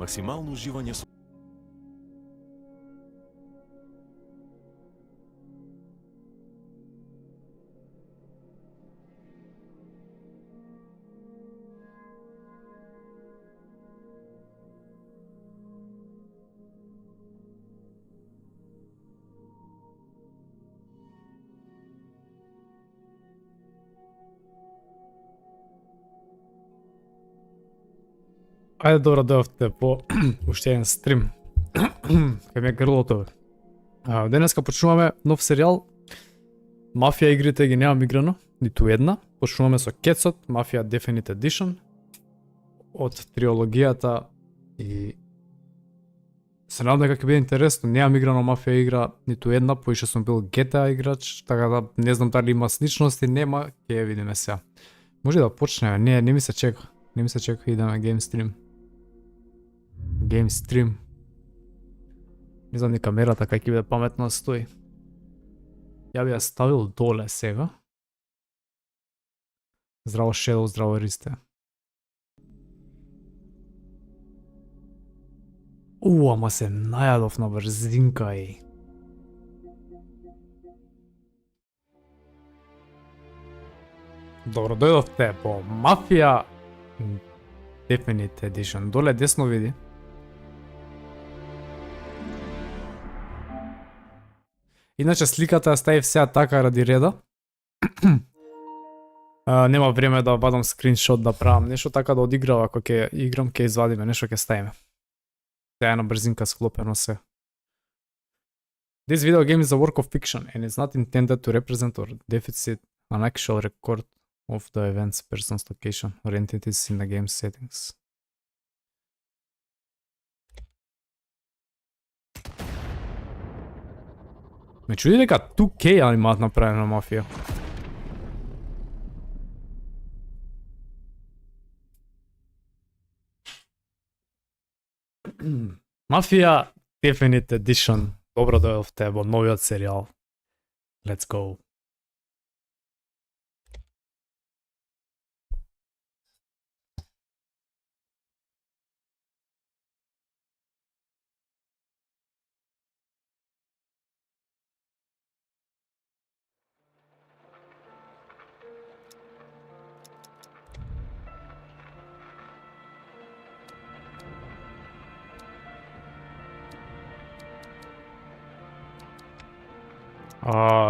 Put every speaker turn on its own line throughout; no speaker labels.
Максимално уживање со
Ајде, добро дојавте по уште еден стрим. Кај ми е грлото. Денеска почнуваме нов серијал. Мафија игрите ги немам играно, ниту една. Почнуваме со Кецот, Mafia Definite Edition од триологијата и се надам дека ќе биде интересно. Немам играно Мафија игра ниту една, поише сум бил GTA играч, така да не знам дали има сличности, нема, ќе ја видиме сега. Може да почнеме, не ми се чека. Не ми се чека, идеме геймстрим. Геймстрим. Не знам ни камерата кај ќе биде паметно да стои. Ја би ја ставил доле сега. Здраво Shadow, здраво Ристе. Ама се најадов на брзинка и... Добро дојдовте по Mafia Definite Edition. Доле десно види. Иначе сликата ја ставив сега така ради реда. Нема време да бадам скриншот да правам нешто, така да одиграва ако ќе играм, ќе извадиме нешто, ќе ставиме. Сега е на брзинка склопено се. This video game is a work of fiction and is not intended to represent or deficit an actual record of the events, person's location, or entities in the game settings. Ме чуди дека 2K имаат направена Мафија. Mafia Definite Edition. Добро дојдовте во новиот серијал. Let's go.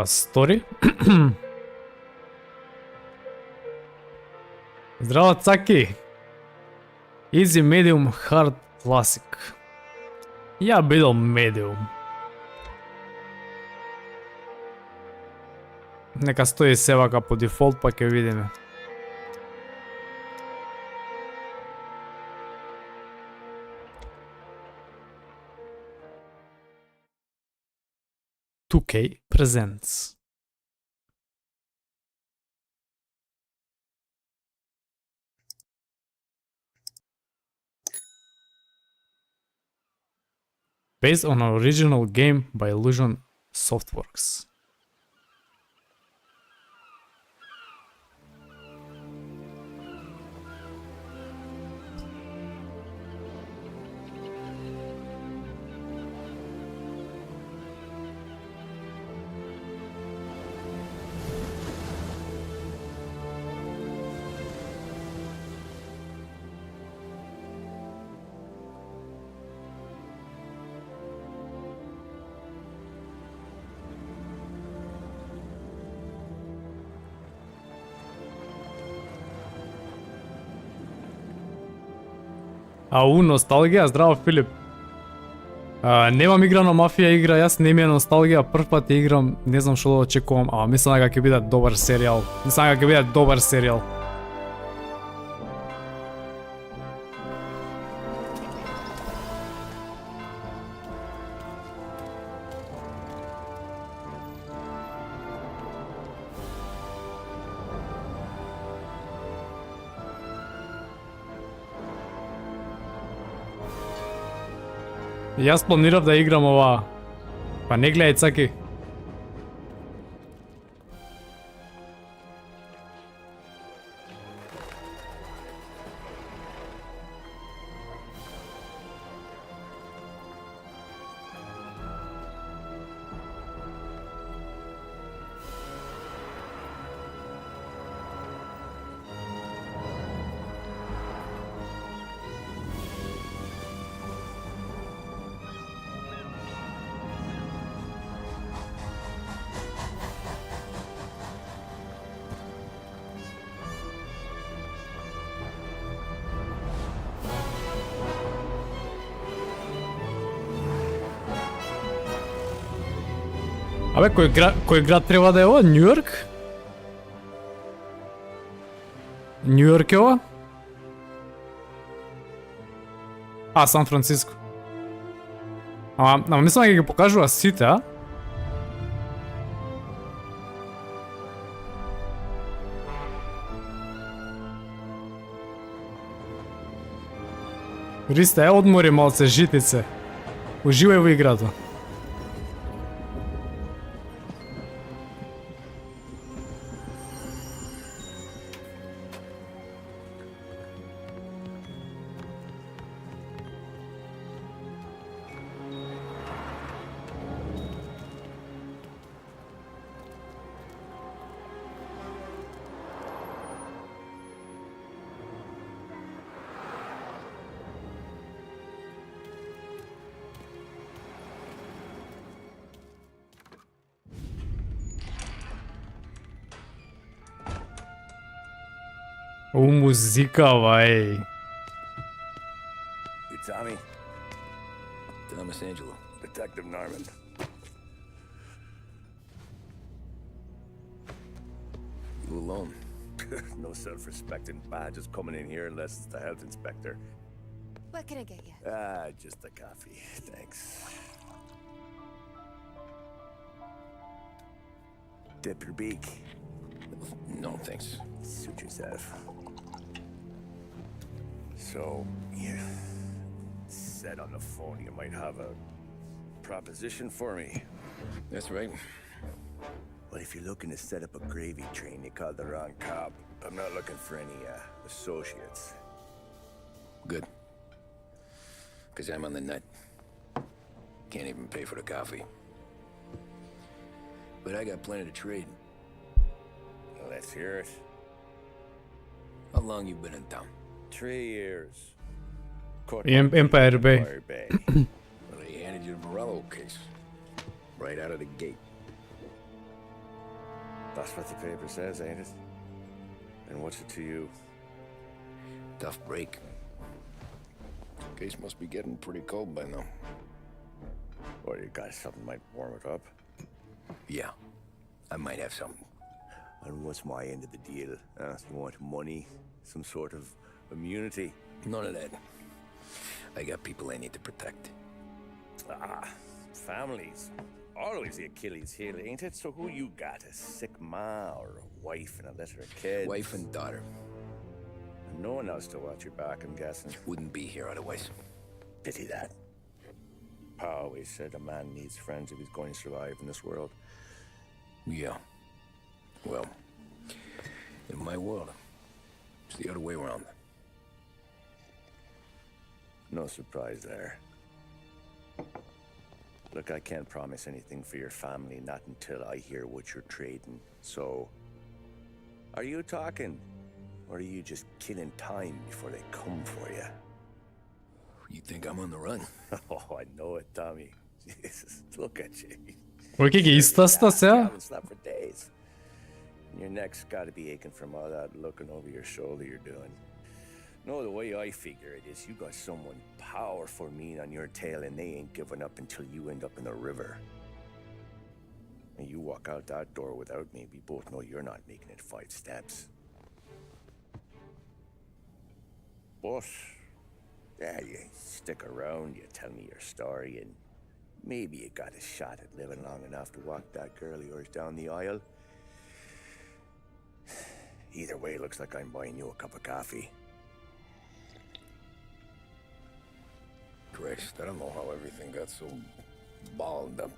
Стори. Здраво, Цаки. Easy, medium, hard, classic. Ја бидел medium. Нека стои севака по дефолт, па ќе видиме. K presents. Based on an original game by Illusion Softworks. Ау, носталгија, здраво Филип. Немам играно Мафија игра, јас не ми е носталгија, прв пат ја играм, не знам што да очекувам, ама мислам дека ќе биде добар серијал. Мислам дека ќе биде добар серијал. Јас планирав да играм ова. Па не гледај, Цаки. Абе, кој град треба да е ова? Нью Йорк? Нью Йорк е ова? А, Сан Франциско. Ама мислам да ги покажува сите, а? Ристе, одмори малце, житице. Уживај во играта. Музика,
Hey, Tommy. Thomas Angelo. Detective Norman. You alone? No self-respecting badges coming in here unless it's the health inspector.
What can I get you?
Just a coffee. Thanks. Dip your beak. No, thanks. Suit yourself. So, you said on the phone you might have a proposition for me. That's right. Well, if you're looking to set up a gravy train, you called the wrong cop. I'm not looking for any associates. Good. Because I'm on the nut. Can't even pay for the coffee. But I got plenty to trade. Let's hear it. How long you been in town? 3 years.
Empire Bay.
Well, they handed you the Morello case. Right out of the gate. That's what the paper says, ain't it? And what's it to you? Tough break. Case must be getting pretty cold by now. Or you got something might warm it up? Yeah, I might have something. And what's my end of the deal? You want money? Some sort of immunity? None of that. I got people I need to protect. Families. Always the Achilles heel, ain't it? So who you got? A sick ma or a wife and a litter of kids? Wife and daughter. And no one else to watch your back, I'm guessing. Wouldn't be here otherwise. Pity that. Pa always said a man needs friends if he's going to survive in this world. Yeah. Well, in my world, it's the other way around. No surprise there. Look, I can't promise anything for your family, not until I hear what you're trading. So, are you talking? Or are you just killing time before they come for you? You think I'm on the run? Oh, I know it, Tommy. Jesus, look at you.
Okej, istastas
I
ja.
haven't slept for days. And your neck's got to be aching from all that looking over your shoulder you're doing. No, the way I figure it is you got someone powerful mean on your tail and they ain't giving up until you end up in the river. And you walk out that door without me, we both know you're not making it 5 steps. But, yeah, you stick around, you tell me your story, and maybe you got a shot at living long enough to walk that girl of yours down the aisle. Either way, it looks like I'm buying you a cup of coffee. Christ, I don't know how everything got so balled up.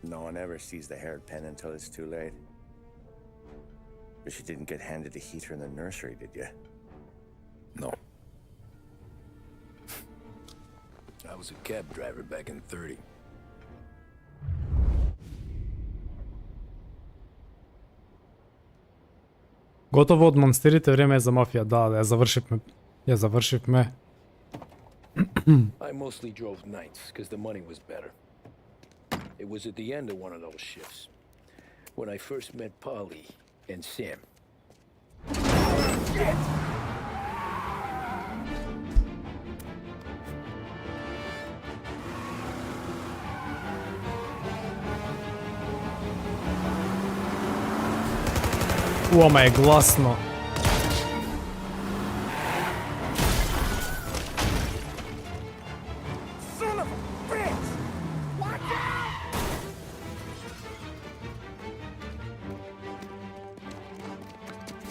No one ever sees the haired pen until it's too late. But you didn't get handed a heater in the nursery, did you? No. I was a cab driver back in 30.
Готово од монстерите, време е за мафија. Да, ја завршивме. Ја завршивме.
I mostly drove nights because the money was better. It was at the end of one of those shifts when I first met Polly and Sam. Shit!
Ма е гласно.
Son of a bitch! Watch out!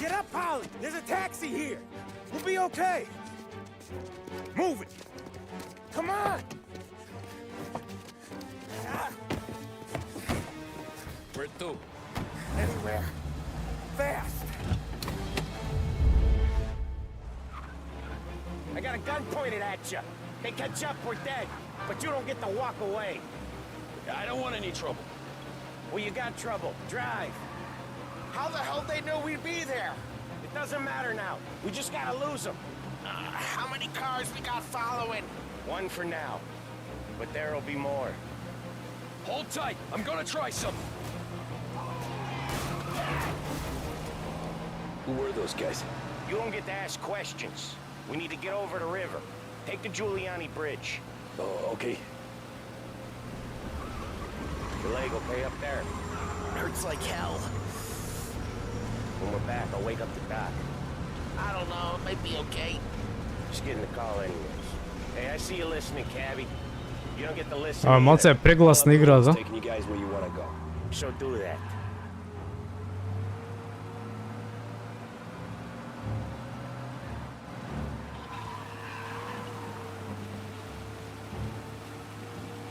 Get up, Polly! There's a taxi here! We'll be okay! Move it! Come on! Where to? Anywhere. Fast! I got a gun pointed at you. They catch up, we're dead. But you don't get to walk away. I don't want any trouble. Well, you got trouble. Drive. How the hell they knew we'd be there? It doesn't matter now. We just gotta lose them. How many cars we got following? One for now. But there'll be more. Hold tight. I'm gonna try something. Who were those guys? You don't get to ask questions. We need to get over the river. Take the Giuliani Bridge. Oh, okay. Your leg okay up there? Hurts like hell. When we're back, I'll wake up the doc. I don't know, it might be okay. Just get in the call anyways. Hey, I see you listening, Cabby. You don't get to listen.
Малце е прегласна игра, за?
Taking you guys where you want to go. So do that.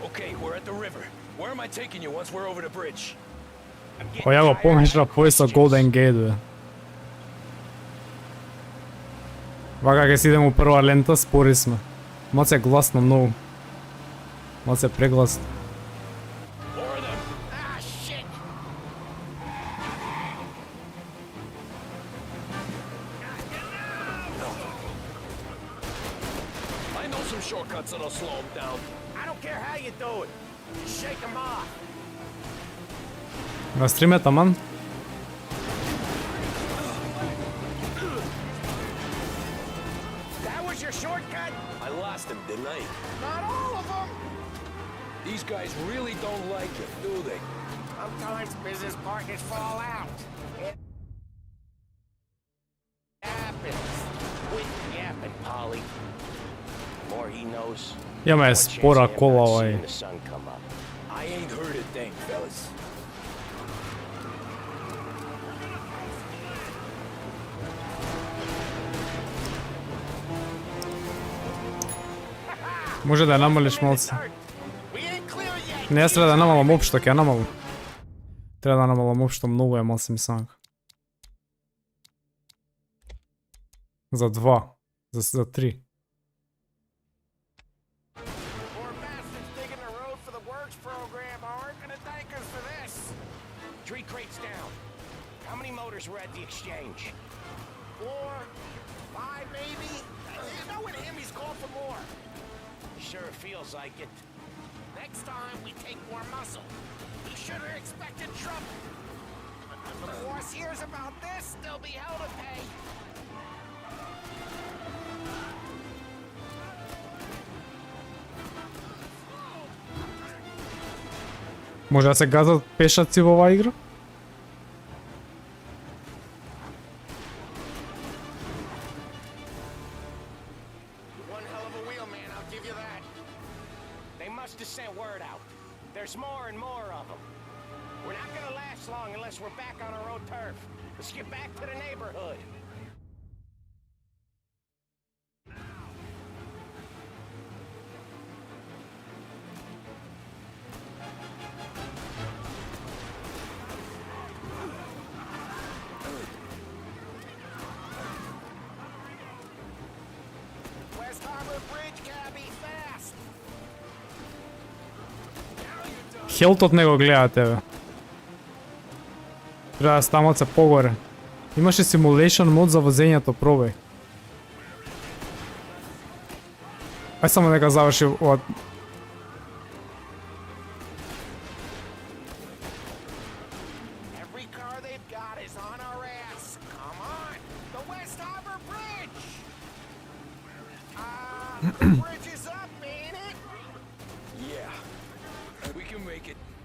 Okay, we're at the river. Where am I taking you once we're over the bridge?
Ја го помешав пој со Golden Gate, бе. Вака ќе си идем у прва лента, спори сме. Малце е гласно многу. Малце е прегласно.
I know some shortcuts that'll slow them down. I don't care how you do it. Just shake them off.
На стримета, ман.
That was your shortcut? I lost him, didn't I? Not all of them. These guys really don't like it, do they? Sometimes business partners fall out. It happens. Quit yapping, Polly. More he knows.
Јаме е спора кола овај.
I ain't heard a thing, fellas.
Може да ја намалиш малце. Не, јас треба да намалам општо, ќе ја намалам. Треба да намалам општо, многу е малце ми санка. За 2, за 3.
We're at the exchange. 4, 5 maybe? You know what him, he's called for more. Sure feels like it. Next time we take more muscle. He should have expected trouble. But if the boss hears about this, there'll be hell to pay.
Може да се газат пешаци во оваа игра?
There's more and more of them. We're not gonna last long unless we're back on our own turf. Let's get back to the neighborhood. West Harbor Bridge, cabby, fast.
Хелтот не го гледате, бе. Треба да ставам се погоре. Имаше симулейшн мод за возењето, пробај. Ај само нека заврши ова.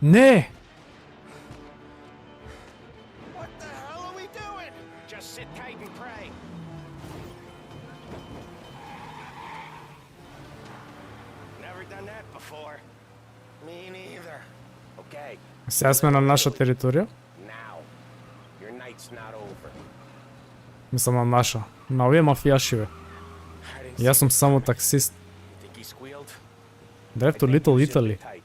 Не!
What the hell are we doing?
Сега сме на наша територија.
Now, your night's not over.
Мислам на наша. На овие мафијаши, бе. Јас сум само таксист.
Think he squealed?
Drive to Little Italy.
Tight.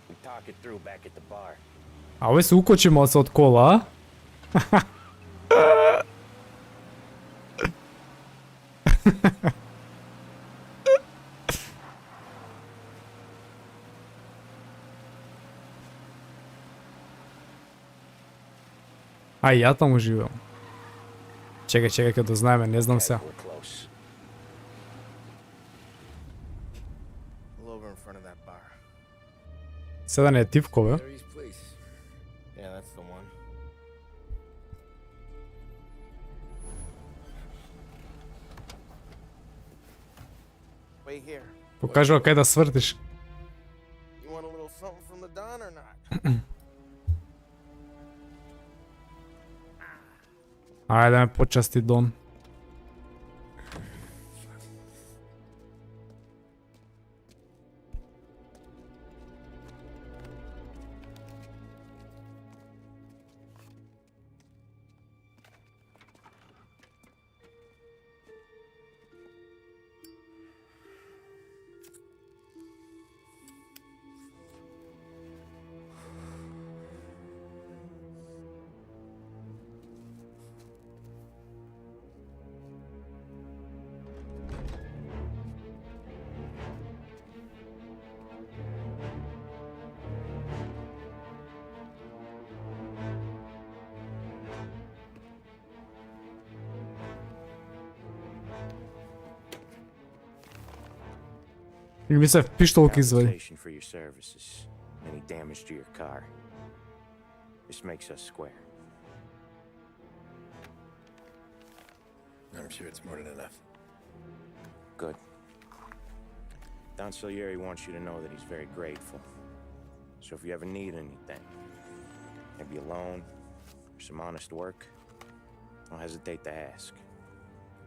We talk it through back at the bar.
А овие се укочимо од кола, а? А ја таму живеам. Чекај, ќе дознаеме, не знам сега.
We're close.
Pull over in front of that bar.
Седа не е тивко, бе.
Larry's place. Yeah, that's the one. Wait here.
Покажува кај да свртиш.
You want a little something from the Don or not?
Ајде да ме почасти Дон. И ми се пиштолк извади.
Compensation for your services. Any damage to your car. This makes us square.
I'm sure it's more than enough.
Good. Don Salieri wants you to know that he's very grateful. So if you ever need anything, maybe a loan or some honest work, don't hesitate to ask.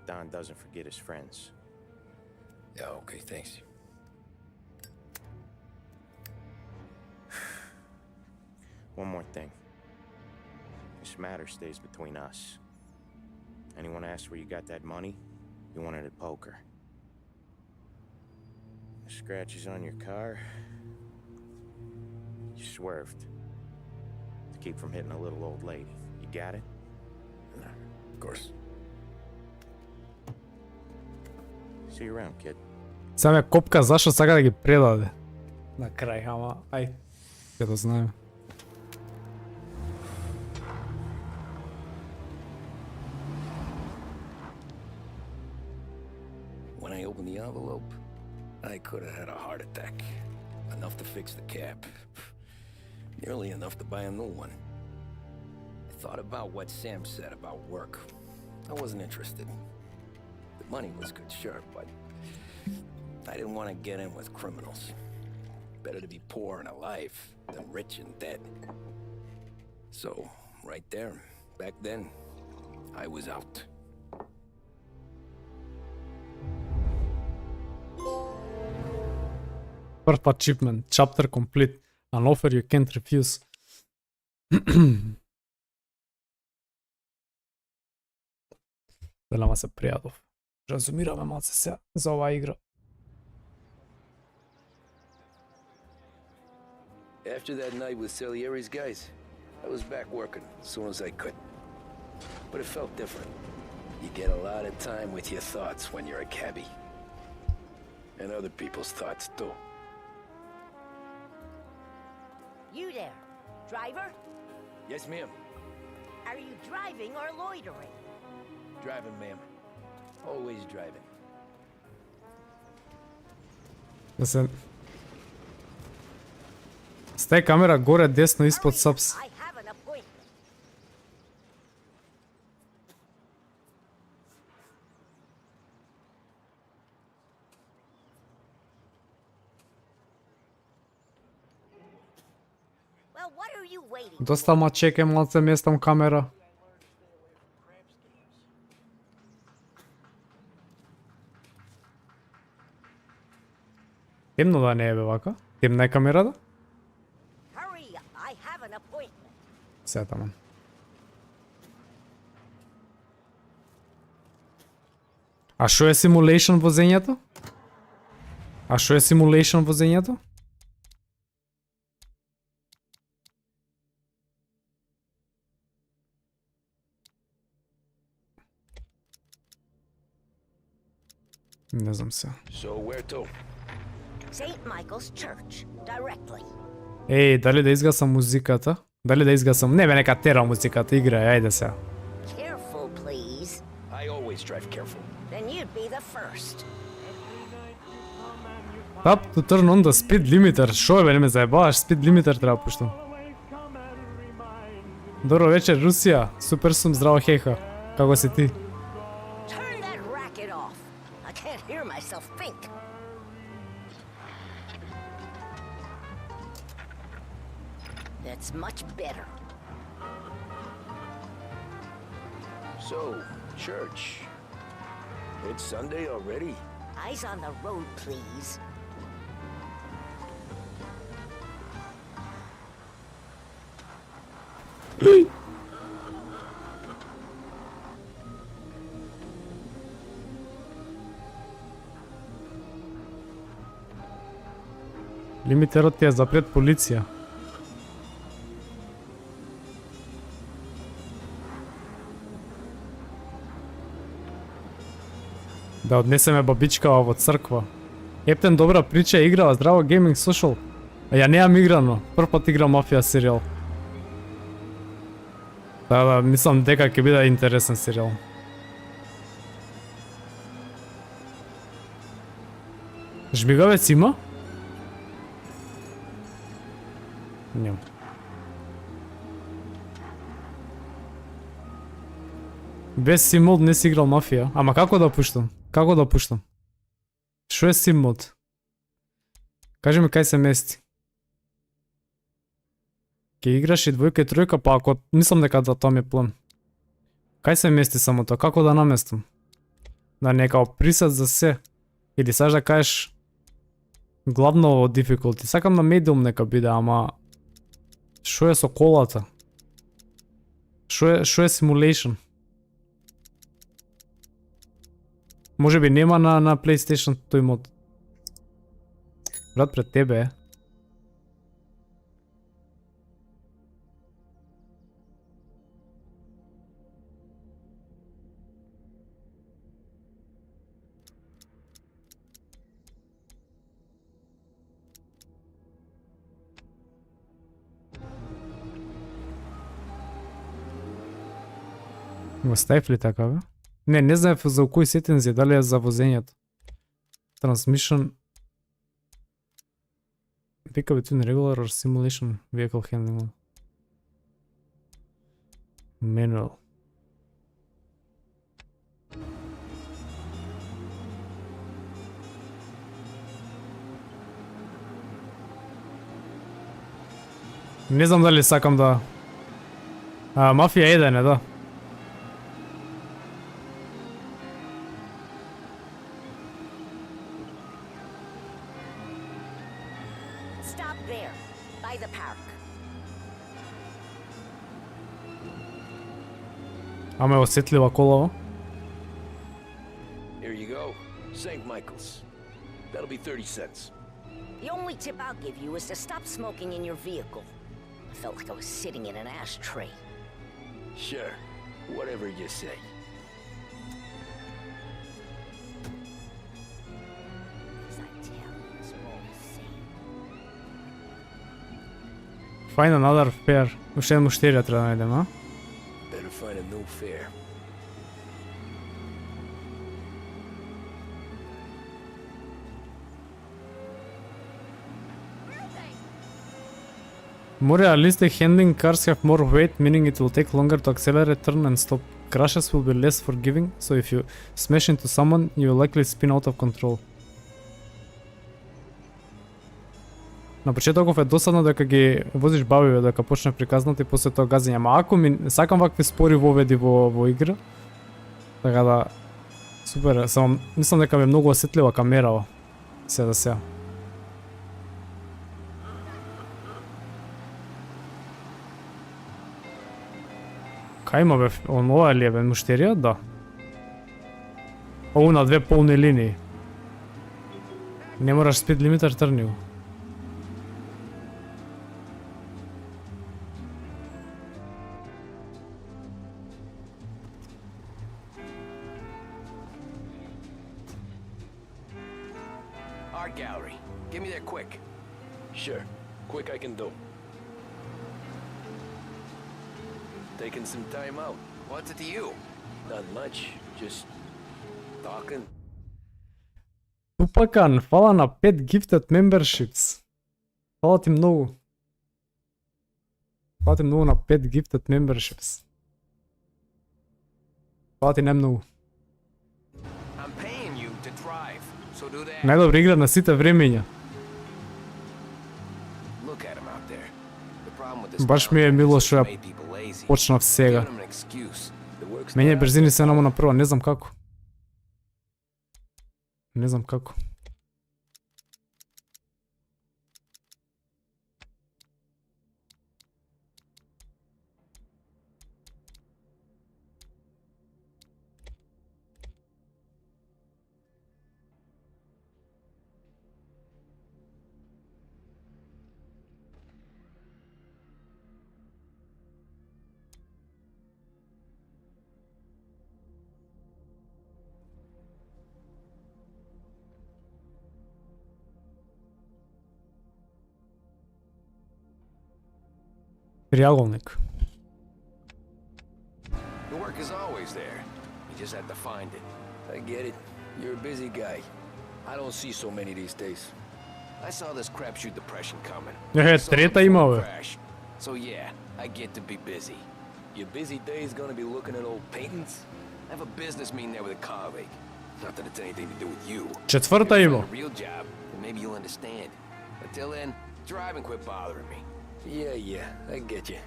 Don doesn't forget his friends.
Yeah, okay, thanks.
One more thing. This matter stays between us. Anyone asks where you got that money, you won it at poker. The scratches on your car, you swerved to keep from hitting a little old lady. You got it?
Of course.
See you around, kid.
Сега ме копка зашо сака да ги предаде. На крај, ама ај. Ќе да знаеме.
When I opened the envelope, I could have had a heart attack. Enough to fix the cap. Nearly enough to buy a new one. I thought about what Sam said about work. I wasn't interested. The money was good, sure, but I didn't want to get in with criminals. Better to be poor and alive than rich and dead. So, right there, back then, I was out.
First achievement, chapter complete. An offer you can't refuse. Велама се пријадов. Разумираме малце се за оваа игра.
After that night with Salieri's guys, I was back working as soon as I could. But it felt different. You get a lot of time with your thoughts when you're a cabbie. And other people's thoughts too.
You there, driver?
Yes, ma'am.
Are you driving or loitering?
Driving, ma'am. Always driving.
Да се... Стај камера горе десно испод
Hurry,
сапс.
I have an appointment. Well, what are you waiting for?
Доста ма чекај малце местам камера. Темно да не е бе вака? Темна е камерата?
Hurry, I have an appointment. appointment.
Сега таман. А што е simulation возењето? А што е simulation возењето? Не знам се.
So where to?
St. Michael's Church, directly.
Еј, дали да изгасам музиката? Дали да изгасам? Не бе, нека тера музиката, играј, ајде сега.
Careful, please.
I always drive careful.
Then you'd be the first.
Tap to turn on the speed limiter. Шо е бе, не ме заебаваш, speed limiter треба да пуштам. Добро вечер, Русија. Супер сум, здраво хеха. Како си ти?
Turn that racket off. I can't hear myself think. That's much better.
So, church. It's Sunday already?
Eyes on the road, please.
Лимитерот ти е запред полиција. Да однесеме бабичкава во црква. Ептен добра прича е играла, здраво гейминг сошал. А ја неам играно, прв пат играм Мафија серијал. Да, мислам дека ќе биде интересен серијал. Жмигавец има? Нема. Без симмод не си играл Мафија. Ама како да пуштам? Како да пуштам? Шо е симмод? Кажи ми кај се мести. Ке играш и двојка и тројка, па ако мислам дека за тоа ми е план. Кај се мести само тоа? Како да наместам? Да не е као присет за се. Или саш да кажеш главно difficulty. Сакам на медиум нека биде, ама шо е со колата? Шо е simulation? Може би нема на PlayStation тој мод. Брат, пред тебе е. Го ставив ли така бе? Не знаев за кој сетинзи, дали е за возењето. Transmission Pick between regular or simulation vehicle handling. Manual. Не знам дали сакам да... Мафија 1 е, да.
Stop there, by the park.
Ама е осетлива колава.
Here you go. St. Michael's. That'll be 30 cents.
The only tip I'll give you is to stop smoking in your vehicle. I felt like I was sitting in an ashtray.
Sure. Whatever you say.
As I tell you, it's all the same.
Find another fare. Уште едно муштерија треба да најдем, а?
Better find a new fare.
More realistic handling cars have more weight, meaning it will take longer to accelerate, turn and stop. Crashes will be less forgiving, so if you smash into someone, you will likely spin out of control. На почетоков е досадно дека ги возиш бабиве, дека почне приказната и после тоа газење. Ама ако ми сакам вакви спори воведи во игра, така да супер, само мислам дека ми е многу осетлива камерава. Сега. Кај има бе, ова ли е бе муштерија? Да. Ово на две полни линии. Не мораш спид лимитер трни го.
Art gallery. Get me there quick. Sure. Quick I can do. Taking some time out. What's it to you? Not much. Just talking.
Тупакан, фала на 5 gifted memberships. Фала ти многу. Фала ти многу на 5 gifted memberships. Фала ти не многу.
I'm paying you to drive. So do that.
Најдобра игра на сите времења.
Look at him out there. The problem with this
Баш ми е мило што ја почнав сега. Мене брзини се намо на прва, не знам како. Не знам како. Триаголник.
The work is always there. You just have to find it. I get it. You're a busy guy. I don't see so many these days. I saw this crapshoot depression coming.
Трета има бе.
So yeah, I get to be busy. Your busy day is gonna be looking at old paintings? I have a business meeting there with a colleague. Not that it's anything to do with you.
Четврта
If
има.
it's a real job, then maybe you'll understand. Until then, drive and quit bothering me. Yeah, I get you.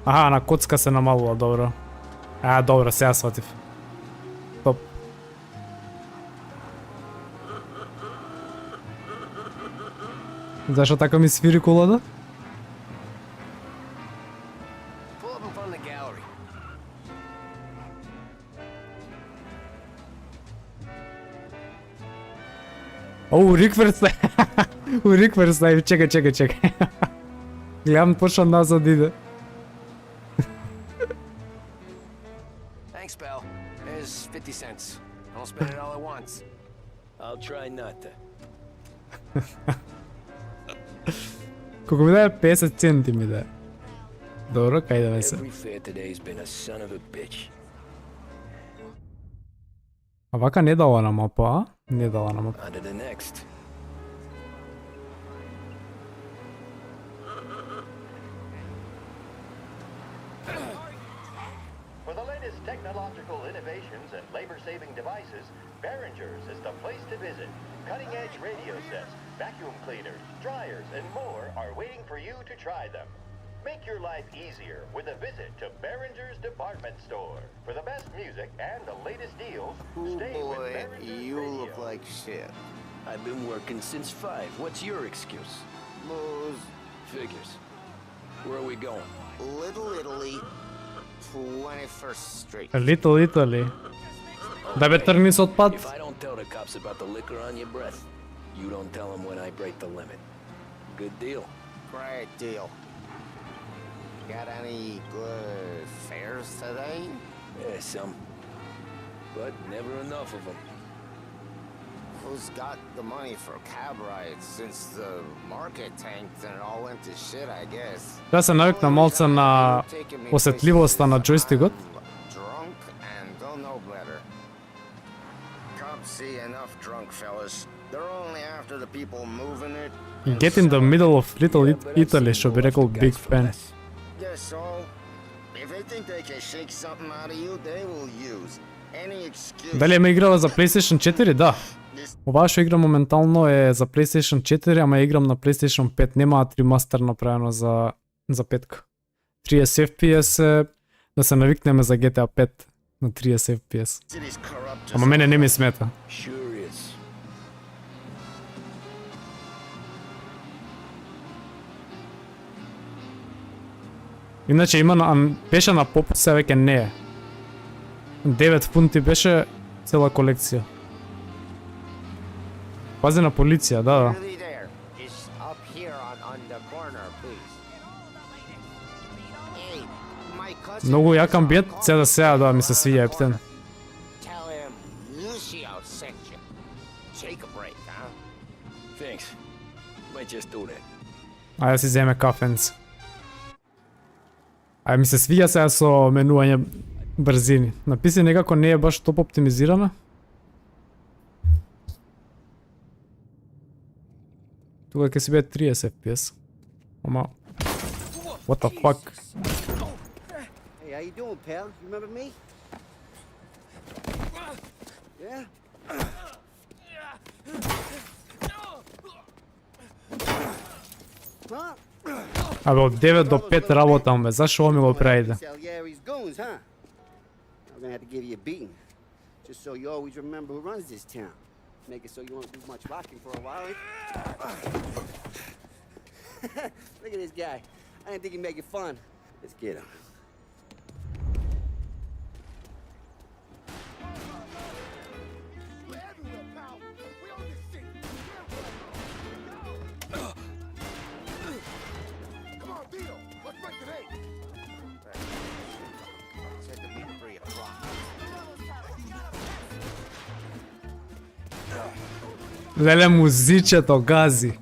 Аха, на коцка се намалува, добро. Добро, сега сватив. Топ. Зашо така ми свири колада?
Pull up in front of the gallery.
Рикверс. Рикверс, чекай. Гледам почна назад иде.
Thanks, pal. There's 50 cents. Don't spend it all at once. I'll try not to.
Колко ми даде 50 центи ми даде. Добро, кај да ме се.
Every fair today's been a son of a bitch.
А вака не дала на мапа, а? Не дала на мапа.
On to the next.
For the latest technological innovations and labor-saving devices, Behringer's is the place to visit. Cutting-edge radio sets, vacuum cleaners, dryers, and more are waiting for you to try them. Make your life easier with a visit to Behringer's department store. For the best music and the latest deals, stay with Behringer's
you
Radio.
look like shit.
I've been working since 5. What's your excuse?
Booze,
Figures. Where are we going?
Little Italy, 21st Street.
Little Italy. Да бе тргни се од пат.
If I don't tell the cops about the liquor on your breath, you don't tell them when I break the limit. Good deal.
Great deal. Got any good fares today?
Yeah, some. But never enough of them.
Who's got the money for cab rides since the market tanked and it all went to shit, I guess?
Да се навикна малце на осетливоста на джойстикот.
Drunk and don't know better. Cops see enough drunk fellas. They're only after the people moving it.
Get in the middle of Little Italy, што би рекол Big Fan.
Guess so. If they think they can shake something out of you, they will use any excuse.
Дали ме играла за PlayStation 4? Да. Оваа што играм моментално е за PlayStation 4, ама играм на PlayStation 5. Немаат ремастер направено за 5. 30 FPS е да се навикнеме за GTA 5 на 30 FPS. Ама мене не ми смета.
Sure is.
Иначе беше на попут, се веќе не е. 9 фунти беше цела колекција. Пази на полиција, да.
Really there. Just up here on the corner, please. Hey, my cousin.
Многу јакам бет, сега да ми се свија ептен.
Tell him Lucio sent you. Take a break, huh?
Thanks. Might just do that.
Ајде си земе кафенц. Ајде ми се свија сега со менување брзини. Написи некако не е баш топ оптимизирана. Тука ќе си биде 30 FPS. Ама... What the fuck?
Hey, how you doing, pal? You remember me? Yeah? Huh?
Абе од 9 до 5 работам бе, зашо ми го прави?
Salieri's goons, huh? I'm gonna have to give you a beating. Just so you always remember who runs this town. Make it so you won't do much rocking for a while. Look at this guy. I didn't think he'd make it fun. Let's get him.
Леле музичето гази.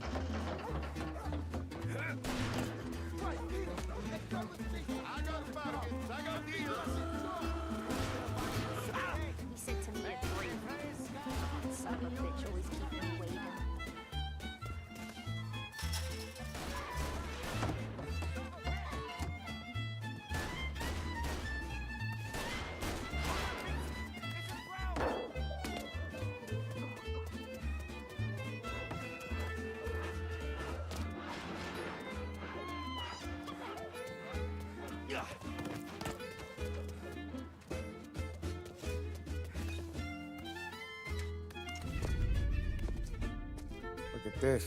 Look at this.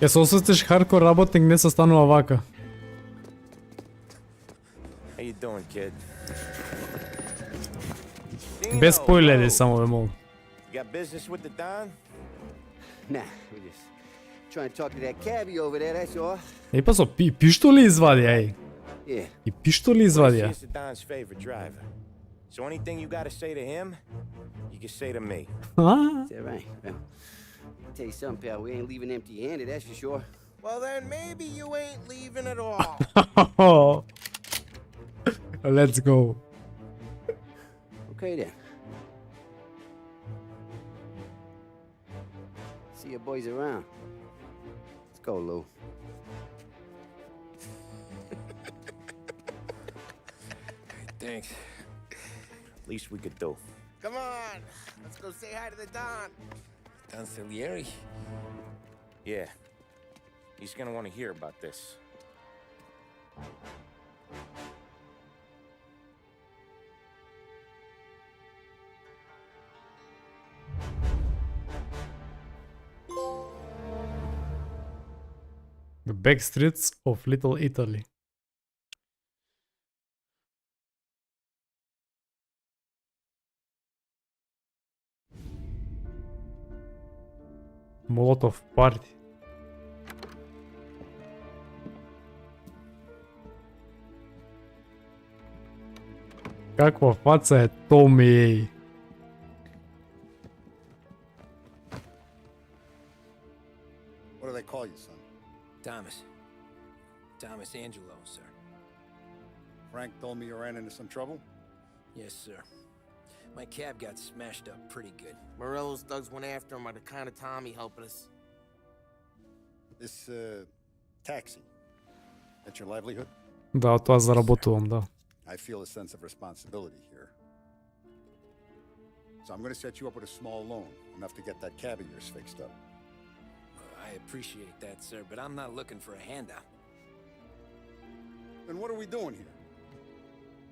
Ќе се осетиш хардкор работник не се станува вака.
How you doing, kid?
Без спойлери само ве молам.
You got business with the Don?
Nah, we're just trying to talk to that cabbie over there, that's all.
Еј па со пиштоли извади, еј.
Yeah.
И пиштоли извади ја.
He's the Don's favorite driver. So anything you gotta say to him, you can say to me.
А?
Is that right? Well, I'll tell you something, pal. We ain't leaving empty-handed, that's for sure.
Well, then maybe you ain't leaving at all.
Let's go.
Okay, then. See your boys around. Let's go, Lou.
Thanks.
Least we could do.
Come on, let's go say hi to the Don.
Don Salieri?
Yeah. He's gonna want to hear about this.
The back streets of Little Italy. Молотов парти. Каква фаца е Томи, еј?
What do they call you, son?
Thomas. Thomas Angelo, sir.
Frank told me you ran into some trouble?
Yes, sir. My cab got smashed up pretty good.
Morello's thugs went after him by the kind of Tommy helping us.
This, taxi, that's your livelihood?
Да, од тоа заработувам, да.
I feel a sense of responsibility here. So I'm going to set you up with a small loan, enough to get that cab of yours fixed up.
I appreciate that, sir, but I'm not looking for a handout.
Then what are we doing here?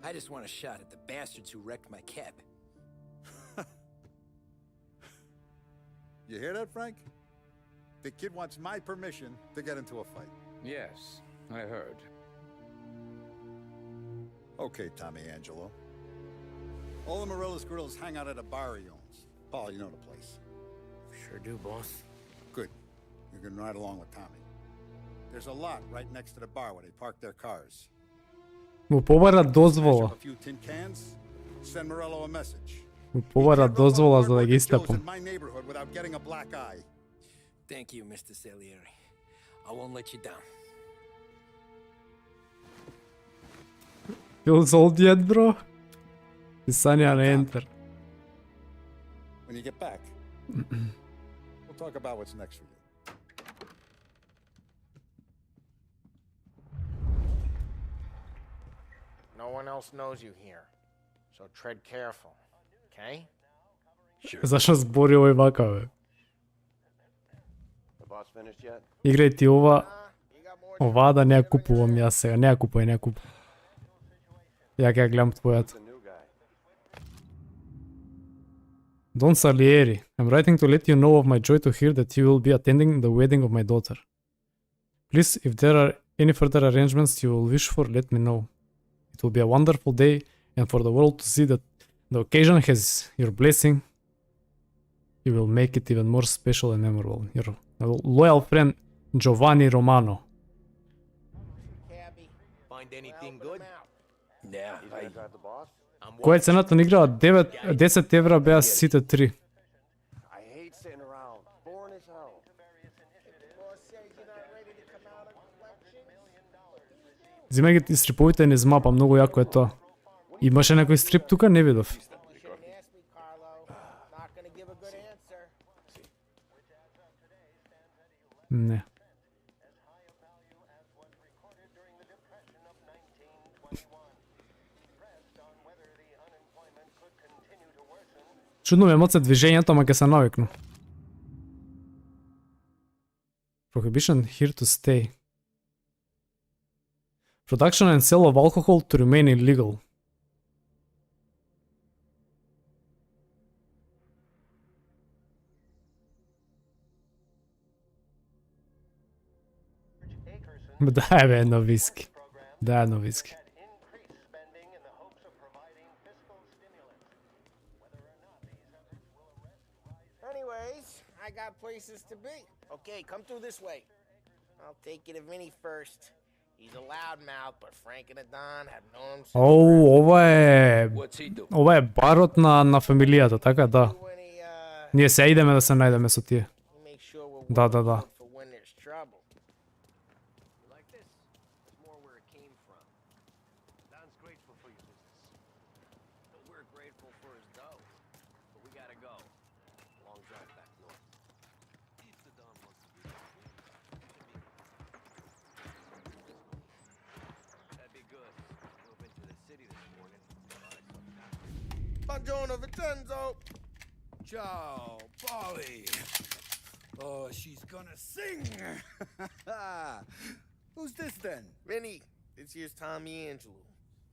I just want a shot at the bastards who wrecked my cab.
You hear that, Frank? the kid wants my permission to get into a fight.
Yes, I heard.
Okay, Tommy Angelo. All the Morella's grills hang out at a bar he owns. Paul, you know the place.
Sure do, boss.
Good. You can ride along with Tommy. There's a lot right next to the bar where they park their cars.
Му побара дозвола.
A few tin cans, send Morello a message.
Му побара дозвола за да ги истапам.
In my neighborhood without getting a black eye.
Thank you, Mr. Salieri. I won't let you down.
Feels old yet, bro? Писание на Enter.
When you get back, we'll talk about what's next for you.
No one else knows you here, so tread careful, okay?
Зашо збори овој вака, бе?
The boss finished yet?
Играј ти ова, оваа да не ја купувам јас сега, не ја купувај, не ја купувај. Ја ќе ја гледам твојата.
The new guy.
Don Salieri, I'm writing to let you know of my joy to hear that you will be attending the wedding of my daughter. Please, if there are any further arrangements you will wish for, let me know. It will be a wonderful day, and for the world to see that the occasion has your blessing, you will make it even more special and memorable. Your loyal friend, Giovanni Romano.
Find anything good? Yeah,
He's gonna drive the boss?
Која е цената на играва? 10 евра беа сите три.
I hate sitting around. Boring as hell.
Зимај ги стриповите низ мапа, многу јако е тоа. Имаше некој стрип тука, не видов. Не. Чудно ме моце движењето, ама ќе се навикну. Prohibition here to stay. Production and sale of alcohol to remain illegal. Дај бе едно виски. Дај едно виски.
Anyways, I got places to be. Okay, come through this way. I'll take you to Vinny first. He's a loudmouth, but Frank and the Don have known him since
Оу,
What's he do?
ова е барот на фамилијата, така да.
when he
Ние се идеме да се најдеме со тие.
make sure we're
Да, да, да.
for when there's trouble.
You like this? It's more where it came from. Don's grateful for your business. But we're grateful for his dough. But we gotta go. Long drive back north. If the Don wants to be that'd be good. Drove into the city this morning.
Buongiorno, Vincenzo.
Ciao, Polly. Oh, she's gonna sing. Who's this then?
Vinny, this here's Tommy Angelo.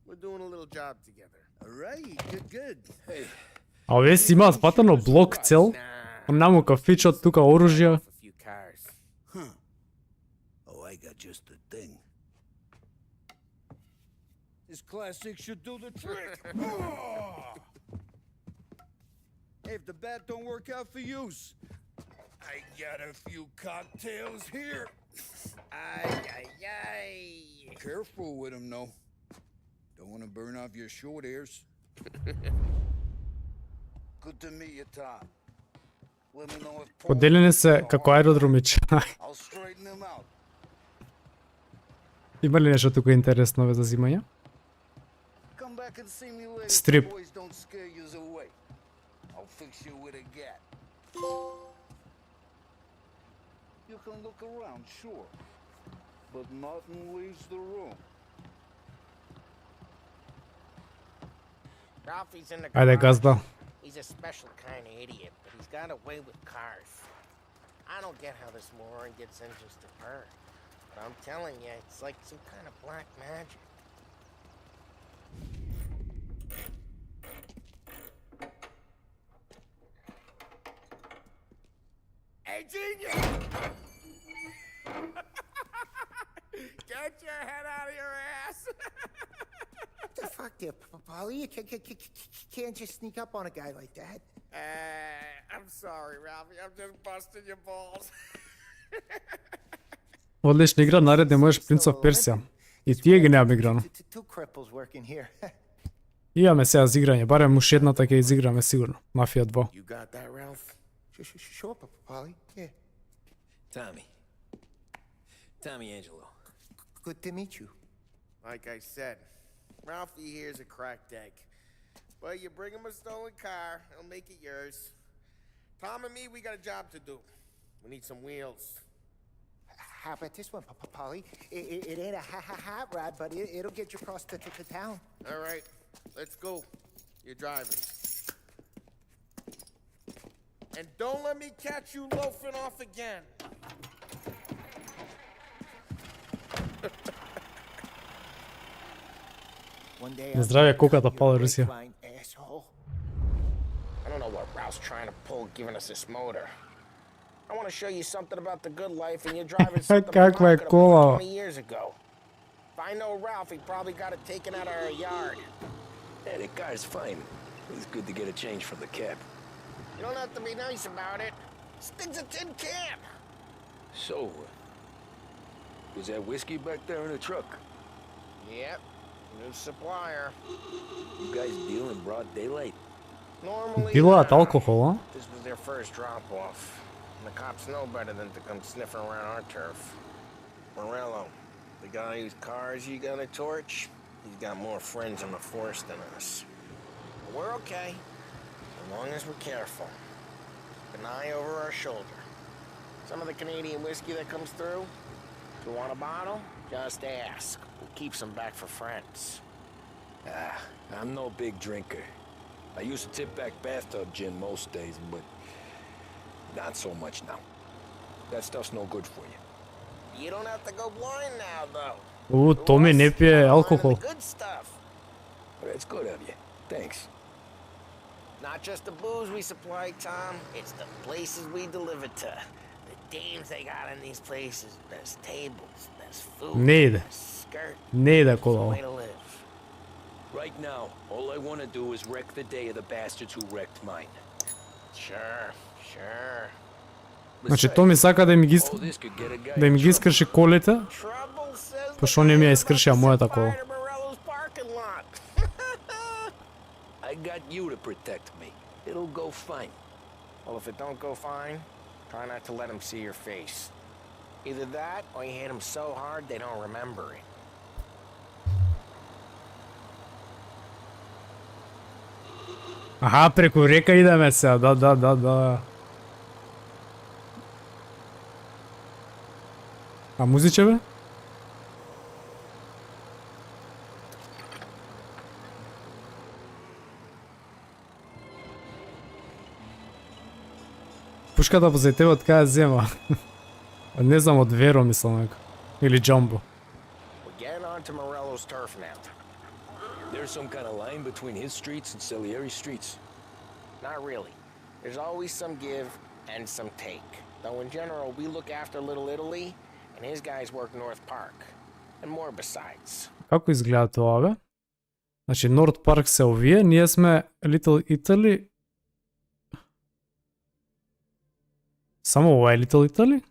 We're doing a little job together.
All right, good. Hey,
А овие си имаат патано блок цел. Наму кафичот, тука оружја.
A few cars.
oh, I got just the thing. This classic should do the trick. Hey, if the bat don't work out for use, I got a few cocktails here.
Ay, ay, ay.
Careful with them, though. Don't want to burn off your short hairs. Good to meet you, Tom. Let me know if
Поделени се како аеродромич.
I'll straighten them out.
Има ли нешто тука интересно ве за зимање?
Come back and see me later.
Strip.
The boys don't scare you away. I'll fix you with a gat. You can look around, sure, but nothing leaves the room.
Ralphie's in the
Ајде
garage.
газда.
He's a special kind of idiot, but he's got a way with cars. I don't get how this moron gets interested in her. But I'm telling you, it's like some kind of black magic. Hey, genius! there, Polly. You can't just sneak up on a guy like that. I'm sorry, Ralphie. I'm just busting your balls.
Одлична игра, наредне можеш Prince of Persia. И тие ги немам играно.
Two cripples working here.
Имаме сега за играње, барем уште едната ќе изиграме сигурно. Mafia 2.
You got that, Ralph? Sure, Polly. Yeah.
Tommy Angelo.
Good to meet you. Like I said, Ralphie here's a cracked egg. But you bring him a stolen car, he'll make it yours. Tom and me, we got a job to do. We need some wheels. How about this one, Polly? It ain't a hot rod, but it'll get you across to town. All right, let's go. You're driving. And don't let me catch you loafing off again.
Здраве, коката пала Русија.
I don't know what Ralph's trying to pull giving us this motor. I want to show you something about the good life and you're driving something
Каква е
from
кола?
20 years ago. If I know Ralph, he probably got it taken out of our yard.
Yeah, the car's fine. It's good to get a change from the cab.
You don't have to be nice about it. Stig's a tin can.
So, was that whiskey back there in the truck?
Yep, new supplier.
You guys deal in broad daylight?
Normally,
Пилаат алкохол, а?
this was their first drop-off. And the cops know better than to come sniffing around our turf. Morello, the guy whose cars you gonna torch, he's got more friends on the force than us. But we're okay, as long as we're careful. Keep an eye over our shoulder. Some of the Canadian whiskey that comes through, if you want a bottle, just ask. We'll keep some back for friends.
I'm no big drinker. I used to tip back bathtub gin most days, but not so much now. That stuff's no good for you.
You don't have to go blind now, though.
Томи не пие алкохол.
Good stuff.
That's good of you. Thanks.
Not just the booze we supply, Tom. It's the places we deliver to. The dames they got in these places. There's tables, there's food,
Need.
there's skirt.
Не иде кола.
Way to live.
Right now, all I want to do is wreck the day of the bastards who wrecked mine.
Sure.
Значи Томи сака да им ги
All this could get a guy
да им
in
ги
trouble.
искрши колите,
Trouble says
пошто не ми ја искршија мојата кола.
Fire to Morello's parking lot.
I got you to protect me. It'll go fine.
Well, if it don't go fine, try not to let them see your face. Either that, or you hit them so hard they don't remember it.
Аха, преку река идеме сега, да. А музиче бе? Пушката позај тебе од кај зема? Не знам, од Веро мислам нека. Или Джамбо.
We're getting onto Morello's turf now.
There's some kind of line between his streets and Salieri streets.
Not really. There's always some give and some take. Though in general, we look after Little Italy, and his guys work North Park. And more besides.
Како изгледа тоа бе? Значи Норд Парк се овие, ние сме Little Italy. Само ова е Little Italy?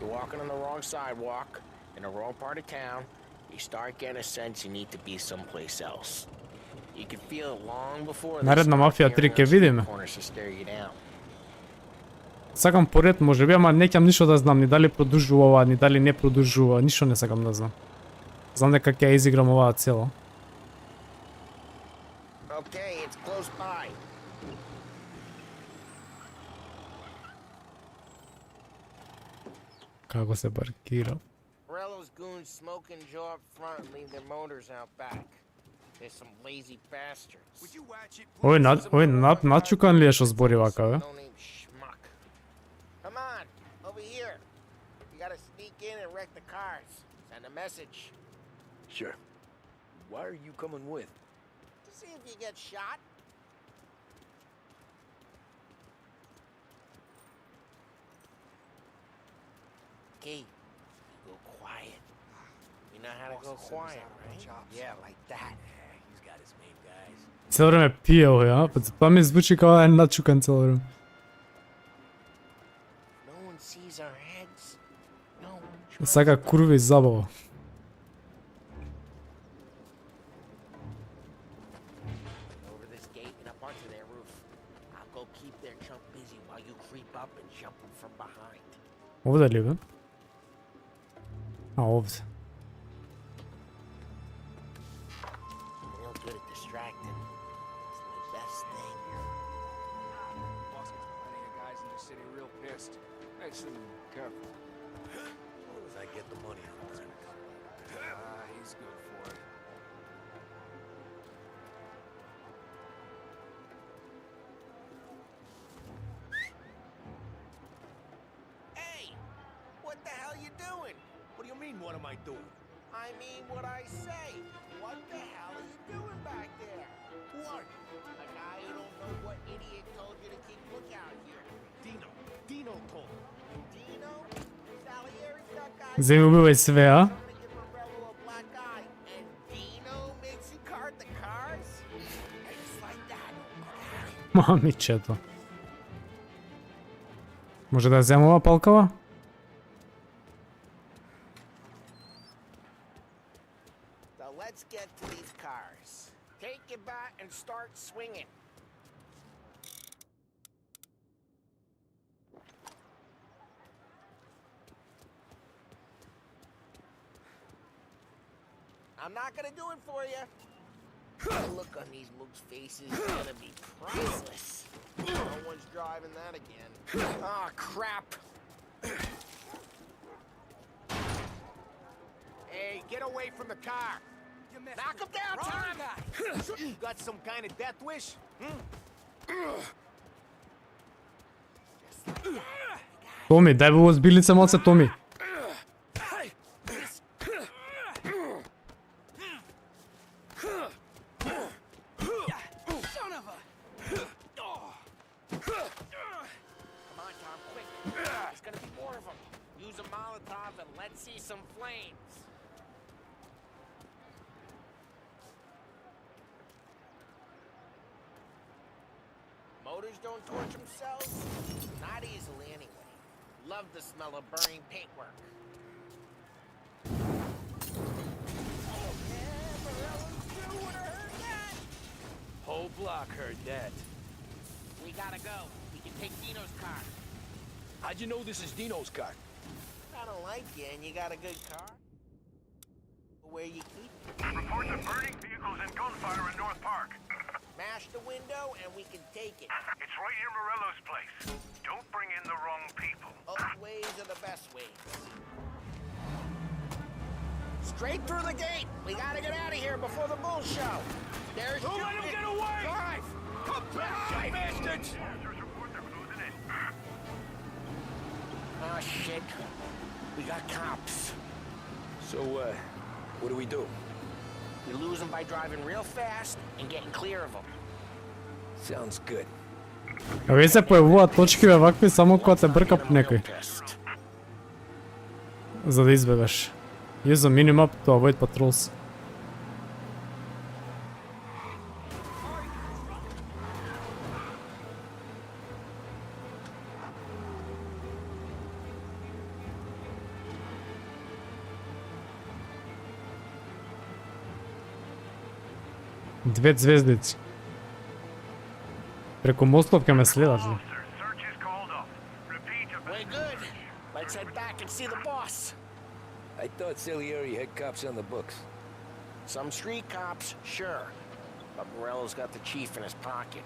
You're walking on the wrong sidewalk, in the wrong part of town, you start getting a sense you need to be someplace else. You can feel it long before
Наредна Мафија 3 ќе видиме.
corners to stare you down.
Сакам поред можеби, ама не ќам ништо да знам, ни дали продолжува ова, ни дали не продолжува, ништо не сакам да знам. Знам дека ќе ја изиграм оваа цела.
Okay, it's close by.
Како се паркира?
Morello's goons smoke and Joe up front and leave their motors out back. There's some lazy bastards.
Would you watch it?
Ој начукан ли е што збори вака, бе?
No name schmuck. Come on, over here. You gotta sneak in and wreck the cars. Send a message.
Sure. Why are you coming with?
To see if you get shot. Okay, go quiet. You know how to go quiet, right? Yeah, like that.
He's got his main guys.
Cijelo vreme pije ovo, ja? Pa mi zvuči kao jedan načukan cijelo vreme.
No one sees our heads. No one
Sad ga kurvi zabava.
over this gate and up onto their roof. I'll go keep their chump busy while you creep up and jump them from behind.
Ovdje li je? A ovdje.
Real good at distracting. It's the best thing.
Boss gets plenty of guys in the city real pissed. Makes them careful.
As long as I get the money on this.
He's good for it.
Hey! What the hell you doing?
What do you mean, what am I doing?
I mean what I say. What the hell are you doing back there?
What?
A guy who don't know what idiot told you to keep lookout here.
Dino told me.
Dino? Salieri's got guys
Zdaj mi ubivaj sve, a?
trying to give Morello a black eye. And Dino makes you cart the cars? It's like that.
Mamiče to. Може да взема ова палкава?
So let's get to these cars. Take your bat and start swinging. I'm not gonna do it for you. The look on these mooks' faces is gonna be priceless. No one's driving that again. Ah, crap.
Hey, get away from the car!
Knock him down, Tom!
You got some kind of death wish?
Томи, дай го збилица малце, Томи.
Come on, Tom, quick. There's gonna be more of them. Use a Molotov and let's see some flames. Motors don't torch themselves? Not easily, anyway. Love the smell of burning paintwork. Oh, yeah, Morello's too would have heard that.
Whole block heard that.
We gotta go. We can take Dino's car.
How'd you know this is Dino's car?
I don't like you, and you got a good car. Where you keep it.
Reports of burning vehicles and gunfire in North Park.
Smash the window, and we can take it.
It's right near Morello's place. Don't bring in the wrong people.
Both ways are the best ways. Straight through the gate. We gotta get out of here before the bull show. There's
Don't let him get away!
Drive!
Come back, you bastards!
Officers report they're closing in.
Oh, shit. We got cops.
So, what do we do?
We lose them by driving real fast and getting clear of them.
Sounds good.
Вие се појавуваат точкиве вакви само кога те брка некој. За да избегаш. Use a minimap to avoid patrols. Две звездици. Преку мостов ке ме следаш.
Officer, search is called off. Repeat,
We're good. Let's head back and see the boss.
I thought Salieri had cops on the books.
Some street cops, sure. But Morello's got the chief in his pocket.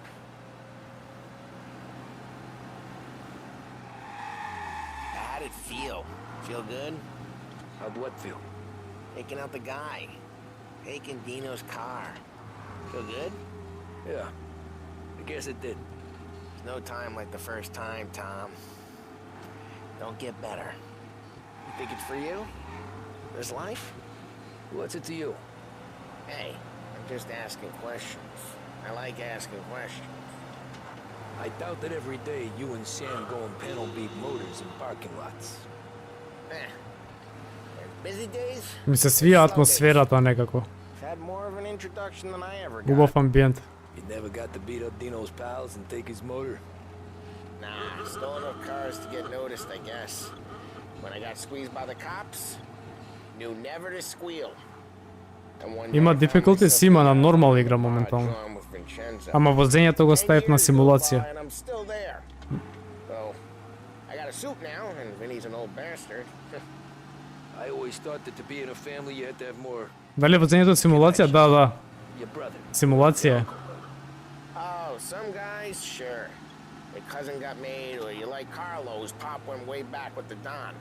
How'd it feel? Feel good?
How'd what feel?
Taking out the guy. Taking Dino's car. Feel good?
Yeah, I guess it did.
There's no time like the first time, Tom. Don't get better. You think it's for you? This life?
What's it to you?
Hey, I'm just asking questions. I like asking questions.
I doubt that every day you and Sam go and panel beat motors in parking lots.
Busy days?
Mi se svija atmosferata nekako.
Had more of an introduction than I ever got.
Ubав ambijent.
You never got to beat up Dino's pals and take his motor?
Nah, stole enough cars to get noticed, I guess. When I got squeezed by the cops, knew never to squeal.
Има difficulty с има на нормал игра моментално. Ама возењето го ставив на симулација. Дали возењето е симулација? Да, да. Симулација е.
Oh, some guys, sure. Your cousin got made, or you like Carlos, pop went way back with the Don.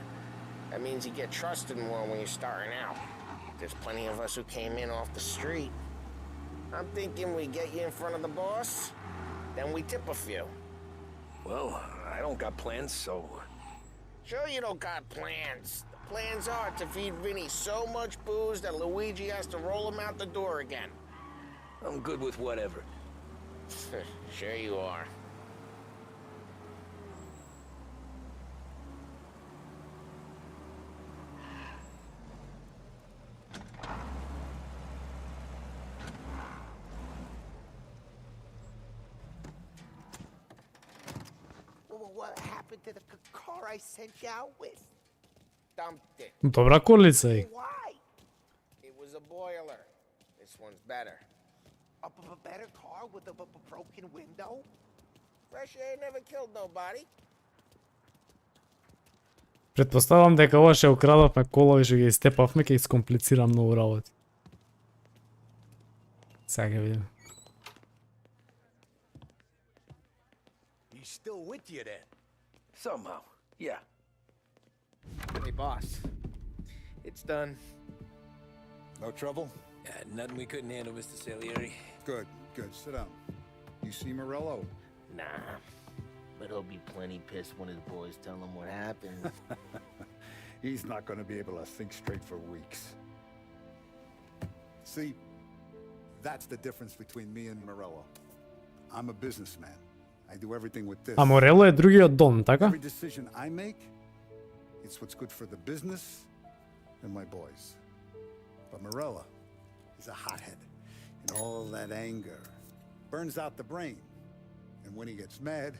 That means you get trusted more when you're starting out. There's plenty of us who came in off the street. I'm thinking we get you in front of the boss, then we tip a few.
Well, I don't got plans, so...
Sure you don't got plans. The plans are to feed Vinny so much booze that Luigi has to roll him out the door again.
I'm good with whatever.
Sure you are.
What happened to the car I sent you out with?
Dumped it.
Добра колица е.
Why? It was a boiler. This one's better.
A better car with a broken window?
Fresh air never killed nobody.
Претпоставам дека ова ше украдавме кола и што ги степавме, ќе искомплицира многу работи. Сега ќе видиме.
He's still with you then? Somehow, yeah.
Hey, boss. It's done.
No trouble?
Nothing we couldn't handle, Mr. Salieri.
Good, good. Sit down. You see Morello?
Nah. But he'll be plenty pissed when his boys tell him what happened.
He's not going to be able to think straight for weeks. See, that's the difference between me and Morello. I'm a businessman. I do everything with this.
А Морело е другиот Дон, така?
Every decision I make, it's what's good for the business and my boys. But Morella is a hothead, and all that anger burns out the brain. And when he gets mad,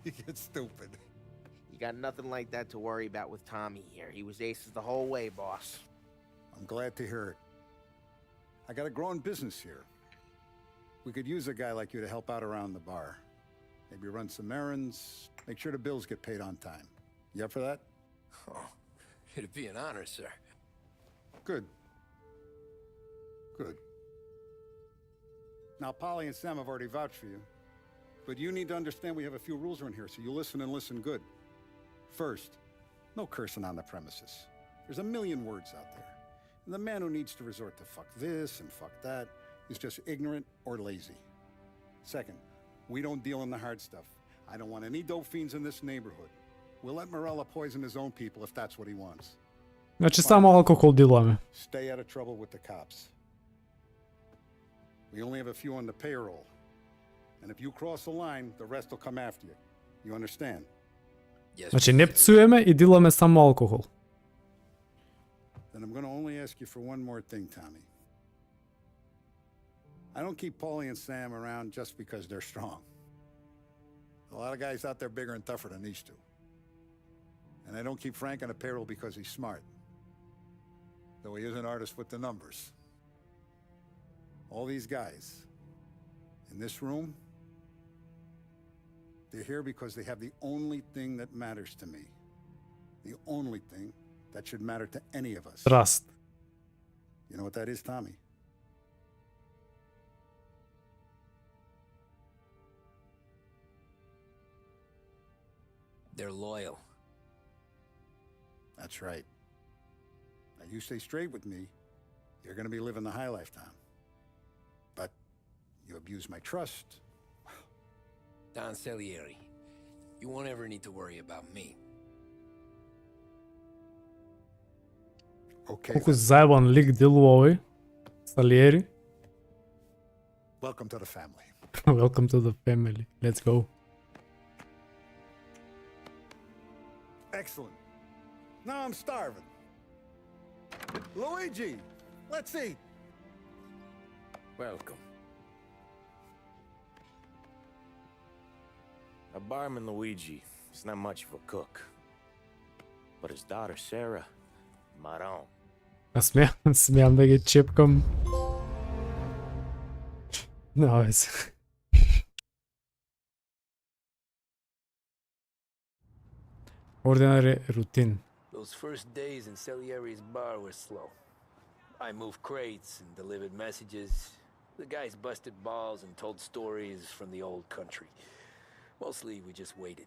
he gets stupid.
You got nothing like that to worry about with Tommy here. He was aces the whole way, boss.
I'm glad to hear it. I got a growing business here. We could use a guy like you to help out around the bar. Maybe run some errands, make sure the bills get paid on time. You up for that?
Oh, it'd be an honor, sir.
Good. Good. Now, Polly and Sam have already vouched for you. But you need to understand we have a few rules around here, so you listen and listen good. First, no cursing on the premises. There's a million words out there. And the man who needs to resort to fuck this and fuck that is just ignorant or lazy. Second, we don't deal in the hard stuff. I don't want any dope fiends in this neighborhood. We'll let Morella poison his own people if that's what he wants.
Значи само алкохол диламе.
Stay out of trouble with the cops. We only have a few on the payroll. And if you cross the line, the rest will come after you. You understand?
Yes.
Значи не пцуеме и диламе само алкохол.
Then I'm going to only ask you for one more thing, Tommy. I don't keep Paulie and Sam around just because they're strong. A lot of guys out there bigger and tougher than these two. And I don't keep Frank on the payroll because he's smart. Though he is an artist with the numbers. All these guys in this room, they're here because they have the only thing that matters to me. The only thing that should matter to any of us.
Trust.
You know what that is, Tommy?
They're loyal.
That's right. Now you stay straight with me, you're going to be living the high lifetime. But you abuse my trust.
Don Salieri, you won't ever need to worry about me.
Okay.
Колку заебан лик делува овој. Salieri.
Welcome to the family.
Welcome to the family. Let's go.
Excellent. Now I'm starving. Luigi, let's eat.
Welcome.
A barman Luigi is not much of a cook. But his daughter Sarah, Maron.
Смеям да ги чепкам. Nice. Ordinary routine.
Those first days in Salieri's bar were slow. I moved crates and delivered messages. The guys busted balls and told stories from the old country. Mostly we just waited.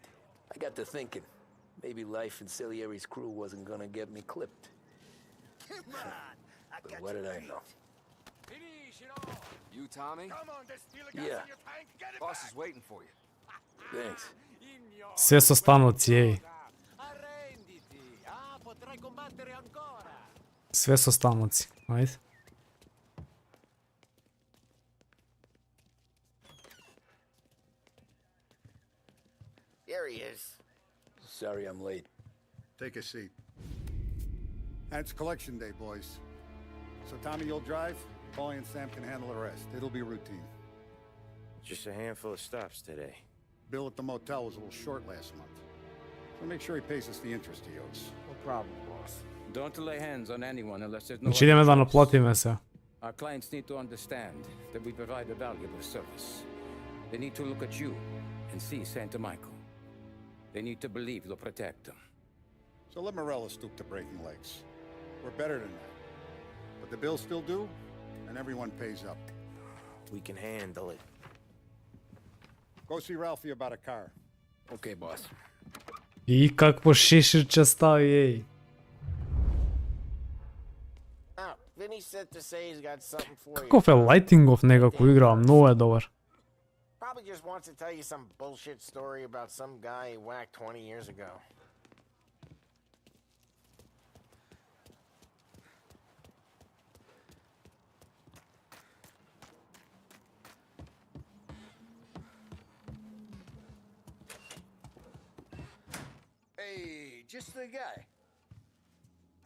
I got to thinking, maybe life in Salieri's crew wasn't gonna get me clipped. But what did I know?
You, Tommy?
Yeah.
Boss is waiting for you.
Thanks.
Sve su stanulci, ej. Sve su stanulci, ajde.
There he is.
Sorry I'm late.
Take a seat. And it's collection day, boys. So Tommy, you'll drive. Paulie and Sam can handle the rest. It'll be routine.
Just a handful of stops today.
Bill at the motel was a little short last month. So make sure he pays us the interest he owes.
No problem, boss.
Don't lay hands on anyone unless there's no
Znači idemo da naplatime se.
Our clients need to understand that we provide a valuable service. They need to look at you and see Santa Michael. They need to believe you'll protect them.
So let Morella stoop to breaking legs. We're better than that. But the bill's still due, and everyone pays up.
We can handle it.
Go see Ralphie about a car.
Okay, boss.
I kakvo šiširče stavi, ej.
Oh, Vinny said to say he's got something for you.
Kakov je lightingov nekako igra, mnogo je dobar.
Probably just wants to tell you some bullshit story about some guy he whacked 20 years ago.
Hey, just the guy.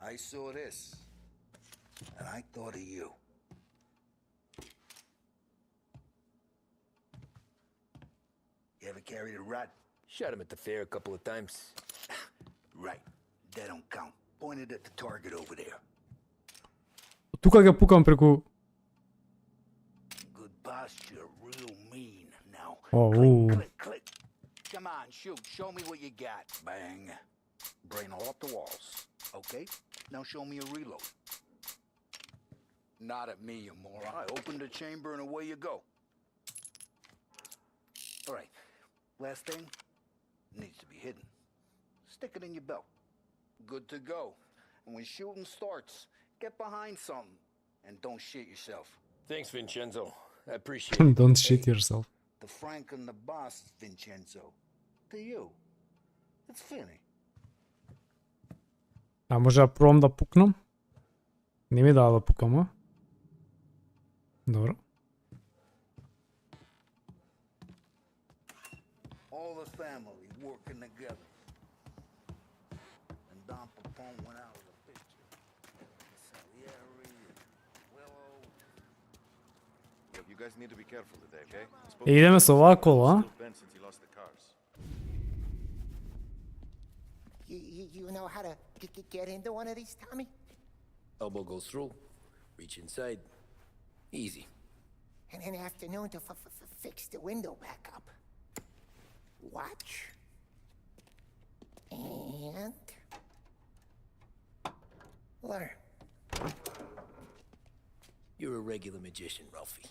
I saw this, and I thought of you. You ever carried a rat?
Shot him at the fair a couple of times.
Right. That don't count. Pointed at the target over there.
Тука ga pukam preko...
Good posture, real mean. Now,
Oh,
click, click, click. Come on, shoot. Show me what you got. Bang. Brain all up the walls. Okay, now show me a reload. Not at me, you moron. I open the chamber and away you go. All right, last thing, needs to be hidden. Stick it in your belt. Good to go. And when shooting starts, get behind something and don't shit yourself.
Thanks, Vincenzo. I appreciate it.
Don't shit yourself.
The Frank and the boss, Vincenzo. To you. It's Finny.
А може да пробвам да пукнам? Не ми дава да пукам, а? Добро.
All the family working together. And Don Pepone went out of the picture. Salieri, Willow.
Look, you guys need to be careful today, okay?
E, ideme sa ova kola, a?
Since he lost the cars.
You know how to get into one of these, Tommy?
Elbow goes through. Reach inside. Easy.
And an afternoon to fix the window back up. Watch. And... learn.
You're a regular magician, Ralphie.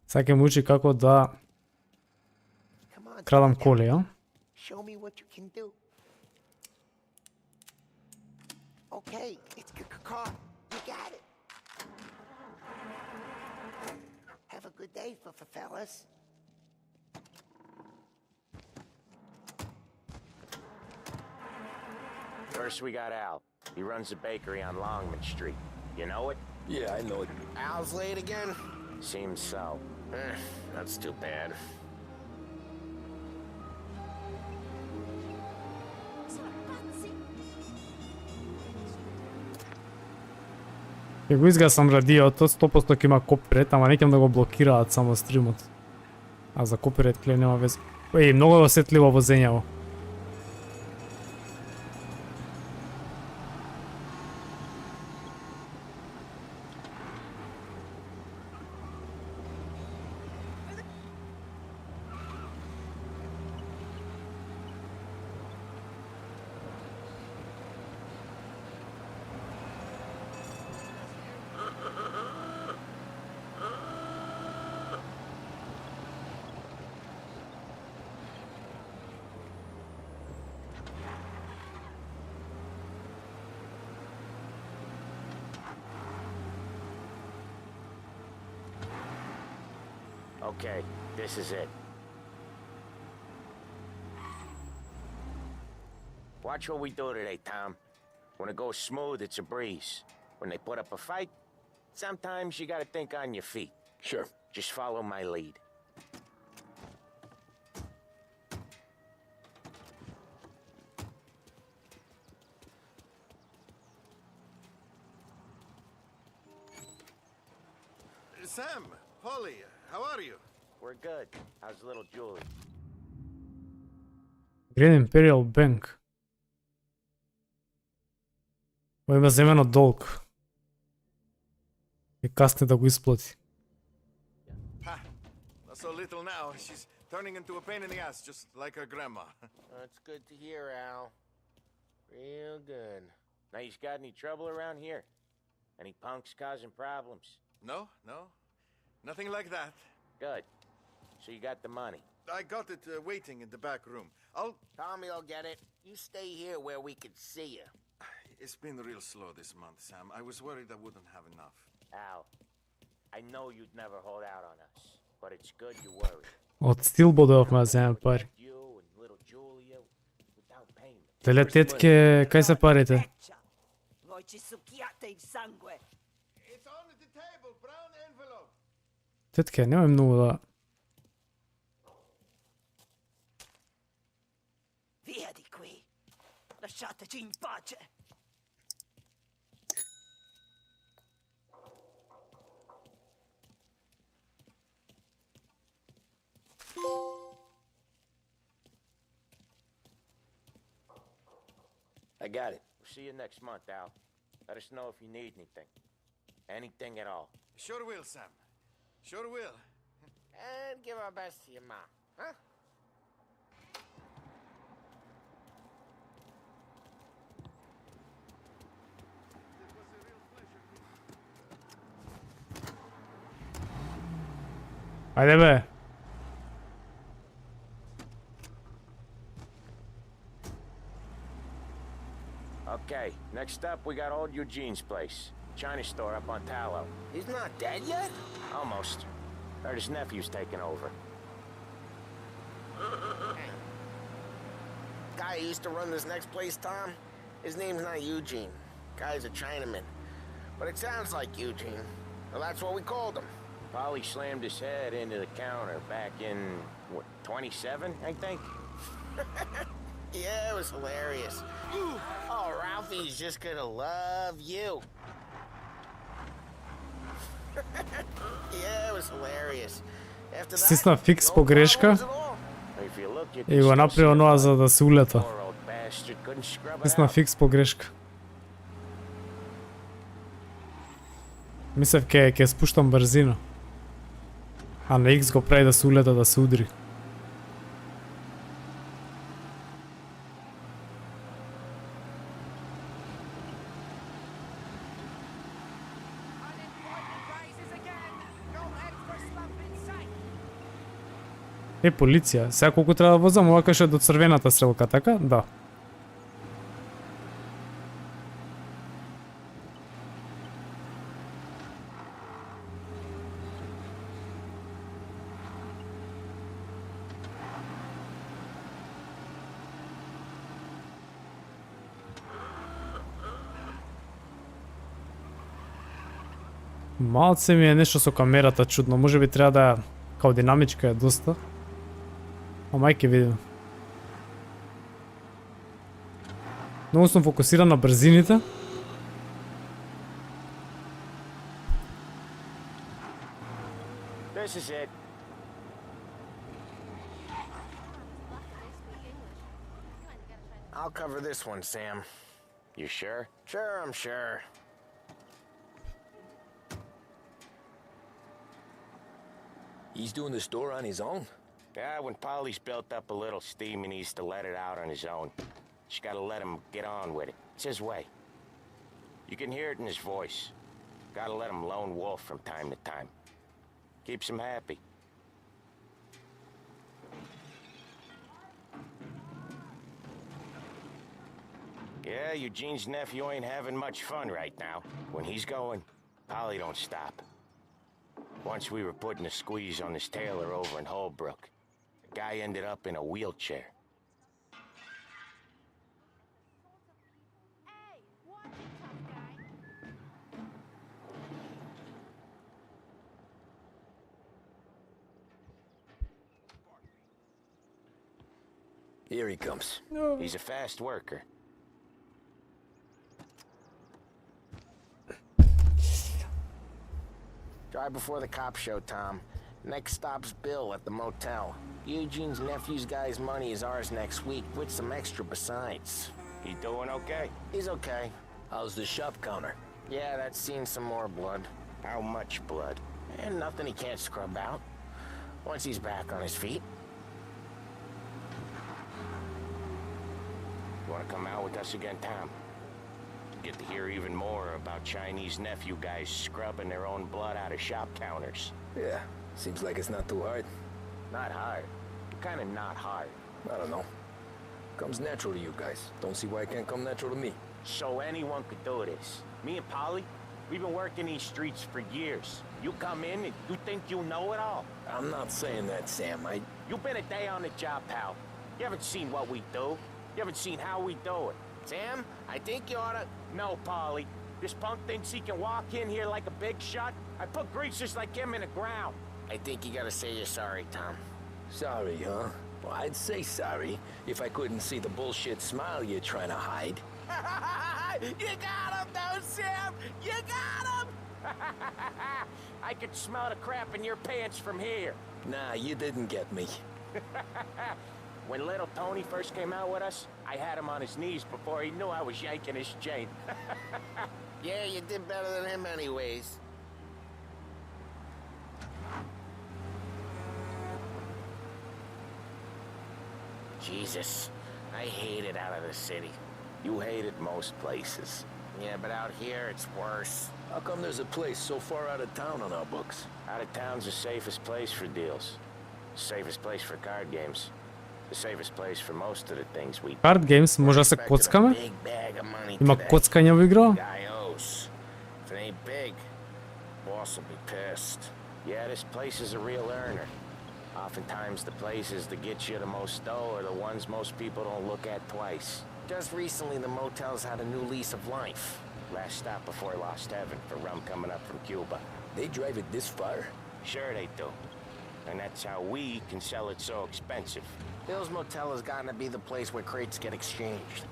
Sad ke muči kako da kradam koли, a?
Show me what you can do. Okay, it's car. You got it. Have a good day, fellas.
First we got Al. He runs a bakery on Longman Street. You know it?
Yeah, I know it.
Al's late again? Seems so. That's too bad.
Ќе го изгасам радиото, 100% ќе има копирет, ама некам да го блокираат само стримот. А за копирет кле нема везе. Многу е осетливо возењаво.
Okay, this is it. Watch what we do today, Tom. When it goes smooth, it's a breeze. When they put up a fight, sometimes you gotta think on your feet.
Sure.
Just follow my lead.
Sam, Holly, how are you?
We're good. How's little Julie?
Grand Imperial Bank. Ова има земено долг. И касне да го исплати.
Not so little now. She's turning into a pain in the ass, just like her grandma.
That's good to hear, Al. Real good. Now, you got any trouble around here? Any punks causing problems?
No. Nothing like that.
Good. So you got the money?
I got it waiting in the back room.
Tommy will get it. You stay here where we can see you.
It's been real slow this month, Sam. I was worried I wouldn't have enough.
Al, I know you'd never hold out on us, but it's good you worry.
Од стил бодовме земе пари. Теле тетке, кај се парите? Тетке, немај многу да...
Via di qui. Lasciateci in pace.
I got it. We'll see you next month, Al. Let us know if you need anything. Anything at all.
Sure will, Sam. Sure will.
And give our best to your mom, huh?
Ајде бе.
Okay, next up we got old Eugene's place. China store up on Tallow. He's not dead yet? Almost. Heard his nephew's taking over. Guy who used to run this next place, Tom, his name's not Eugene. Guy's a Chinaman. But it sounds like Eugene. Well, that's what we called him. Polly slammed his head into the counter back in, what, 27, I think? Yeah, it was hilarious. Oh, Ralphie's just gonna love you. Yeah, it was hilarious. After that,
Стисна фикс погрешка и го направи оноа за да се улета. Стисна фикс погрешка. Мислев ќе спуштам брзина. А на X го прави да се улета, да се удри. Полиција. Сега колку треба да возам, ова каше до црвената стрелка, така? Да. Малце ми е нешто со камерата чудно, може би треба да као динамичка е доста. Ама ќе видим. Многу сум фокусиран на брзините.
This is it. I'll cover this one, Sam. You sure? Sure, I'm sure.
He's doing the store on his own?
Yeah, when Polly's built up a little steam, he needs to let it out on his own. Just gotta let him get on with it. It's his way. You can hear it in his voice. Gotta let him lone wolf from time to time. Keeps him happy. Yeah, Eugene's nephew ain't having much fun right now. When he's going, Polly don't stop. Once we were putting a squeeze on this tailor over in Holbrook. The guy ended up in a wheelchair.
Here he comes.
No. He's a fast worker. Drive before the cops show, Tom. Next stop's Bill at the motel. Eugene's nephew's guy's money is ours next week, with some extra besides. He doing okay? He's okay.
How's the shop counter?
Yeah, that's seen some more blood. How much blood? And nothing he can't scrub out. Once he's back on his feet. You wanna come out with us again, Tom? Get to hear even more about Chinese nephew guys scrubbing their own blood out of shop counters.
Yeah, seems like it's not too hard.
Not hard. Kinda not hard.
I don't know. Comes natural to you guys. Don't see why it can't come natural to me.
So anyone could do this. Me and Polly, we've been working these streets for years. You come in and you think you know it all.
I'm not saying that, Sam.
You've been a day on the job, pal. You haven't seen what we do. You haven't seen how we do it. Sam, I think you oughta... No, Polly. This punk thinks he can walk in here like a big shot. I put greasers like him in the ground. I think you gotta say you're sorry, Tom.
Sorry, huh? Well, I'd say sorry if I couldn't see the bullshit smile you're trying to hide.
You got him, though, Sam! You got him! I could smell the crap in your pants from here.
Nah, you didn't get me.
When little Tony first came out with us, I had him on his knees before he knew I was yanking his chain. Yeah, you did better than him anyways. Jesus, I hate it out of the city. You hate it most places. Yeah, but out here, it's worse.
How come there's a place so far out of town on our books?
Out of town's the safest place for deals. Safest place for card games. The safest place for most of the things we...
Card games, може са коцкаме? Има коцкање во игра?
If it ain't big, boss will be pissed. Yeah, this place is a real earner. Oftentimes the places that get you the most dough are the ones most people don't look at twice. Just recently the motel's had a new lease of life. Last stop before Lost Heaven for rum coming up from Cuba.
They drive it this far?
Sure they do. And that's how we can sell it so expensive. Bill's Motel has gotten to be the place where crates get exchanged.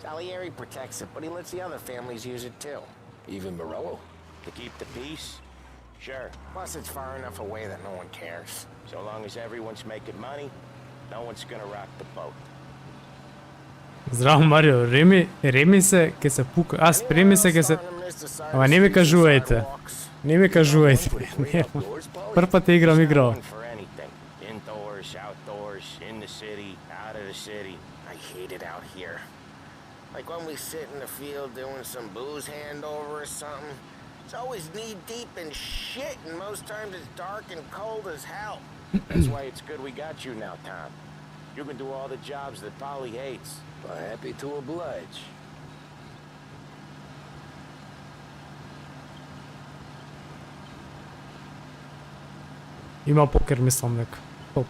Salieri protects it, but he lets the other families use it too.
Even Morello?
To keep the peace? Sure. Plus it's far enough away that no one cares. So long as everyone's making money, no one's gonna rock the boat.
Здраво, Марио, реми се, ке се пука. Аз преми се, ке се... Ама не ми кажувајте. Не ми кажувајте. Прв пат играм игра.
Indoors, outdoors, in the city, out of the city. I hate it out here. Like when we sit in the field doing some booze handover or something. It's always knee-deep in shit, and most times it's dark and cold as hell. That's why it's good we got you now, Tom. You can do all the jobs that Polly hates.
Well, happy to oblige.
Има покер, мислам нека. Топ.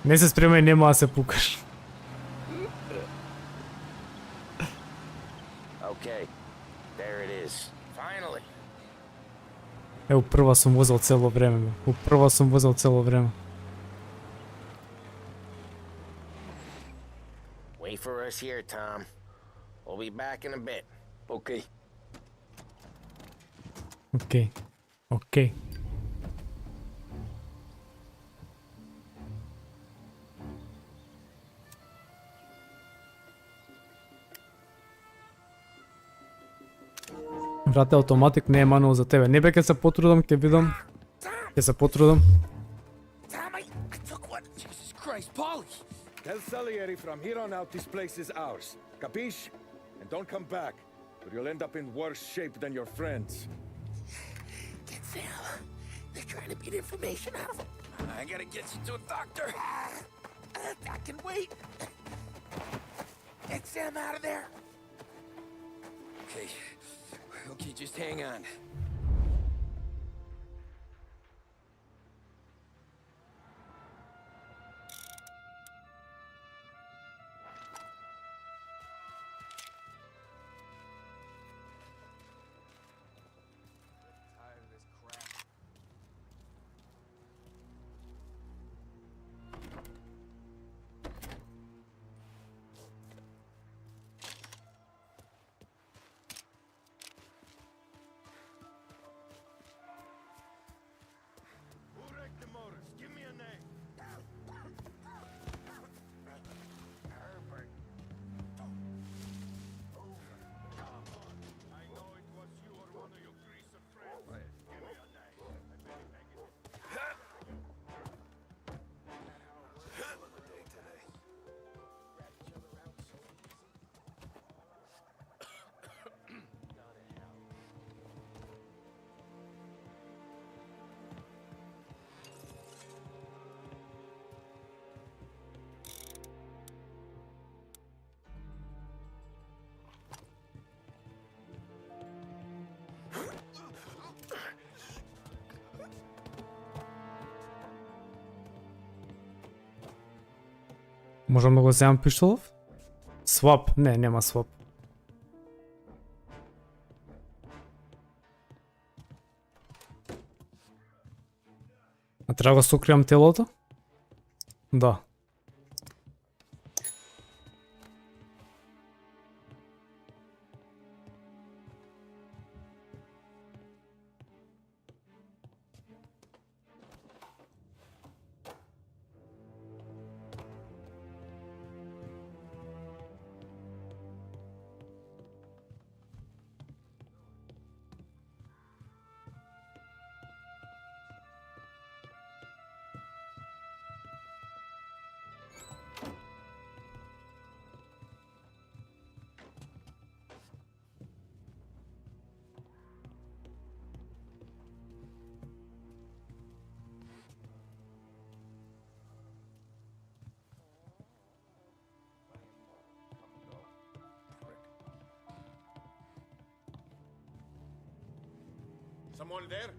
Не се спремај, нема да се пукаш.
Okay, there it is. Finally.
Ево, прва сум возел цело време. Прва сум возел цело време.
Wait for us here, Tom. We'll be back in a bit.
Okay.
Окей. Окей. Брате, автоматик не е мануал за тебе. Не бе, ке се потрудам, ке видам. Ке се потрудам.
Tommy, I took one.
Jesus Christ, Polly!
Tell Salieri from here on out this place is ours. Capiche? And don't come back, or you'll end up in worse shape than your friends.
Get Sam. They're trying to beat information out of him.
I gotta get you to a doctor.
I can wait. Get Sam out of there.
Okay. Okay, just hang on.
Можам да го земам пиштолов? Свап? Не, нема свап. А треба да сокријам телото? Да.
Someone there?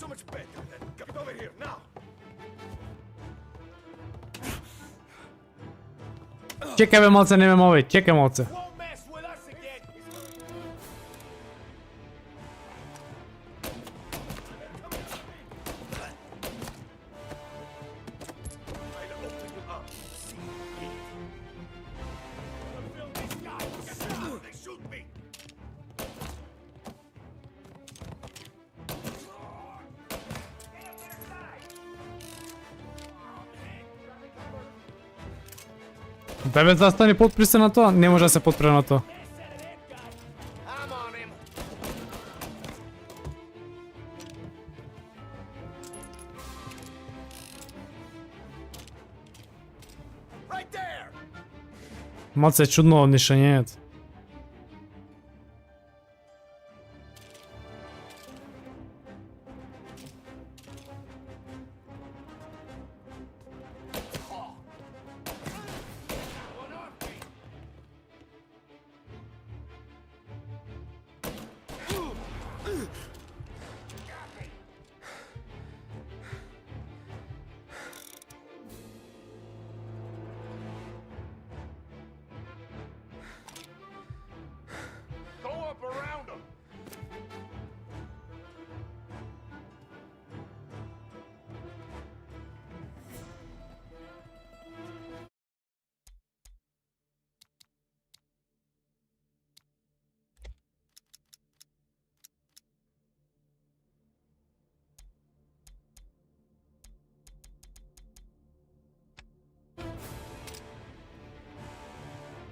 So much better then. Get over here, now!
Чекај бе малце, не ме мове, чекај малце.
Won't mess with us again! I'll open you up. See, I'll fill these guys. They shoot me!
Бебе, застани, подпри се на тоа. Не може да се подпре на тоа.
I'm on him. Right there.
Малце е чудно однишањето.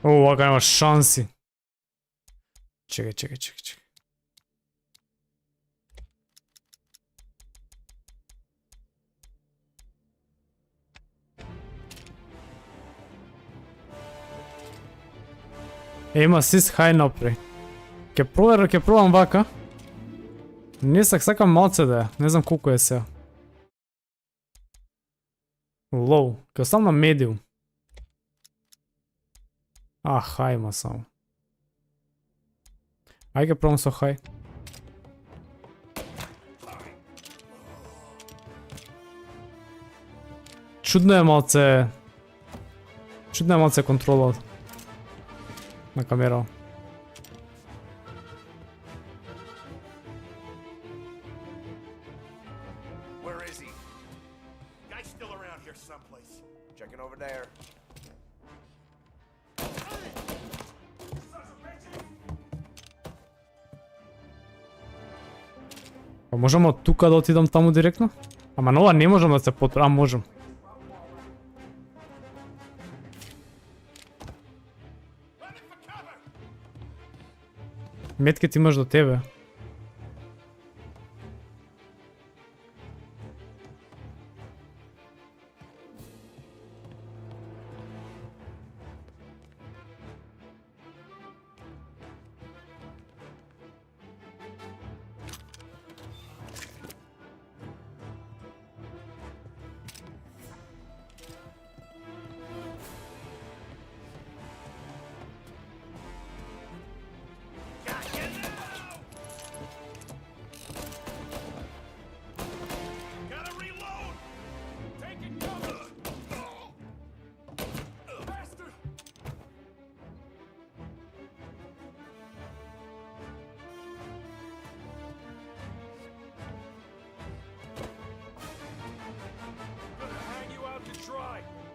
Ovako nema šansi. Čekaj. Ima assist high naprej. Ke probam vaka. Nesak sakam malce da je, ne znam koliko je se. Low, ke sam na medium. High ima samo. Ajde probam so high. Čudno je malce kontrola na kameru.
Where is he? Guy's still around here someplace. Checking over there.
Pa možemo tuka da otidem tamo direktno? Ама nova ne možemo da se potpra... možem. Меткет имаш до тебе.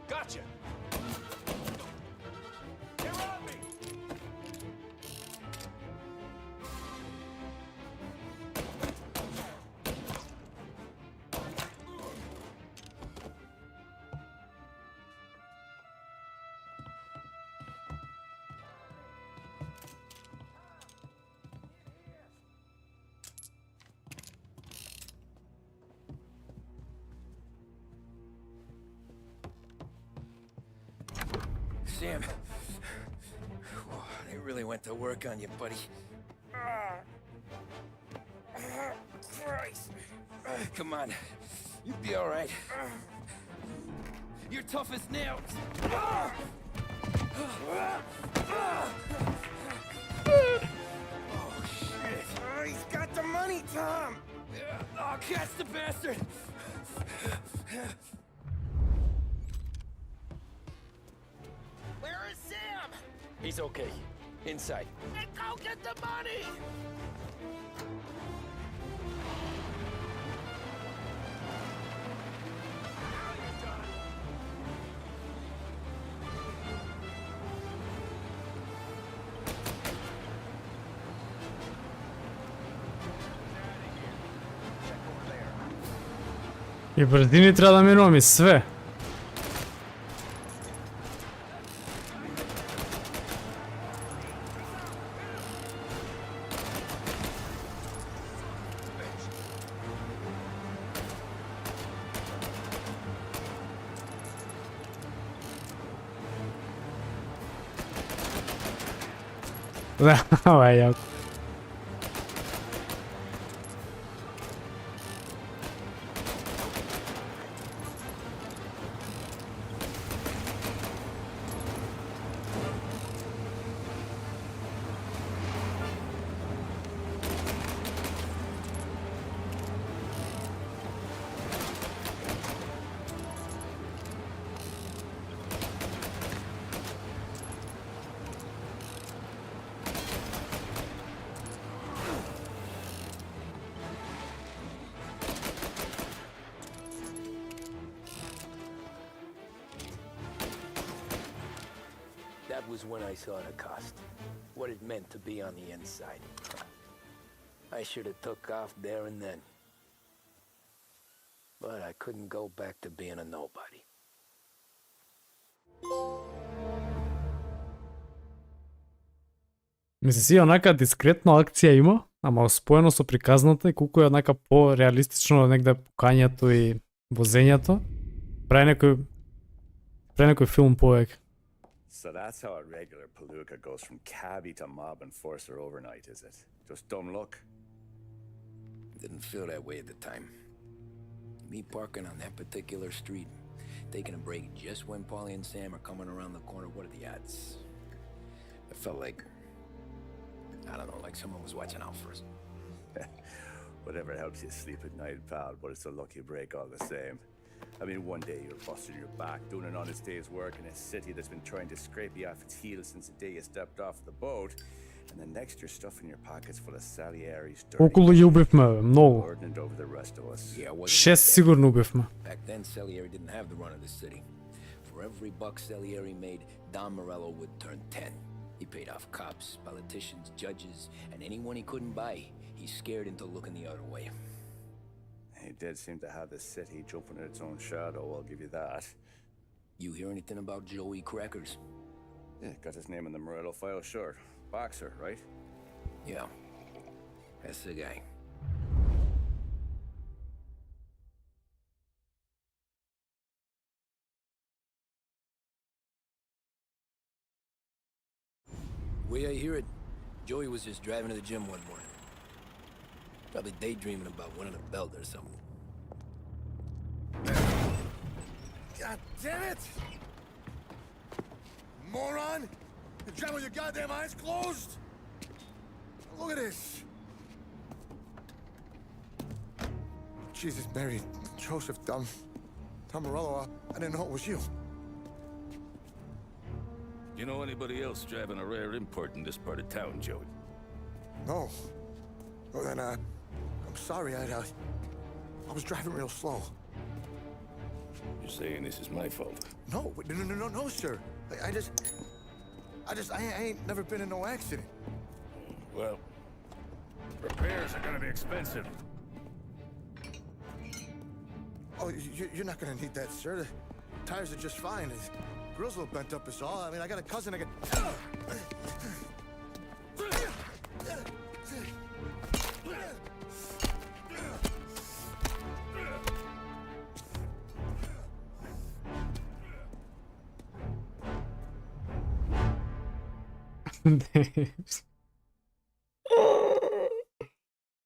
Gotcha! They're on me!
Sam, they really went to work on you, buddy. Christ. Come on, you'll be all right. You're tough as nails. Oh, shit.
He's got the money, Tom!
Oh, catch the bastard!
Where is Sam?
He's okay. Inside.
Then go get the money!
И бrzini treba da menjam i sve. Ovaj jako.
That was when I saw the cost. What it meant to be on the inside. I should have took off there and then. But I couldn't go back to being a nobody.
Мисли си, онака дискретна акција има, ама споено со приказната и колку е онака по-реалистично негде покањето и возењето, прави некој филм повеќе.
So that's how a regular palooka goes from cabbie to mob enforcer overnight, is it? Just dumb luck?
Didn't feel that way at the time. Me parking on that particular street, taking a break just when Paulie and Sam are coming around the corner, what are the odds? It felt like, I don't know, like someone was watching out for us.
Whatever helps you sleep at night, pal, but it's a lucky break all the same. I mean, one day you're busting your back, doing an honest day's work in a city that's been trying to scrape you off its heels since the day you stepped off the boat, and the next you're stuffing your pockets full of Salieri's dirty
Околу ја убивме, многу.
burden it over the rest of us.
Yeah, it wasn't
6
like that.
сигурно убивме.
Back then, Salieri didn't have the run of the city. For every buck Salieri made, Don Morello would turn 10. He paid off cops, politicians, judges, and anyone he couldn't buy, he scared into looking the other way.
He did seem to have the city jumping in its own shadow, I'll give you that.
You hear anything about Joey Crackers?
Yeah, got his name in the Morello file, sure. Boxer, right?
Yeah, that's the guy. The way I hear it, Joey was just driving to the gym one morning. Probably daydreaming about winning a belt or something.
God damn it! Moron! You're driving with your goddamn eyes closed? Look at this! Jesus, Mary, Joseph, Tom Morello, I didn't know it was you.
You know anybody else driving a rare import in this part of town, Joey?
No. Well then, I'm sorry, I was driving real slow.
You're saying this is my fault?
No, no, sir. I ain't never been in no accident.
Well, repairs are gonna be expensive.
Oh, you're not gonna need that, sir. The tires are just fine. The grill's a little bent up is all. I mean, I got a cousin I can...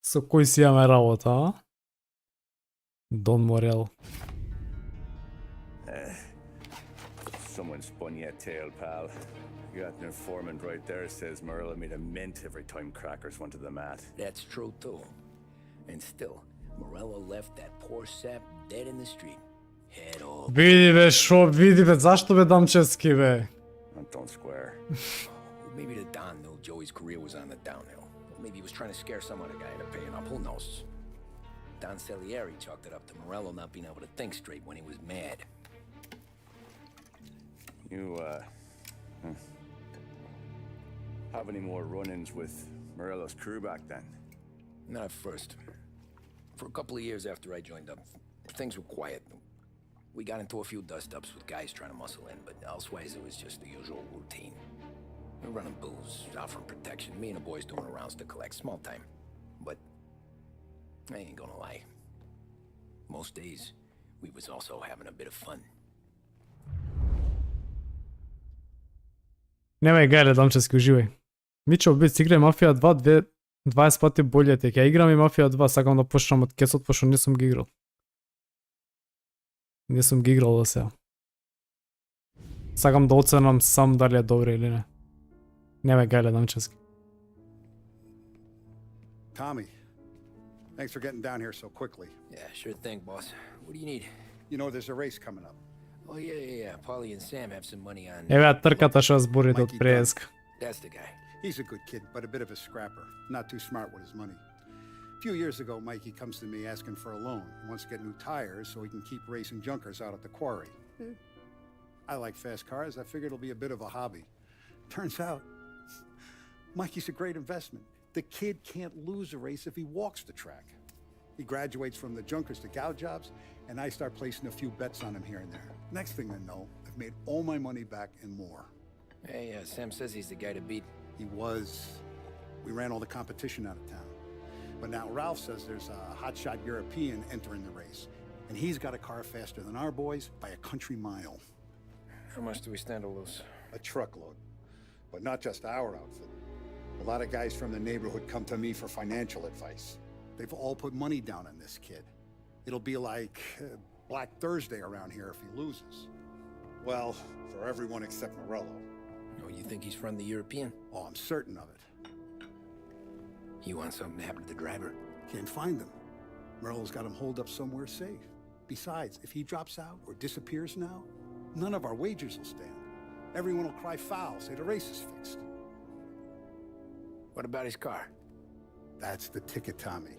Со кој си имаме работа, а? Дон Морел.
Someone spun you a tale, pal. You got an informant right there says Morello made a mint every time Crackers went to the mat.
That's true too. And still, Morello left that poor sap dead in the street. Head off.
Види бе, види бе, зашто бе Дамчевски бе?
Don't square.
Maybe the Don knew Joey's career was on the downhill. Maybe he was trying to scare some other guy into paying up, who knows? Don Salieri chalked it up to Morello not being able to think straight when he was mad.
You, have any more run-ins with Morello's crew back then?
Not at first. For a couple of years after I joined up, things were quiet. We got into a few dust-ups with guys trying to muscle in, but elsewise it was just the usual routine. We're running booze, offering protection, me and the boys doing rounds to collect, small time. But I ain't gonna lie. Most days, we was also having a bit of fun.
Немај гајле, Дамчевски, уживај. Мичо, биц, играј Мафија 2, 20 пати болje те. Ќе играм и Мафија 2, сакам да почнам од кесот, пошто не сум ги играл. Не сум ги играл до сега. Сакам да оценам сам дали е добро или не. Немај гајле, Дамчевски.
Tommy, thanks for getting down here so quickly.
Yeah, sure thing, boss. What do you need?
You know, there's a race coming up.
Oh, yeah. Paulie and Sam have some money on...
Еве трката што зборите од преска.
That's the guy.
He's a good kid, but a bit of a scrapper. Not too smart with his money. A few years ago, Mikey comes to me asking for a loan. He wants to get new tires so he can keep racing junkers out at the quarry. I like fast cars. I figured it'll be a bit of a hobby. Turns out, Mikey's a great investment. The kid can't lose a race if he walks the track. He graduates from the junkers to gal jobs, and I start placing a few bets on him here and there. Next thing I know, I've made all my money back and more.
Hey, Sam says he's the guy to beat.
He was. We ran all the competition out of town. But now Ralph says there's a hotshot European entering the race, and he's got a car faster than our boys by a country mile.
How much do we stand to lose?
A truckload. But not just our outfit. A lot of guys from the neighborhood come to me for financial advice. They've all put money down on this kid. It'll be like Black Thursday around here if he loses. Well, for everyone except Morello.
Oh, you think he's from the European?
Oh, I'm certain of it.
You want something to happen to the driver?
Can't find him. Morello's got him holed up somewhere safe. Besides, if he drops out or disappears now, none of our wagers will stand. Everyone will cry foul, say the race is fixed.
What about his car?
That's the ticket, Tommy.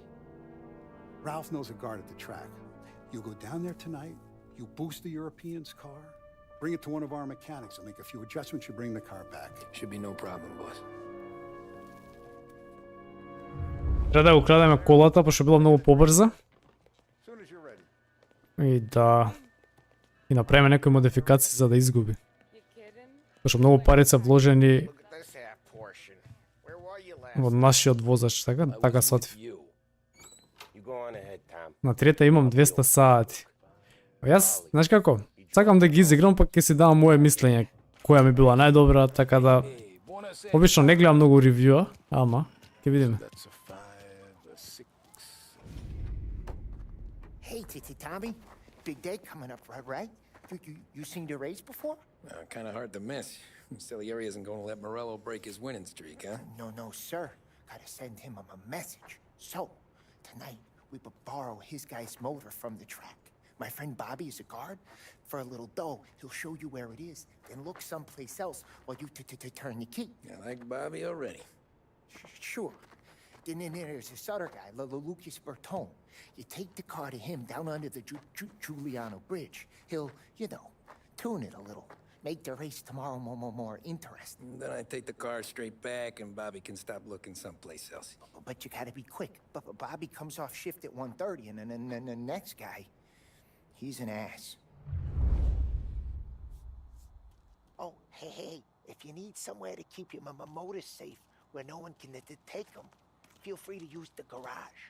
Ralph knows a guard at the track. You go down there tonight, you boost the European's car, bring it to one of our mechanics, and make a few adjustments, you bring the car back.
Should be no problem, boss.
Треба да украдеме колата, пошто било многу побрза. И да и направиме некои модификации за да изгуби. Пошто многу пари се вложени во нашиот возач, така сватив. На трета имам 200 сати. Јас, знаеш како, сакам да ги изиграм, па ќе си давам моје мислење, која ми била најдобра, така да обично не гледам многу ревјуа, ама ќе видиме.
Hey, Tommy, big day coming up, right? You seen the race before?
Kind of hard to miss. Salieri isn't going to let Morello break his winning streak, huh?
No, sir. Gotta send him a message. So, tonight, we will borrow his guy's motor from the track. My friend Bobby is a guard. For a little dough, he'll show you where it is, then look someplace else while you turn the key.
I like Bobby already.
Sure. Then there's this other guy, Lucas Bertone. You take the car to him down under the Giuliano Bridge. He'll, tune it a little. Make the race tomorrow more interesting.
Then I take the car straight back and Bobby can stop looking someplace else.
But you gotta be quick. Bobby comes off shift at 1:30 and then the next guy, he's an ass. Oh, hey, if you need somewhere to keep your motor safe where no one can take them, feel free to use the garage.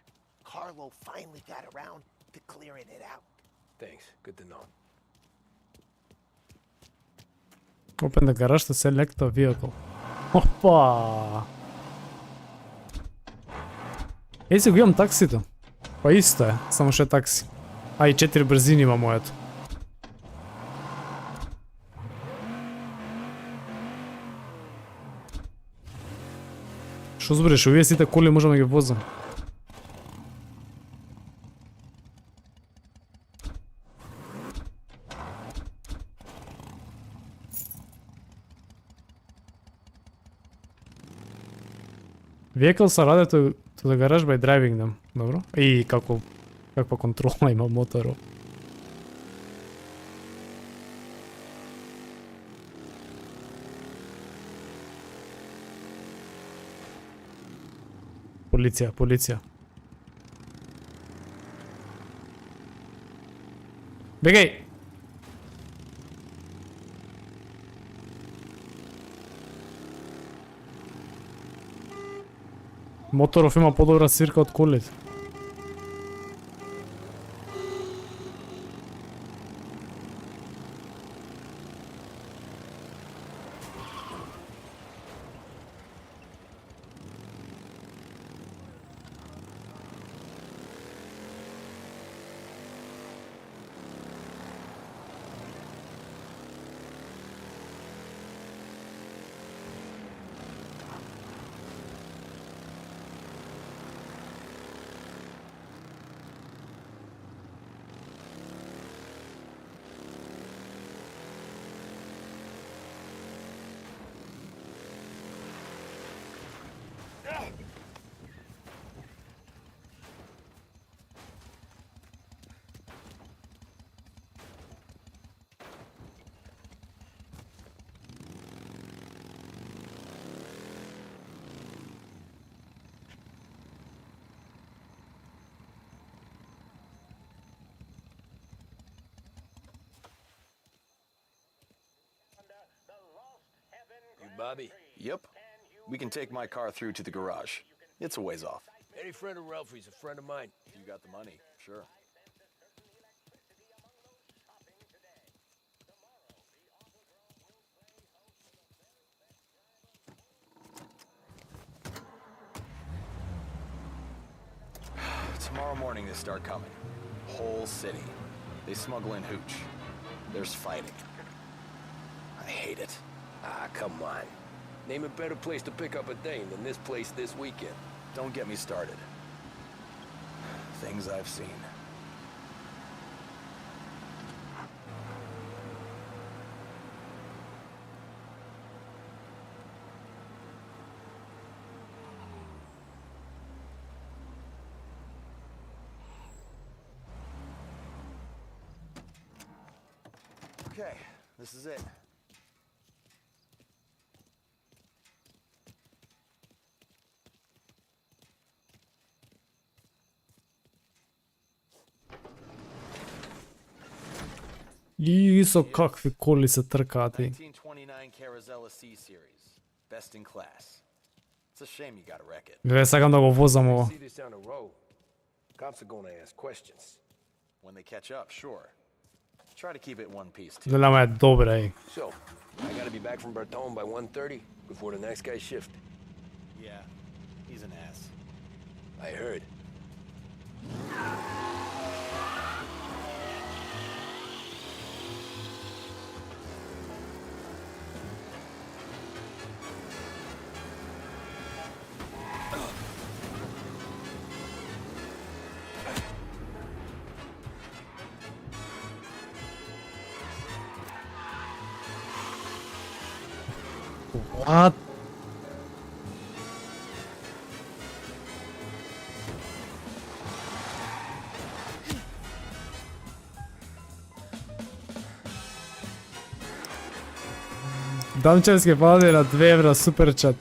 Carlo finally got around to clearing it out.
Thanks. Good to know.
Open the garage to select a vehicle. Опа! Си го имам таксито. Па исто е, само што е такси. А и 4 брзини има моето. Што збориш, овие сите коли можам да ги возам. Vehicles are added to the garage by driving them. Dobro. И каква контрола има моторот. Полиција. Бегај! Моторов има подобра свирка од колите.
Bobby?
Yep.
We can take my car through to the garage. It's a ways off.
Any friend of Ralphie's a friend of mine.
You got the money, sure. Tomorrow morning they start coming. Whole city. They smuggle in hooch. There's fighting. I hate it.
Ah, come on. Name a better place to pick up a dame than this place this weekend.
Don't get me started. Things I've seen. Okay, this is it.
Iso, kakvi koli se trkati.
1929 Carazella C series. Best in class. It's a shame you gotta wreck it.
Gle, sakam da go vozam ovo.
See this down the road. Cops are gonna ask questions.
When they catch up, sure. Try to keep it one piece too.
Dilema je dobra, ej.
So, I gotta be back from Bertone by 1:30 before the next guy's shift.
Yeah, he's an ass.
I heard.
What? Damčevski pade na 2 evra super chat.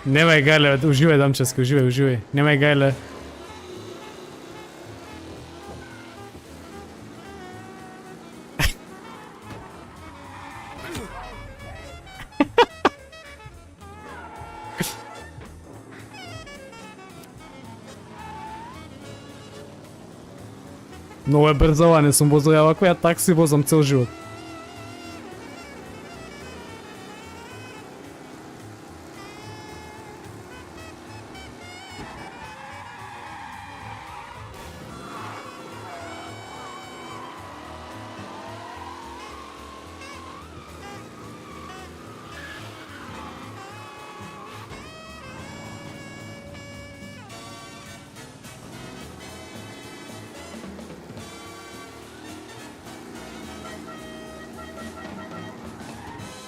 Nemaj gajle, uživaj Damčevski, uživaj. Nemaj gajle. Novo je brzovanje sam vozio, ja ovako ja taksi vozam cel život.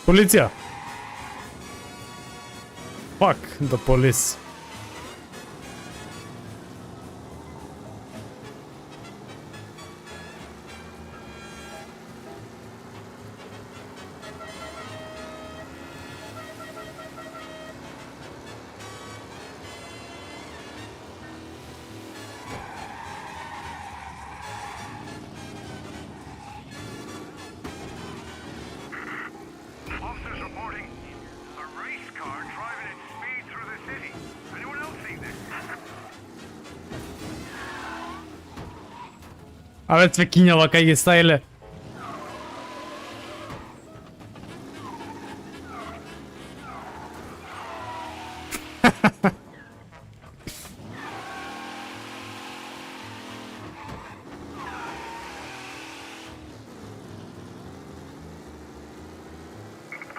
Policija! Fuck the police. Aveți vecinjava kaj je stajle.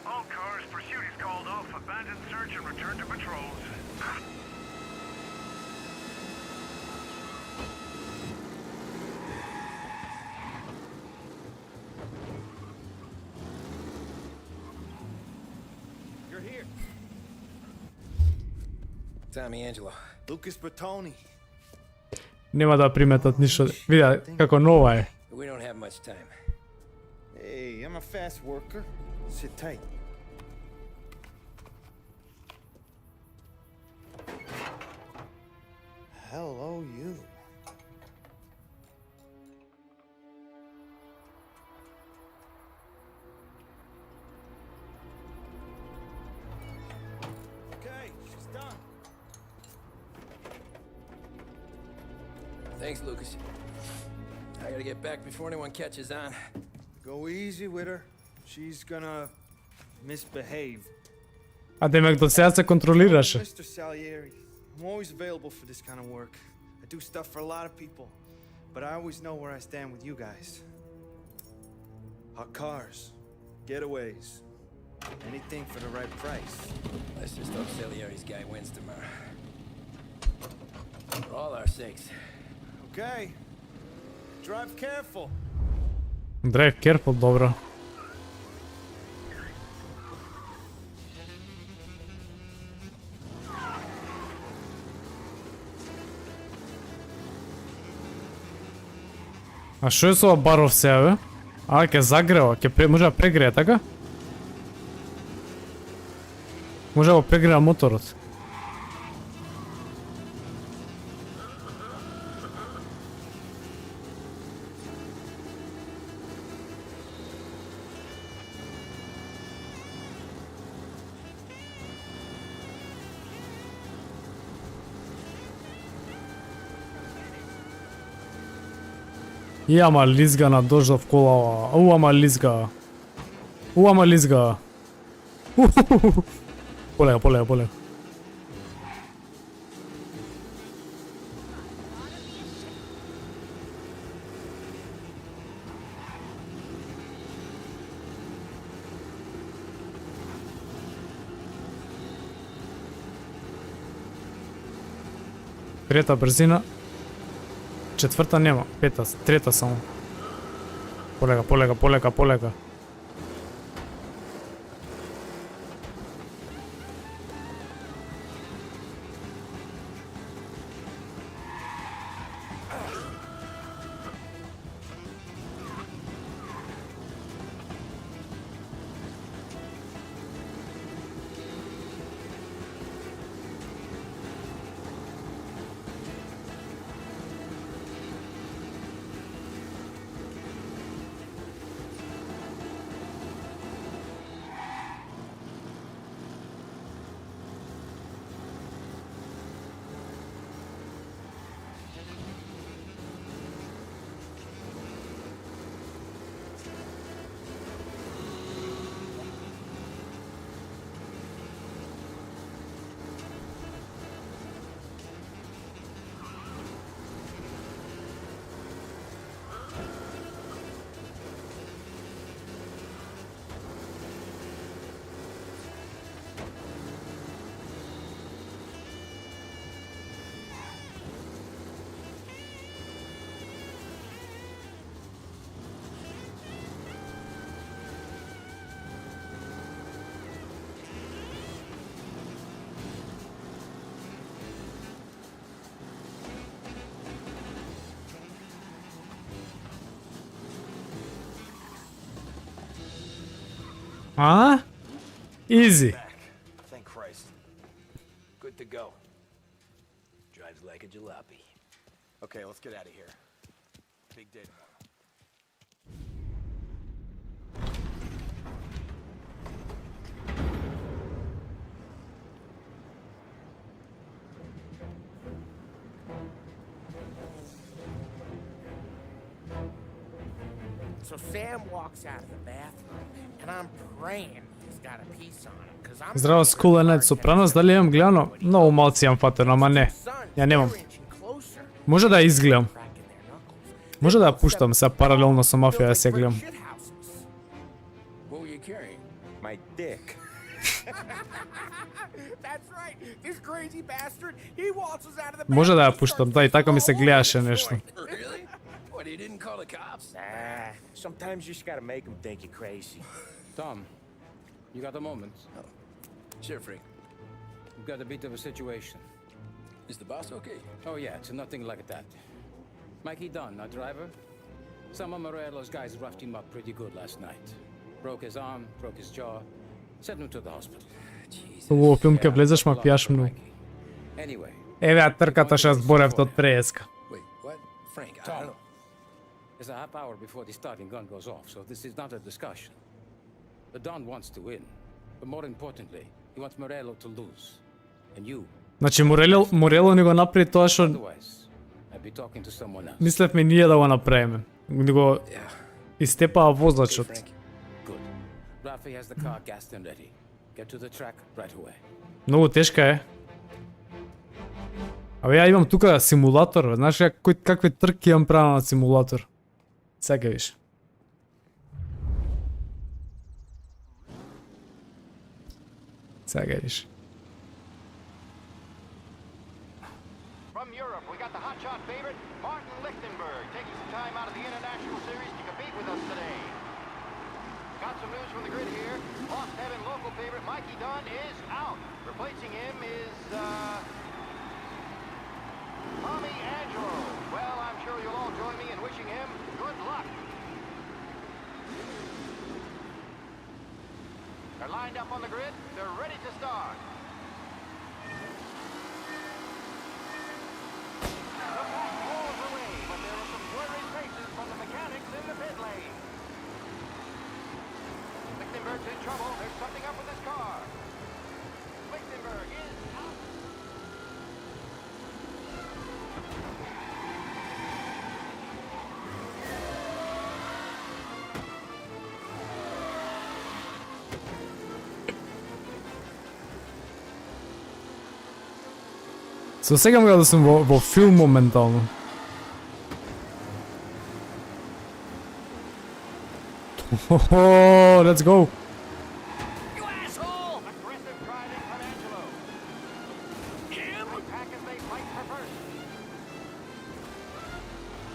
All cars, pursuit is called off, abandon search and return to patrols.
Tommy Angelo.
Lucas Bertoni.
Nema da primetat ništa. Vidi kako nova je.
We don't have much time.
Hey, I'm a fast worker. Sit tight.
Thanks, Lucas. I gotta get back before anyone catches on.
Go easy with her. She's gonna misbehave.
А демек до сега се контролираше.
Mr. Salieri, I'm always available for this kind of work. I do stuff for a lot of people, but I always know where I stand with you guys. Hot cars, getaways, anything for the right price.
Let's just hope Salieri's guy wins tomorrow. For all our sakes.
Okay. Drive careful.
Drive careful, dobro. А што е со ова баров сега, бе? А, ќе загрева, може да прегреje, така? Може да го прегрева моторот. И ама лизга на дождов колава. Ама лизга. Ама лизга. Полега, полега, полега. Трета брзина. Четврта нема, пета, трета само. Полега, полега, полега, полега. А? Easy.
Thank Christ. Good to go. Drives like a jalopy. Okay, let's get out of here. Big day tomorrow.
So Sam walks out of the bathroom, and I'm praying he's got a piece on him, because I'm...
Здраво, School and Night Sopranos, дали имам гледано? Много малци имам фатено, ама не. Ја немам. Може да ја изгледам. Може да ја пуштам сега паралелно со Мафија да се гледам.
What were you carrying? My dick. That's right. This crazy bastard, he waltzes out of the...
Може да ја пуштам, да, и така ми се гледаше нешто.
Really? What, you didn't call the cops?
Nah, sometimes you just gotta make them think you're crazy.
Tom, you got a moment?
Oh, sure, Frank.
We've got a bit of a situation.
Is the boss okay?
Oh yeah, it's nothing like that. Mikey Dunn, our driver. Some of Morello's guys roughed him up pretty good last night. Broke his arm, broke his jaw, sent him to the hospital.
Во филм ке влезеш, ма пијаш многу.
Anyway.
Еве ја трката што зборевте од преска.
Wait, what? Frank, I
Tom,
don't...
it's a half hour before the starting gun goes off, so this is not a discussion. The Don wants to win, but more importantly, he wants Morello to lose. And you...
Значи Морело ни го направи тоа што
I'd be talking to someone else.
Мислевме ние да го направиме. Него изтепаа возачот.
Good. Rafi has the car gassed and ready. Get to the track right away.
Многу тешка е. Абе, ја имам тука симулатор, знаеш какви трки имам правил на симулатор. Сега виж. Сега виж.
From Europe, we got the hotshot favorite, Martin Lichtenberg, taking some time out of the International Series to compete with us today. Got some news from the grid here. Lost Heaven local favorite Mikey Dunn is out. Replacing him is, Tommy Angelo. Well, I'm sure you'll all join me in wishing him good luck. They're lined up on the grid. They're ready to start. The pack rolls away, but there are some blurry faces from the mechanics in the pit lane. Lichtenberg's in trouble. There's something up with his car. Lichtenberg is out.
Се осеќам да сум во филм моментално. Хо-хо, let's go.
You asshole! Aggressive driving from Angelo. Him? Pack as they fight for first.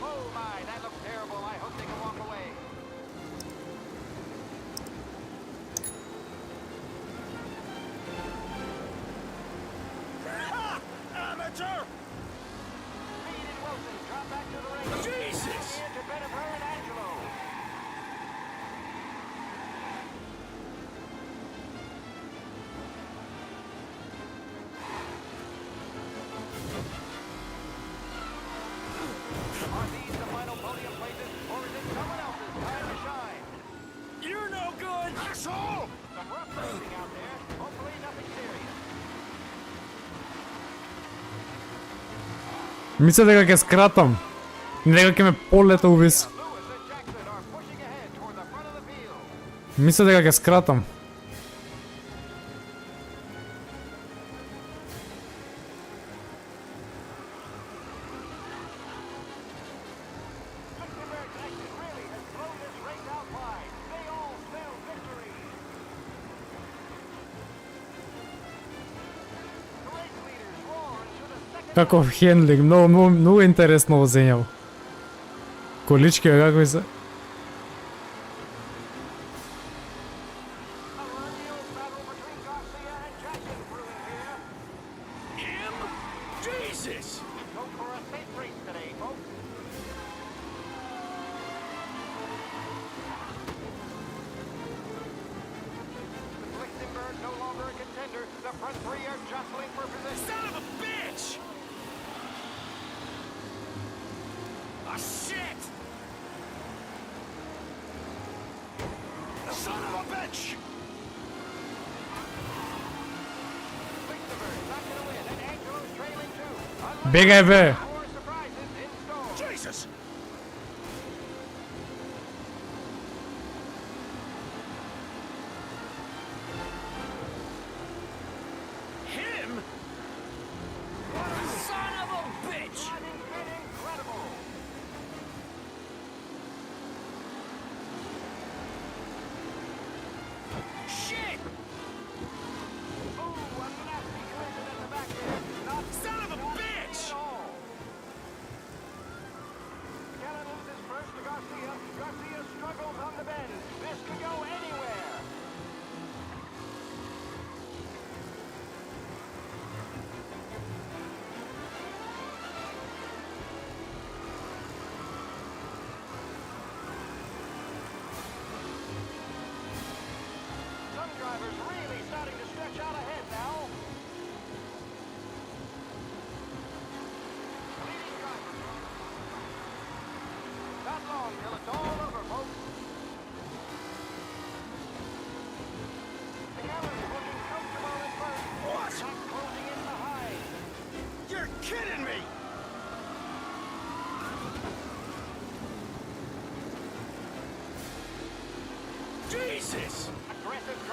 Oh my, that looks terrible. I hope they can walk away.
Amateur!
Speed and Wilson drop back to the ring.
Jesus!
Here to Bennifer and Angelo. Are these the final podium places, or is it someone else's time to shine?
You're no good! Asshole!
Some rough racing out there. Hopefully nothing serious.
Мисля дека ќе скратам. Не дека ќе ме полета увис.
Lewis and Jackson are pushing ahead toward the front of the field.
Мисля дека ќе скратам.
Lichtenberg's exit really has blown this race out wide. They all smell victory. The race leaders roar into the second.
Каков хендлинг, многу интересно возењава. Колички какви се.
A real battle between Garcia and Jackson brewing here.
Him? Jesus!
Go for a safe race today, folks. With Lichtenberg no longer a contender, the front three are jostling for position.
Son of a bitch! Ah, shit! Son of a bitch!
Lichtenberg's not going to win, and Angelo's trailing too.
Бегај бе.
More surprises in store.
Jesus! Him? Son of a bitch!
Driving's been incredible.
Shit!
Ooh, a nasty collision at the back there. Not
Son of a bitch!
at all.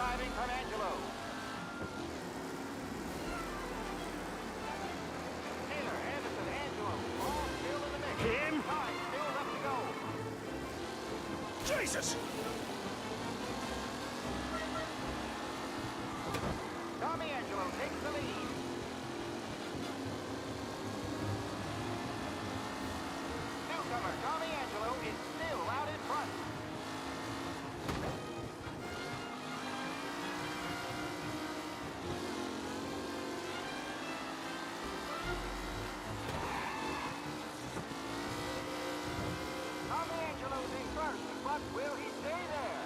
driving from Angelo. Taylor, Anderson, Angelo, all still in the mix. Him? Time still left to go.
Jesus!
Tommy Angelo takes the lead. Newcomer Tommy Angelo is still out in front. Tommy Angelo's in first, but will he stay there?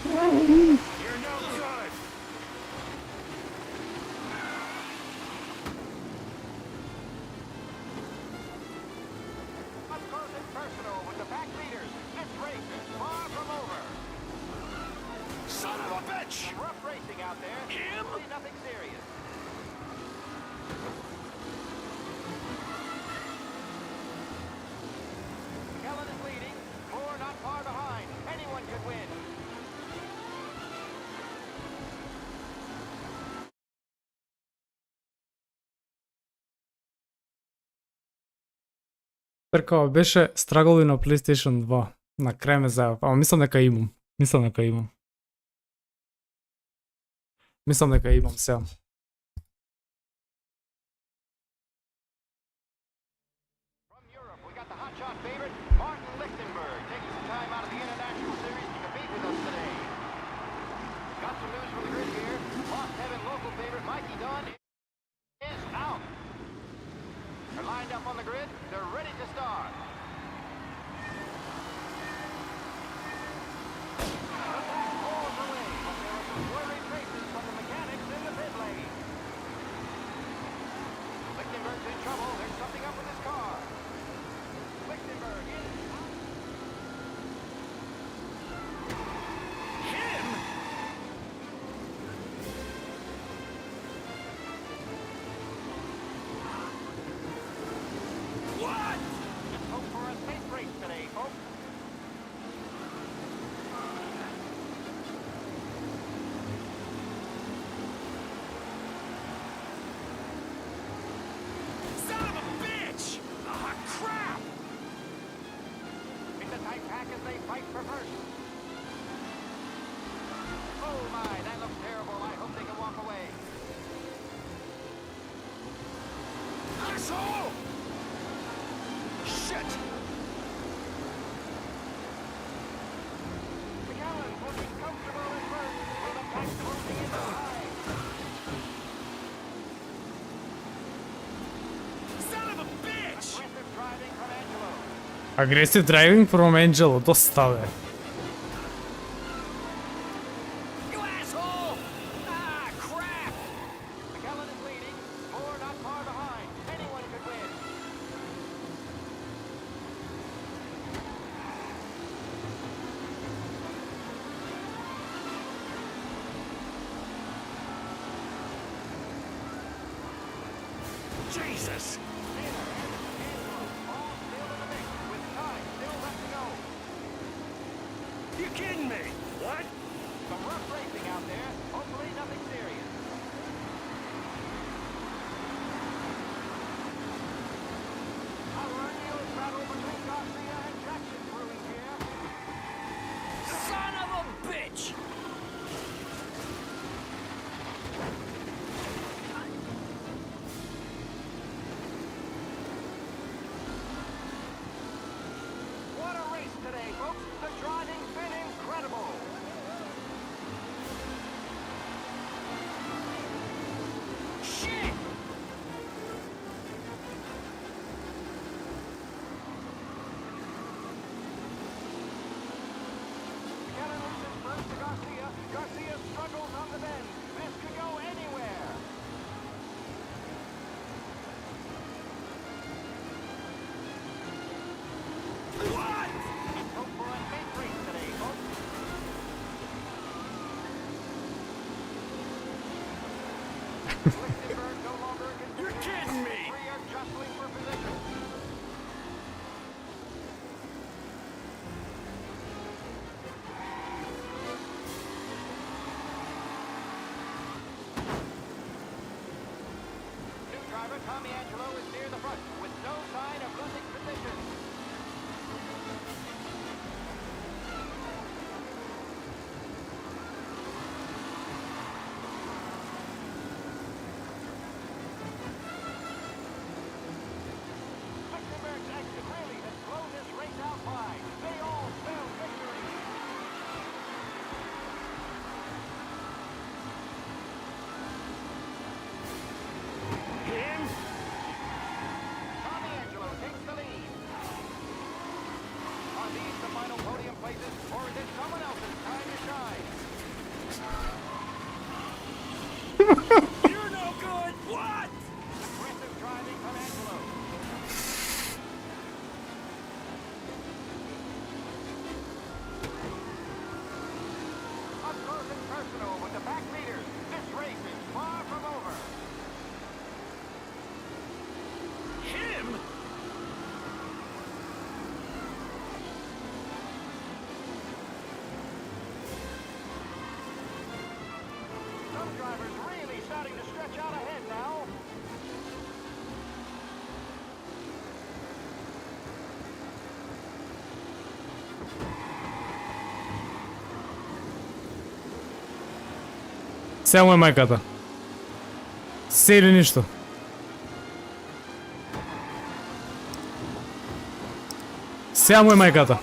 You're no good!
Up close and personal with the back leaders. This race is far from over.
Son of a bitch!
Some rough racing out there.
Him?
Hopefully nothing serious. Kellen is leading. Moore not far behind. Anyone could win.
Така, беше страгали на PlayStation 2. На крај ме зајав. Ама мислам дека имам. Мислам дека имам сега.
From Europe, we got the hotshot favorite, Martin Lichtenberg, taking some time out of the International Series to compete with us today. Got some news from the grid here. Lost Heaven local favorite Mikey Dunn is out. They're lined up on the grid. They're ready to start. The pack pulls away, but there are some worried faces from the mechanics in the pit lane. Lichtenberg's in trouble. There's something up with his car. Lichtenberg is out.
Him? What?
Let's hope for a safe race today, folks.
Son of a bitch! Ah, crap!
It's a tight pack as they fight for first. Oh my, that looks terrible. I hope they can walk away.
Asshole! Shit!
McAllen's looking comfortable at first. Will the pack closing in behind?
Son of a bitch!
Aggressive driving from Angelo.
Агресив драйвинг from Angelo, доста бе.
You asshole! Ah, crap!
McAllen is leading. Moore not far behind. Anyone could win.
Jesus!
Taylor, Anderson, Angelo, all still in the mix with time still left to go.
You kidding me? What?
Some rough racing out there. Hopefully nothing serious. A renewed battle between Garcia and Jackson brewing here.
Son of a bitch!
What a race today, folks. The driving's been incredible.
Shit!
McAllen loses first to Garcia. Garcia struggles on the bend. This could go anywhere.
What?
Let's hope for a safe race today, folks. Lichtenberg no longer in
You're kidding me!
Three are jostling for position. Tommy Angelo is near the front with no sign of losing position. Lichtenberg's exit really has blown this race out wide. They all spell victory. Tommy Angelo takes the lead. Are these the final podium places, or is it someone else's time to shine?
You're no good! What?
Aggressive driving from Angelo. Up close and personal with the back leaders. This race is far from over.
Him?
Some drivers really starting to stretch out ahead now.
Сега му е мајката. Се или ништо. Сега му е мајката.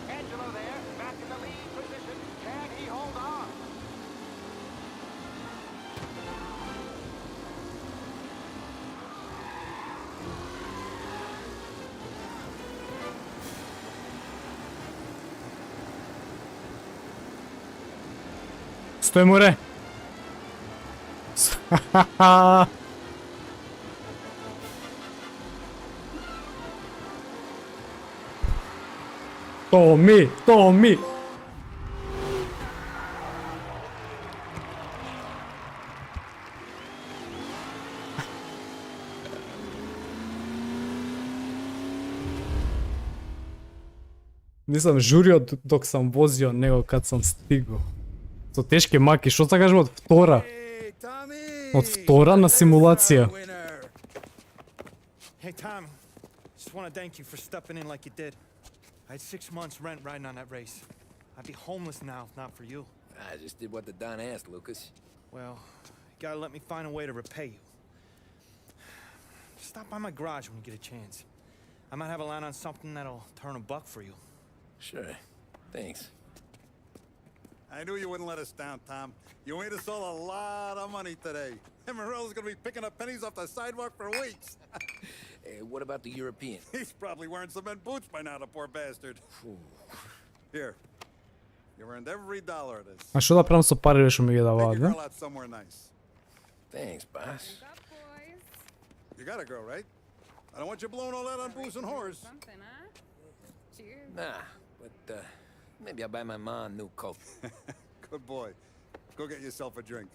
Angelo there, back in the lead position. Can he hold on?
Стој море. Томи. Нисам журио док сам возио, него кад сам стигao. Со тешки маки, што сакаш од втора? Од втора на симулација.
Hey, Tom. Just want to thank you for stepping in like you did. I had 6 months rent riding on that race. I'd be homeless now if not for you.
I just did what the Don asked, Lucas.
Well, you gotta let me find a way to repay you. Stop by my garage when you get a chance. I might have a line on something that'll turn $1 for you.
Sure. Thanks.
I knew you wouldn't let us down, Tom. You made us all a lot of money today. And Morel's gonna be picking up pennies off the sidewalk for weeks.
Hey, what about the European?
He's probably wearing cement boots by now, the poor bastard. Here. You earned every dollar of this.
А што да правам со парите што ми ги даваат,
Take your
бе?
girl out somewhere nice.
Thanks, boss.
You got a girl, right? I don't want you blowing all that on booze and whores.
Nah, but maybe I'll buy my mom a new coat.
Good boy. Go get yourself a drink.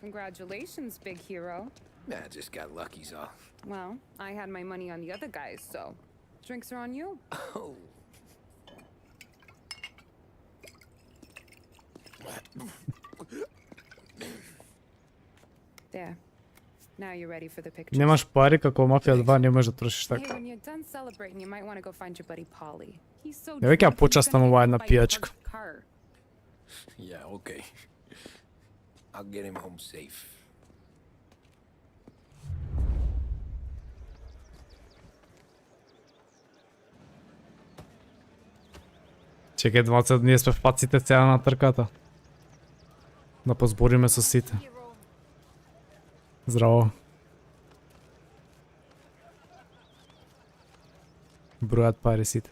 Congratulations, big hero.
Nah, I just got lucky's all.
Well, I had my money on the other guys, so drinks are on you.
Oh.
There. Now you're ready for the picture.
Немаш пари како Мафија 2, не можеш да трошиш
Hey,
така.
when you're done celebrating, you might want to go find your buddy Polly. He's so
Ја веќе ја
drunk, he's
почастам
gonna
оваа
get
една
hit by your
пијачка.
parked car.
Yeah, okay. I'll get him home safe.
Чекај 20 дни сме паците сега на трката. Да позбориме со сите. Здраво. Бројат пари сите.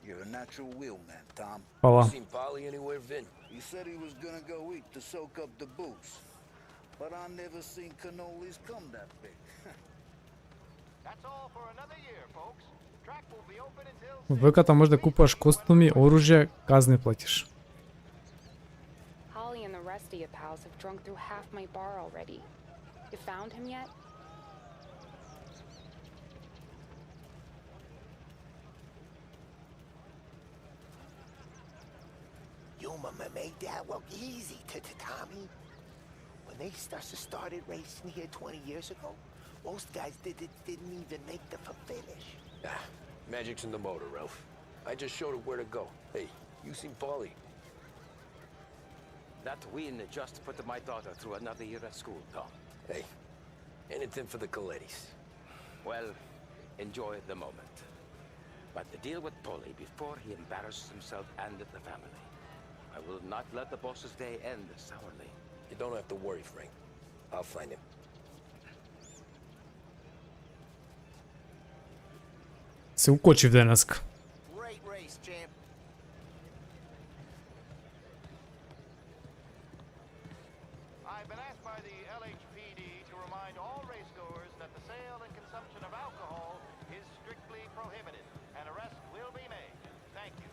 You're a natural wheel man, Tom.
Фала.
Seen Polly anywhere, Vin?
He said he was gonna go eat to soak up the booze. But I never seen cannolis come that big.
That's all for another year, folks. Track will be open until
Во ВК-та можеш да купуваш костуми, оружје, казни платиш.
Holly and the rest of your pals have drunk through half my bar already. You found him yet?
You mama made that look easy to Tommy. When they started racing here 20 years ago, most guys didn't even make the finish.
Ah, magic's in the motor, Ralph. I just showed it where to go. Hey, you seen Paulie?
That win just put my daughter through another year at school, Tom.
Hey, anything for the Colettis.
Well, enjoy the moment. But the deal with Paulie before he embarrasses himself and the family. I will not let the boss's day end sourly.
You don't have to worry, Frank. I'll find him.
Се укочив денеска.
Great race, champ.
I've been asked by the LHPD to remind all racegoers that the sale and consumption of alcohol is strictly prohibited. An arrest will be made. Thank you.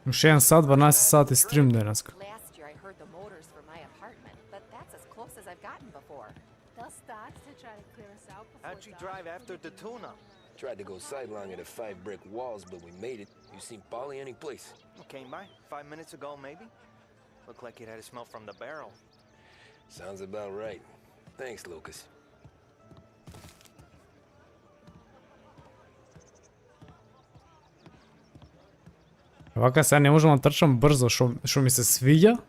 Уште 1 сат, 12 сати стрим денеска.
Last year I heard the motors for my apartment, but that's as close as I've gotten before.
They'll start to try to clear us out before
How'd you drive after the tuna?
Tried to go sidelong at the 5 brick walls, but we made it. You seen Paulie any place?
Came by 5 minutes ago, maybe. Looked like it had a smell from the barrel.
Sounds about right. Thanks, Lucas.
Вака сега не можам да трчам брзо, што ми се свиѓа.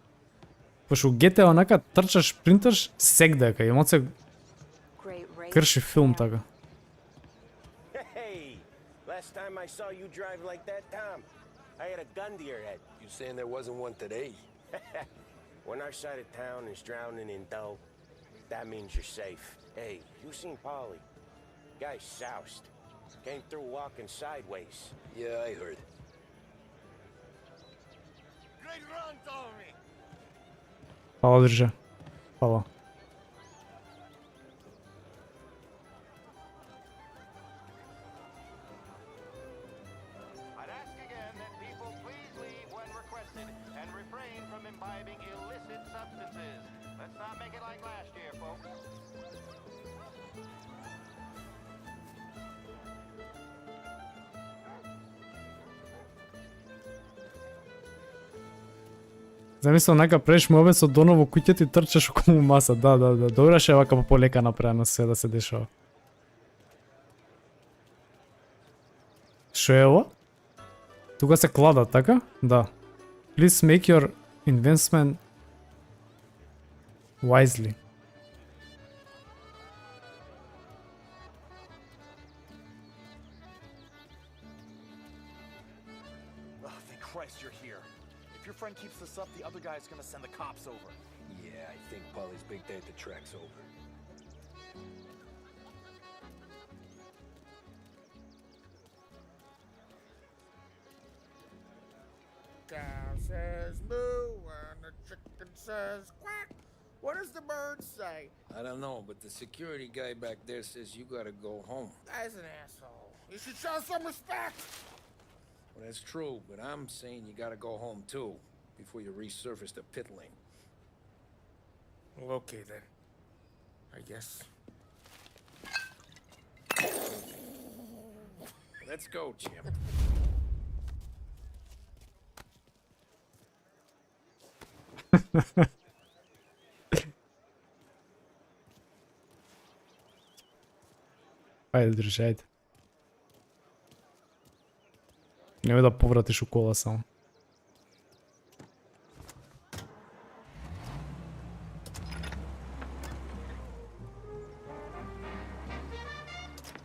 Пошто GTA онака трчаш, принташ сегдека, и се крши филм така.
Hey, last time I saw you drive like that, Tom, I had a gun to your head.
You saying there wasn't one today?
When our side of town is drowning in dough, that means you're safe. Hey, you seen Paulie? Guy's soused. Came through walking sideways.
Yeah, I heard.
Great run, Tommy!
Фала, држа. Фала.
I'd ask again that people please leave when requested and refrain from imbibing illicit substances. Let's not make it like last year, folks.
Замисли онака преш мобе со Доно во куќата и трчаш околу маса. Да. Добраше вака по полека направено се да се дешава. Шо е ова? Тука се клада, така? Да. Please make your investment wisely.
Oh, thank Christ you're here. If your friend keeps this up, the other guy's gonna send the cops over.
Yeah, I think Paulie's big day at the track's over.
Cow says moo and the chicken says quack. What does the bird say?
I don't know, but the security guy back there says you gotta go home.
Guy's an asshole. You should show some respect.
Well, that's true, but I'm saying you gotta go home too, before you resurface the pit lane.
Well, okay then. I guess.
Let's go, champ.
Ајде, друже, ајде. Немој да повратиш у кола само.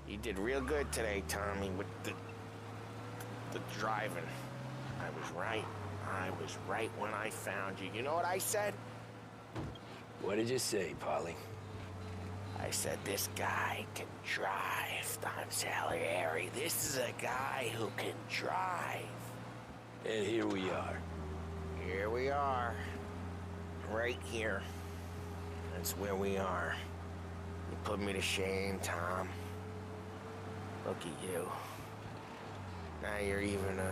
You did real good today, Tommy, with the driving. I was right. I was right when I found you. You know what I said?
What did you say, Paulie?
I said, this guy can drive, Don Salieri. This is a guy who can drive.
And here we are.
Here we are. Right here. That's where we are. You put me to shame, Tom. Look at you. Now you're even a...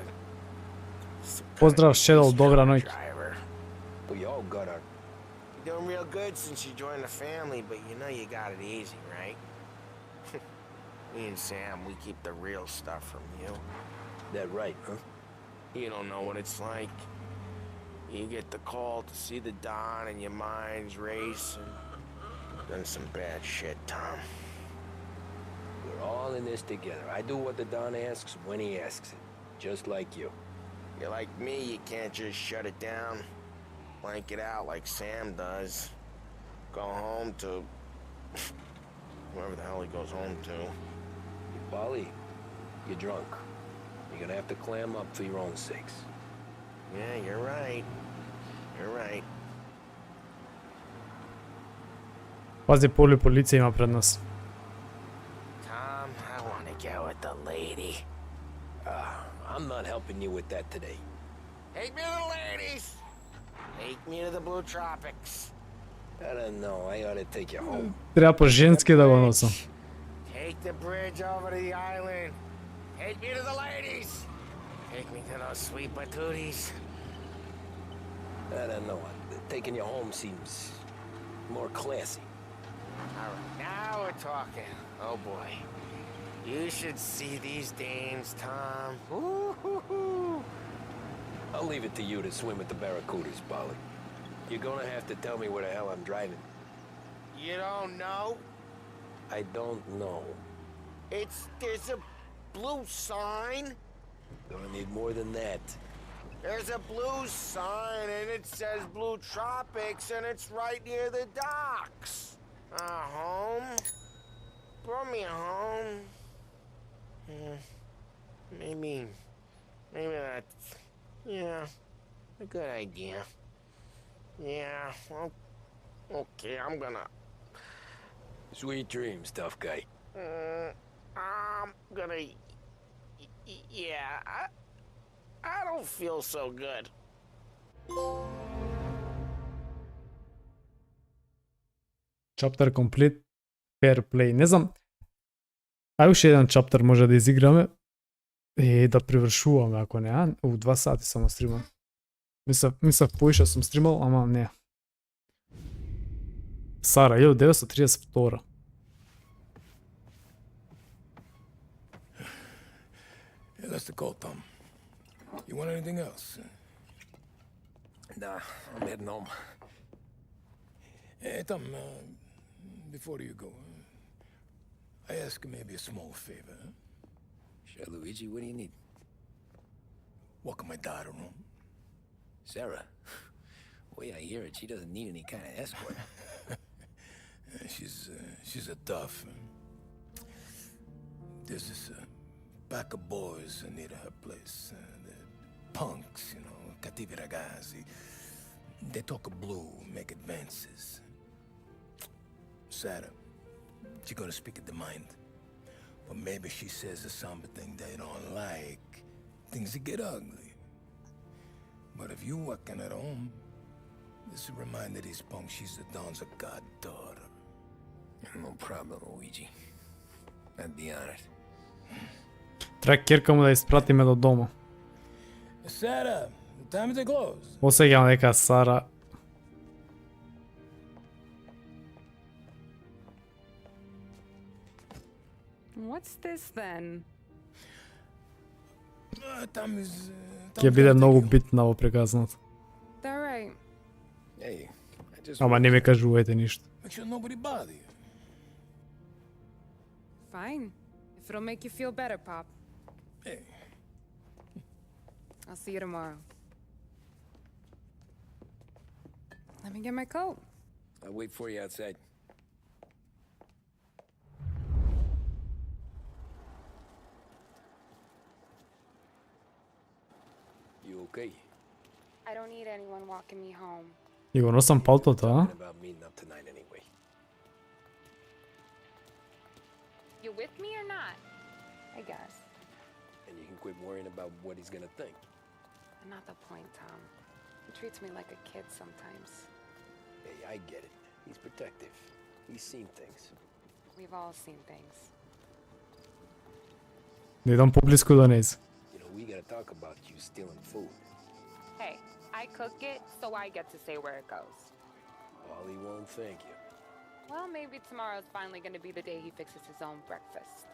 Поздрав, Шедол, добра ноќ.
We all got our...
You're doing real good since you joined the family, but you know you got it easy, right? Me and Sam, we keep the real stuff from you.
That right, huh?
You don't know what it's like. You get the call to see the Don and your mind's racing. Done some bad shit, Tom.
We're all in this together. I do what the Don asks when he asks it. Just like you.
You're like me, you can't just shut it down. Blank it out like Sam does. Go home to... whoever the hell he goes home to.
Bali, you're drunk. You're gonna have to clam up for your own sakes.
Yeah, you're right. You're right.
Pazi, policija ima pred nas.
Tom, I want to go with the lady.
I'm not helping you with that today.
Take me to the ladies! Take me to the Blue Tropics.
I don't know, I ought to take you home.
Treba po ženski da ga nosim.
Take the bridge over to the island. Take me to the ladies. Take me to those sweet patooties.
I don't know, taking you home seems more classy.
All right, now we're talking. Oh boy. You should see these dames, Tom. Ooh.
I'll leave it to you to swim with the barracudas, Bali. You're gonna have to tell me where the hell I'm driving.
You don't know?
I don't know.
There's a blue sign.
Gonna need more than that.
There's a blue sign and it says Blue Tropics and it's right near the docks. Home? Brought me home. Maybe that's, yeah, a good idea. Yeah, well, okay, I'm gonna...
Sweet dreams, tough guy.
I'm gonna... Yeah, I don't feel so good.
Chapter complete. Fair play. Не знам. Ај уште еден чаптер може да изиграме и да привршуваме ако не, а? У 2 сати само стримам. Мислев поише сум стримал, ама не. Сара, 1932.
Yeah, that's the call, Tom. You want anything else?
Nah, I'm heading home.
Hey, Tom, before you go, I ask maybe a small favor. Huh?
Sure, Luigi, what do you need?
Welcome my daughter home.
Sarah? The way I hear it, she doesn't need any kind of escort.
She's a tough. There's this pack of boys near her place. The punks, you know, cattivi ragazzi. They talk blue, make advances. Sarah, she's gonna speak at the mind. But maybe she says something they don't like. Things that get ugly. But if you working at home, this will remind these punks she's the Don's a goddaughter.
No problem, Luigi. I'd be honored.
Треба керка му да испратиме до дома.
Sarah, time to close.
Осеќам дека Сара...
What's this then?
Ќе биде многу битна во приказната.
Alright.
Hey,
Ама не ми кажувајте ништо.
Make sure nobody bother you.
Fine. If it'll make you feel better, Pop.
Hey.
I'll see you tomorrow. Let me get my coat.
I'll wait for you outside. You okay?
I don't need anyone walking me home.
И го носам палтото, а?
About meeting up tonight anyway.
You with me or not? I guess.
And you can quit worrying about what he's gonna think.
Not the point, Tom. He treats me like a kid sometimes.
Hey, I get it. He's protective. He's seen things.
We've all seen things.
Не идам поблиску до нејз.
You know, we gotta talk about you stealing food.
Hey, I cook it, so I get to say where it goes.
Ollie won't thank you.
Well, maybe tomorrow's finally gonna be the day he fixes his own breakfast.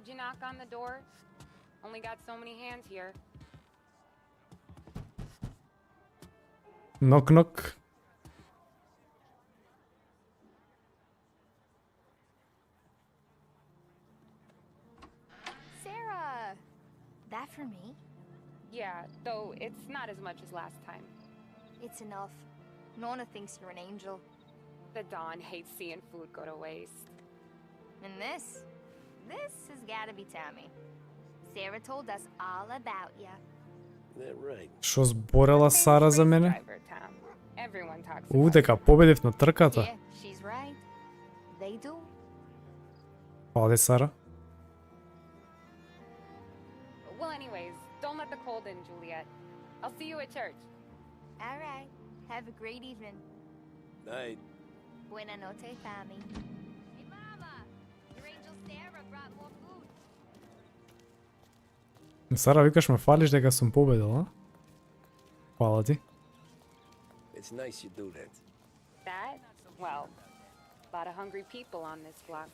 Did you knock on the door? Only got so many hands here.
Knock knock.
Sarah! That for me?
Yeah, though it's not as much as last time.
It's enough. Nona thinks you're an angel.
The Dawn hates seeing food go to waste.
And this has gotta be Tammy. Sarah told us all about ya.
Што зборела Сара за мене?
Everyone talks about
Дека победив на трката.
Yeah, she's right. They do.
Фали Сара.
Well, anyways, don't let the cold in, Juliet. I'll see you at church.
All right. Have a great evening.
Night.
Buena noche, Tommy. Hey, Mama! Your angel Sarah brought more food.
Сара, викаш ме фалиш дека сум победил, а? Фала ти.
It's nice you do that.
That? Well, a lot of hungry people on this block.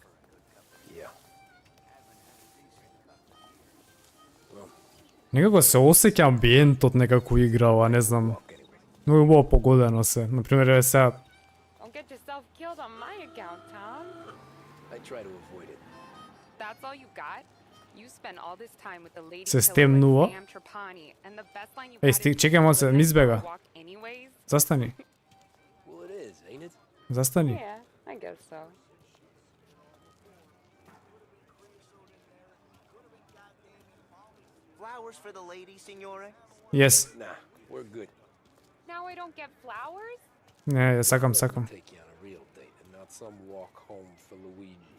Yeah. Well,
Некако се осеќа амбиентот некако играва, не знам. Многу убаво погодено се. Например, е сега
Don't get yourself killed on my account, Tom.
I try to avoid it.
That's all you got? You spend all this time with the lady
Се
killer
стемнува.
Sam Trapani, and the best line you
Еј,
got is
чекај мо се, ми избега.
walk anyways?
Застани.
Well, it is, ain't it?
Застани.
Yeah, I guess so.
Flowers for the lady, signore?
Yes.
Nah, we're good.
Now I don't get flowers?
Не, ја сакам.
Take you on a real date and not some walk home for Luigi.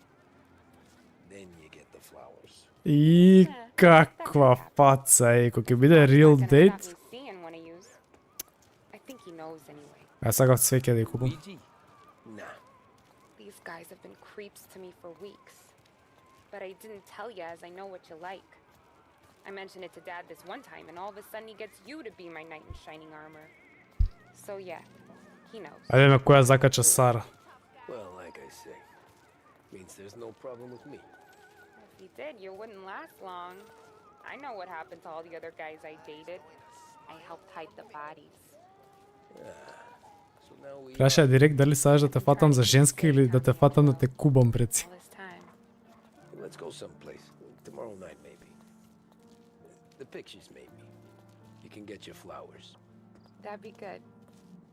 Then you get the flowers.
И каква фаца е, кога ќе биде real date.
Seeing one of yous. I think he knows anyway.
Ја сакав цвеќе да ја купам.
Nah.
These guys have been creeps to me for weeks. But I didn't tell you as I know what you like. I mentioned it to Dad this one time, and all of a sudden he gets you to be my knight in shining armor. So yeah, he knows.
Ајде ме која закача Сара.
Well, like I say, means there's no problem with me.
If he did, you wouldn't last long. I know what happened to all the other guys I dated. I helped hide the bodies.
So now we
Праша директ дали сакаш да те фатам за женска или да те фатам да те кубам пред си.
Let's go someplace. Tomorrow night, maybe. The pictures, maybe. You can get your flowers.
That'd be good.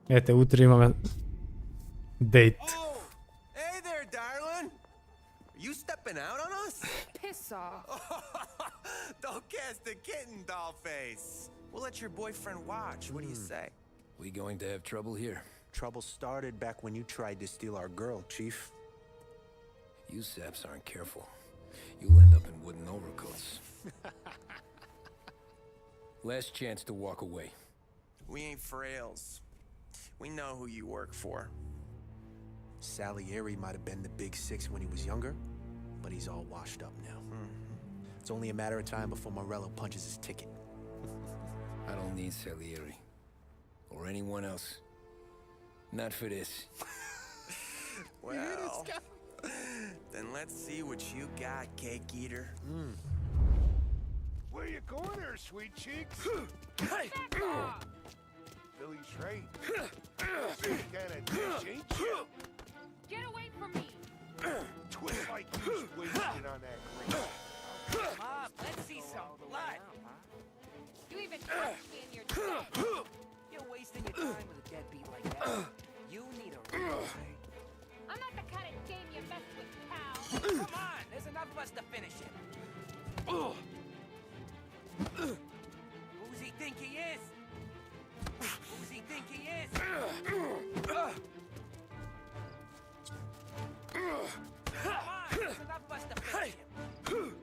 Ете, утре имаме дейт.
Hey there, darling. Are you stepping out on us?
Piss off.
Don't cast a kitten, dollface. We'll let your boyfriend watch. What do you say?
We going to have trouble here?
Trouble started back when you tried to steal our girl, Chief.
You saps aren't careful. You'll end up in wooden overcoats. Last chance to walk away.
We ain't frails. We know who you work for. Salieri might have been the big six when he was younger, but he's all washed up now. It's only a matter of time before Morello punches his ticket.
I don't need Salieri. Or anyone else. Not for this.
Well, then let's see what you got, cake eater.
Where you going there, sweet cheeks?
Hey!
Billy's right. Big kind of dish, ain't you?
Get away from me!
Twist like you wasted on that green.
Mom, let's see some blood.
You even touched me in your dead.
You're wasting your time with a deadbeat like that. You need a real thing.
I'm not the kind of game you mess with, pal.
Come on, there's enough of us to finish it. Who's he think he is? Who's he think he is? Come on, there's enough of us to finish him.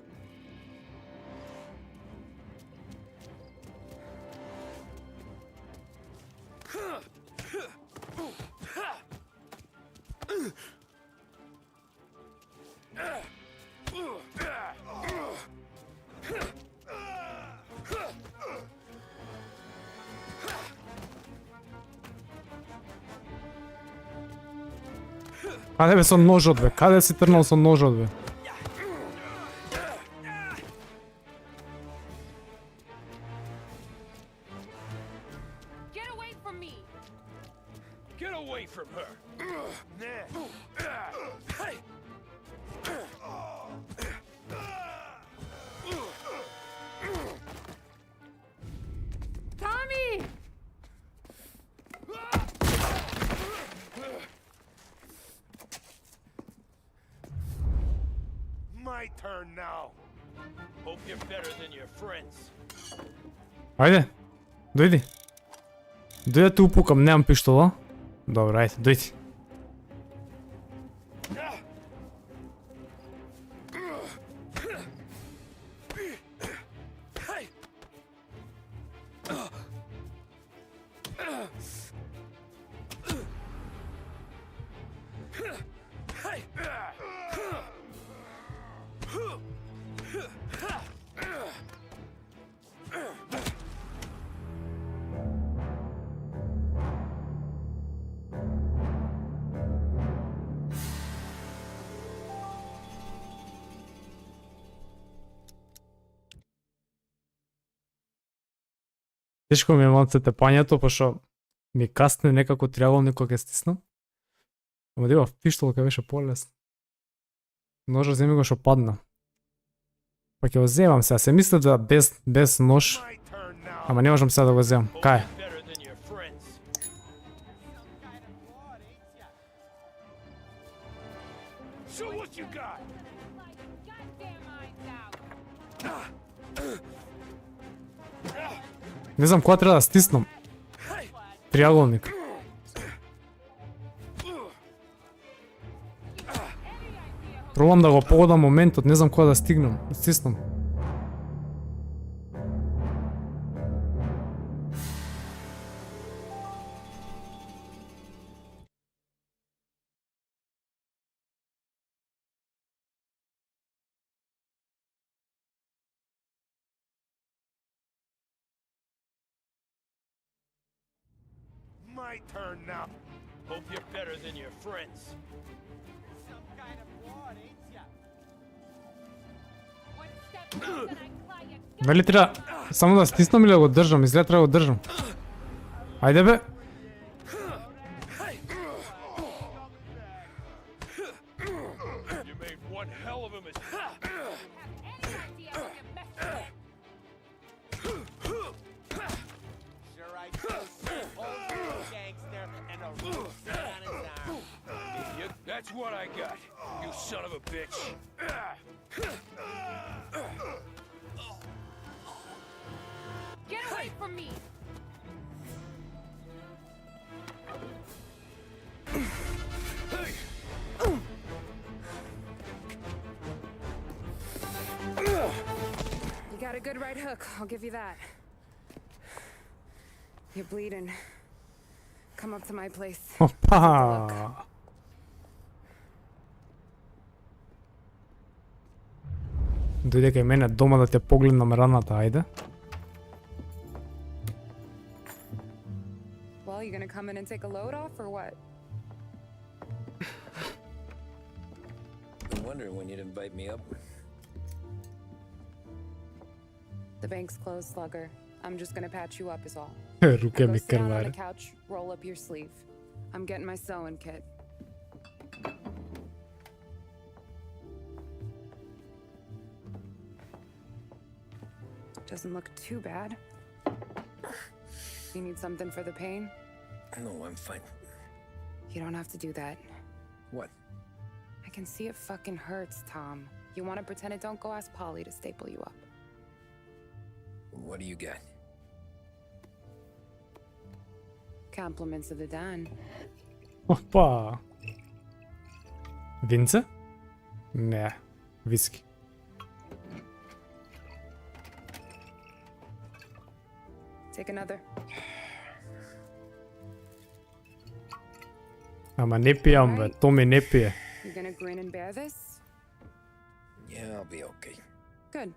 Каде бе со ножот бе? Каде си трнал со ножот бе?
Get away from her. Hey.
Tommy!
My turn now. Hope you're better than your friends.
Ajde, dojdi. Dojde te upukam, nemam pištola. Dobro, ajde, dojdi. Тешко ми е малце тепањето, пошто ми касне некако триаголник кога ќе стиснам. Ама да имав пиштол кога беше полесно. Ножа земи го шо падна. Па ќе го земам сега, се мисля да без нож. Ама не можам сега да го земам. Кај? Не знам кога треба да стиснам. Триаголник. Пробам да го погодам моментот, не знам кога да стигнам, да стиснам.
My turn now. Hope you're better than your friends.
Some kind of broad, ain't ya? One step back and I claw you.
Дали треба само да стиснам или да го држам? Изгледа треба да го држам. Ајде бе.
You made one hell of a mistake.
Sure I do. Old gangster and a roof on his arm.
That's what I got. You son of a bitch.
Get away from me!
You got a good right hook, I'll give you that. You're bleeding. Come up to my place.
Опа! Дојде кај мене дома да те погледнам раната, ајде.
Well, you gonna come in and take a load off or what?
Been wondering when you'd invite me up.
The bank's closed, slugger. I'm just gonna patch you up is all.
Руке
Go
ми
sit down on the
крвари.
couch, roll up your sleeve. I'm getting my sewing kit. Doesn't look too bad. You need something for the pain?
No, I'm fine.
You don't have to do that.
What?
I can see it fucking hurts, Tom. You want to pretend it don't go ask Polly to staple you up.
What do you got?
Compliments of the Don.
Опа! Винце? Не, виски.
Take another.
Ама не пијам, бе, то ми не пие.
You gonna grin and bear this?
Yeah, I'll be okay.
Good.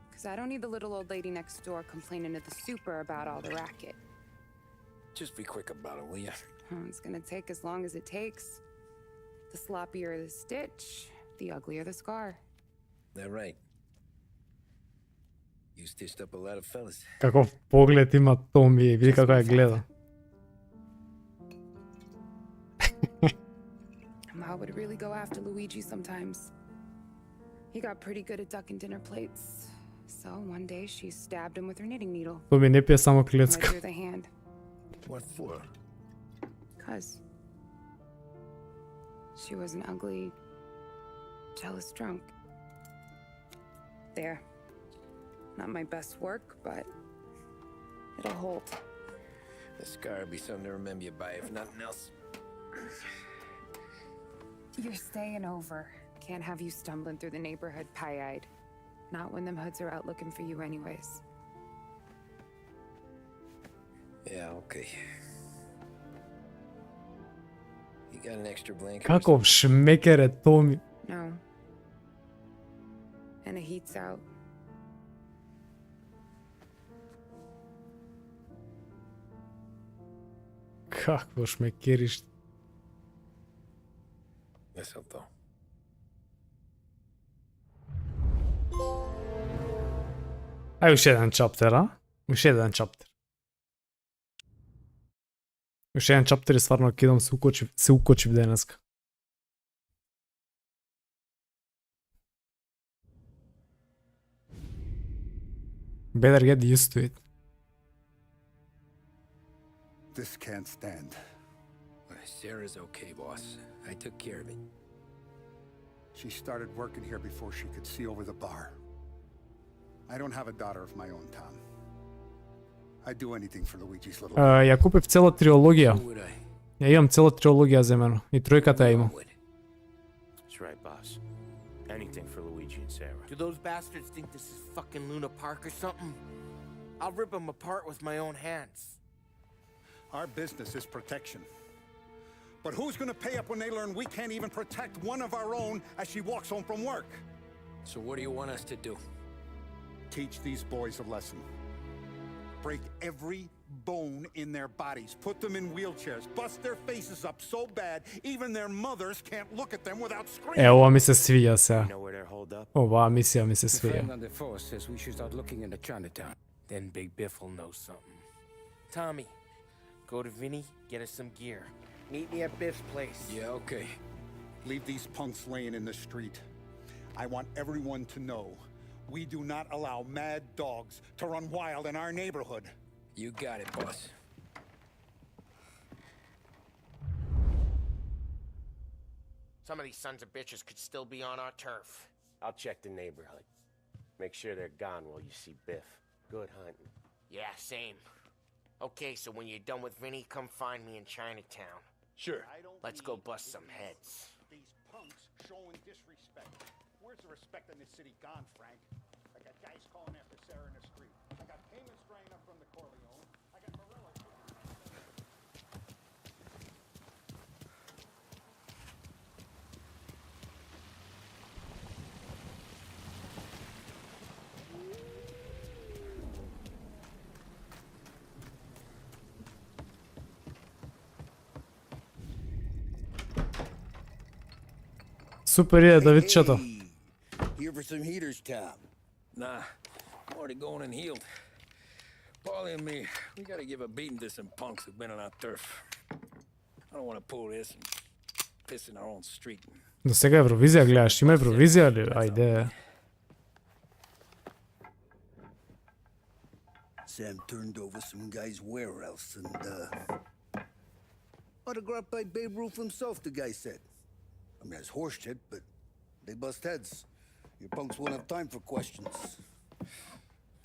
Because I don't need the little old lady next door complaining to the super about all the racket.
Just be quick about it, will ya?
It's gonna take as long as it takes. The sloppier the stitch, the uglier the scar.
That right. You stitched up a lot of fellas.
Каков поглед има Томи, види како ја гледа.
grandpa would really go after Luigi sometimes. He got pretty good at ducking dinner plates. So one day she stabbed him with her knitting needle.
To mi ne pije samo
Right
klecka.
through the hand.
What for?
'Cause she was an ugly, jealous drunk. There. Not my best work, but it'll hold.
The scar will be something to remember you by, if nothing else.
You're staying over. Can't have you stumbling through the neighborhood pie-eyed. Not when them hoods are out looking for you anyways.
Yeah, okay. You got an extra blanket?
Kakov šmeker je to mi.
No. And the heat's out.
Kakvo šmekerište.
Jesam to.
Aj još jedan chapter, a? Još jedan chapter. Još jedan chapter je stvarno kidom se ukočiv deneska. Better get used to it.
This can't stand.
Sarah's okay, boss. I took care of it.
She started working here before she could see over the bar. I don't have a daughter of my own, Tom. I'd do anything for Luigi's little...
Ja kupив цела трилогија. Ja imam цела трилогија за мене. И тројката ја имам.
That's right, boss. Anything for Luigi and Sarah. Do those bastards think this is fucking Luna Park or something? I'll rip them apart with my own hands.
Our business is protection. But who's gonna pay up when they learn we can't even protect one of our own as she walks home from work?
So what do you want us to do?
Teach these boys a lesson. Break every bone in their bodies. Put them in wheelchairs. Bust their faces up so bad even their mothers can't look at them without screaming.
Ова ми се свија се. Ова мисија ми се
The friend
свија.
on the force says we should start looking into Chinatown.
Then Big Biff will know something. Tommy, go to Vinny, get us some gear. Meet me at Biff's place.
Yeah, okay.
Leave these punks laying in the street. I want everyone to know we do not allow mad dogs to run wild in our neighborhood.
You got it, boss.
Some of these sons of bitches could still be on our turf.
I'll check the neighborhood. Make sure they're gone while you see Biff. Good hunting.
Yeah, same. Okay, so when you're done with Vinny, come find me in Chinatown.
Sure.
Let's go bust some heads.
These punks showing disrespect. Where's the respect in this city gone, Frank? I got guys calling after Sarah in the street. I got payments drying up from the Corleone. I got Morella.
Супер е да види чето.
Here for some heaters, Tom? Nah, I'm already going and healed. Paulie and me, we gotta give a beating to some punks who've been on our turf. I don't want to pull this and piss in our own street.
До сега Евровизија гледаш, има Евровизија ли? Ајде.
Sam turned over some guy's warehouse and, autographed by Babe Ruth himself, the guy said. I mean, it's horse shit, but they bust heads. Your punks won't have time for questions.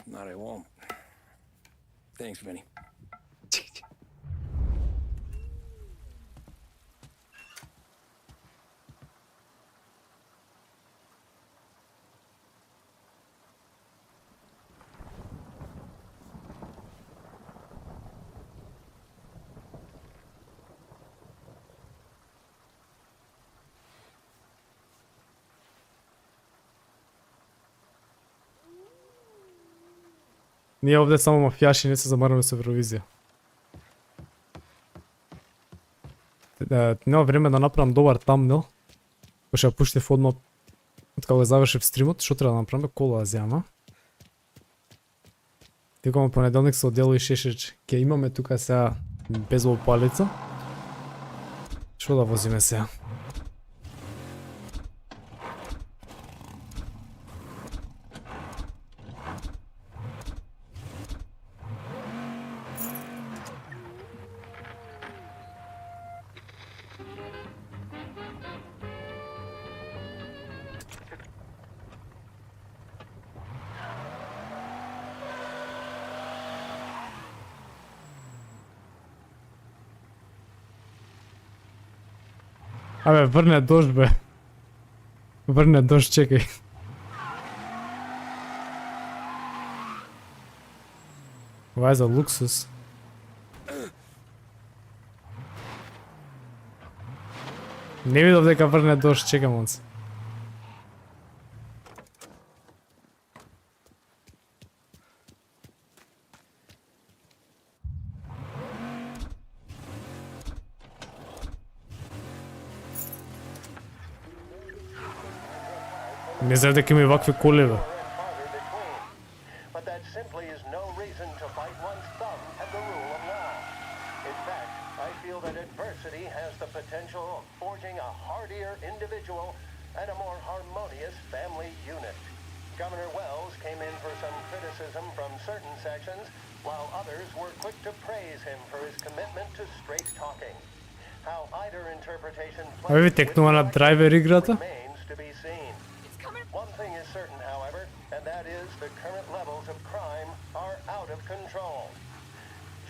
No, they won't. Thanks, Vinny.
Ние овде само мафијаши, не се замараме со Евровизија. Нема време да направам добар тамнел. Пошто ја пуштив одма од кога завршив стримот, што треба да направиме кола да земам. Теком понеделник се оддело и шешеч. Ке имаме тука сега безло палица. Што да возиме сега? Абе, върне дожд, бе. Върне дожд, чекай. Това е за луксус. Не видов дека върне дожд, чекам он се. Не знам дека има и вакви коли, бе.
But that simply is no reason to bite one's thumb at the rule of law. In fact, I feel that adversity has the potential of forging a hardier individual and a more harmonious family unit. Governor Wells came in for some criticism from certain sections, while others were quick to praise him for his commitment to straight talking. How either interpretation
Абе, ви текнува на драйвер играта?
remains to be seen. One thing is certain, however, and that is the current levels of crime are out of control.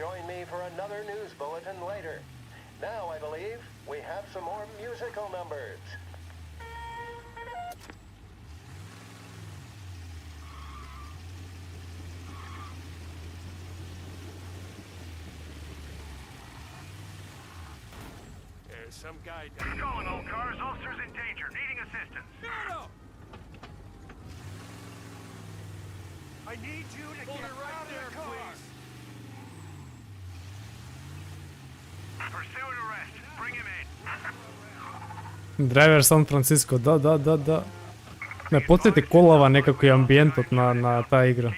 Join me for another news bulletin later. Now, I believe, we have some more musical numbers.
There's some guy down. Calling all cars, officers in danger, needing assistance. No! I need you to get right there, please. Pursue and arrest. Bring him in.
Драйвер Сан Франциско, да. Ме подсети колава некако и амбиентот на таа игра.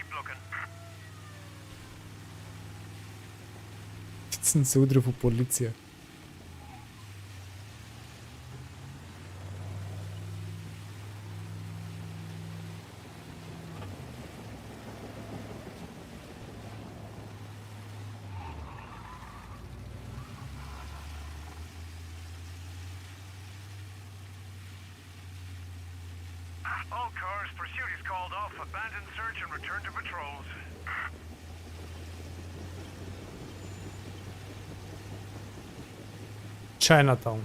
Съм се удрил по полиција.
All cars, pursuit is called off. Abandon search and return to patrols.
Chinatown.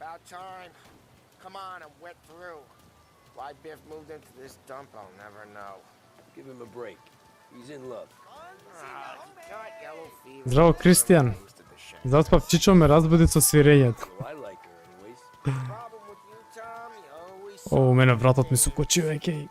About time. Come on, I'm wet through. Why Biff moved into this dump, I'll never know.
Give him a break. He's in love.
Got yellow fever.
Здраво, Кристијан. Заспав чичо ме разбуди со свирењето.
I like her anyways.
Problem with you, Tom, you always...
О, мене вратот ми се укочи веќе.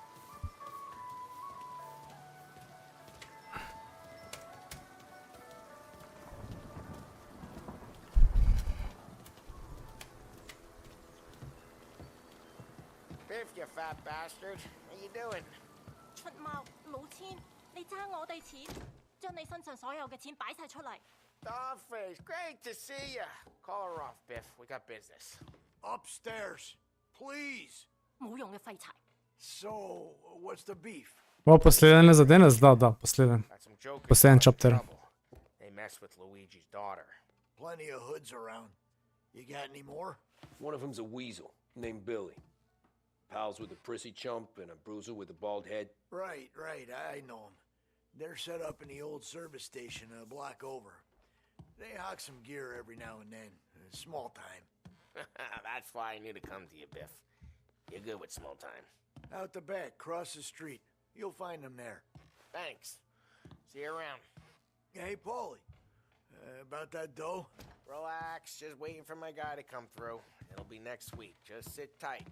Biff, you fat bastard. How you doing?
出貓老千，你爭我哋錢，將你身上所有嘅錢擺晒出嚟。
Dollface, great to see you. Call her off, Biff. We got business.
Upstairs, please.
冇用嘅廢柴。
So, what's the beef?
Ова последен е за денес? Да, последен.
Got some jokers
Последен
causing
чаптер.
trouble. They mess with Luigi's daughter.
Plenty of hoods around. You got any more?
One of them's a weasel named Billy. Pals with a prissy chump and a bruiser with a bald head.
Right, I know them. They're set up in the old service station a block over. They hawk some gear every now and then. Small time.
That's why I knew to come to you, Biff. You're good with small time.
Out the back, cross the street. You'll find them there.
Thanks. See you around.
Hey, Paulie. About that dough?
Relax, just waiting for my guy to come through. It'll be next week. Just sit tight.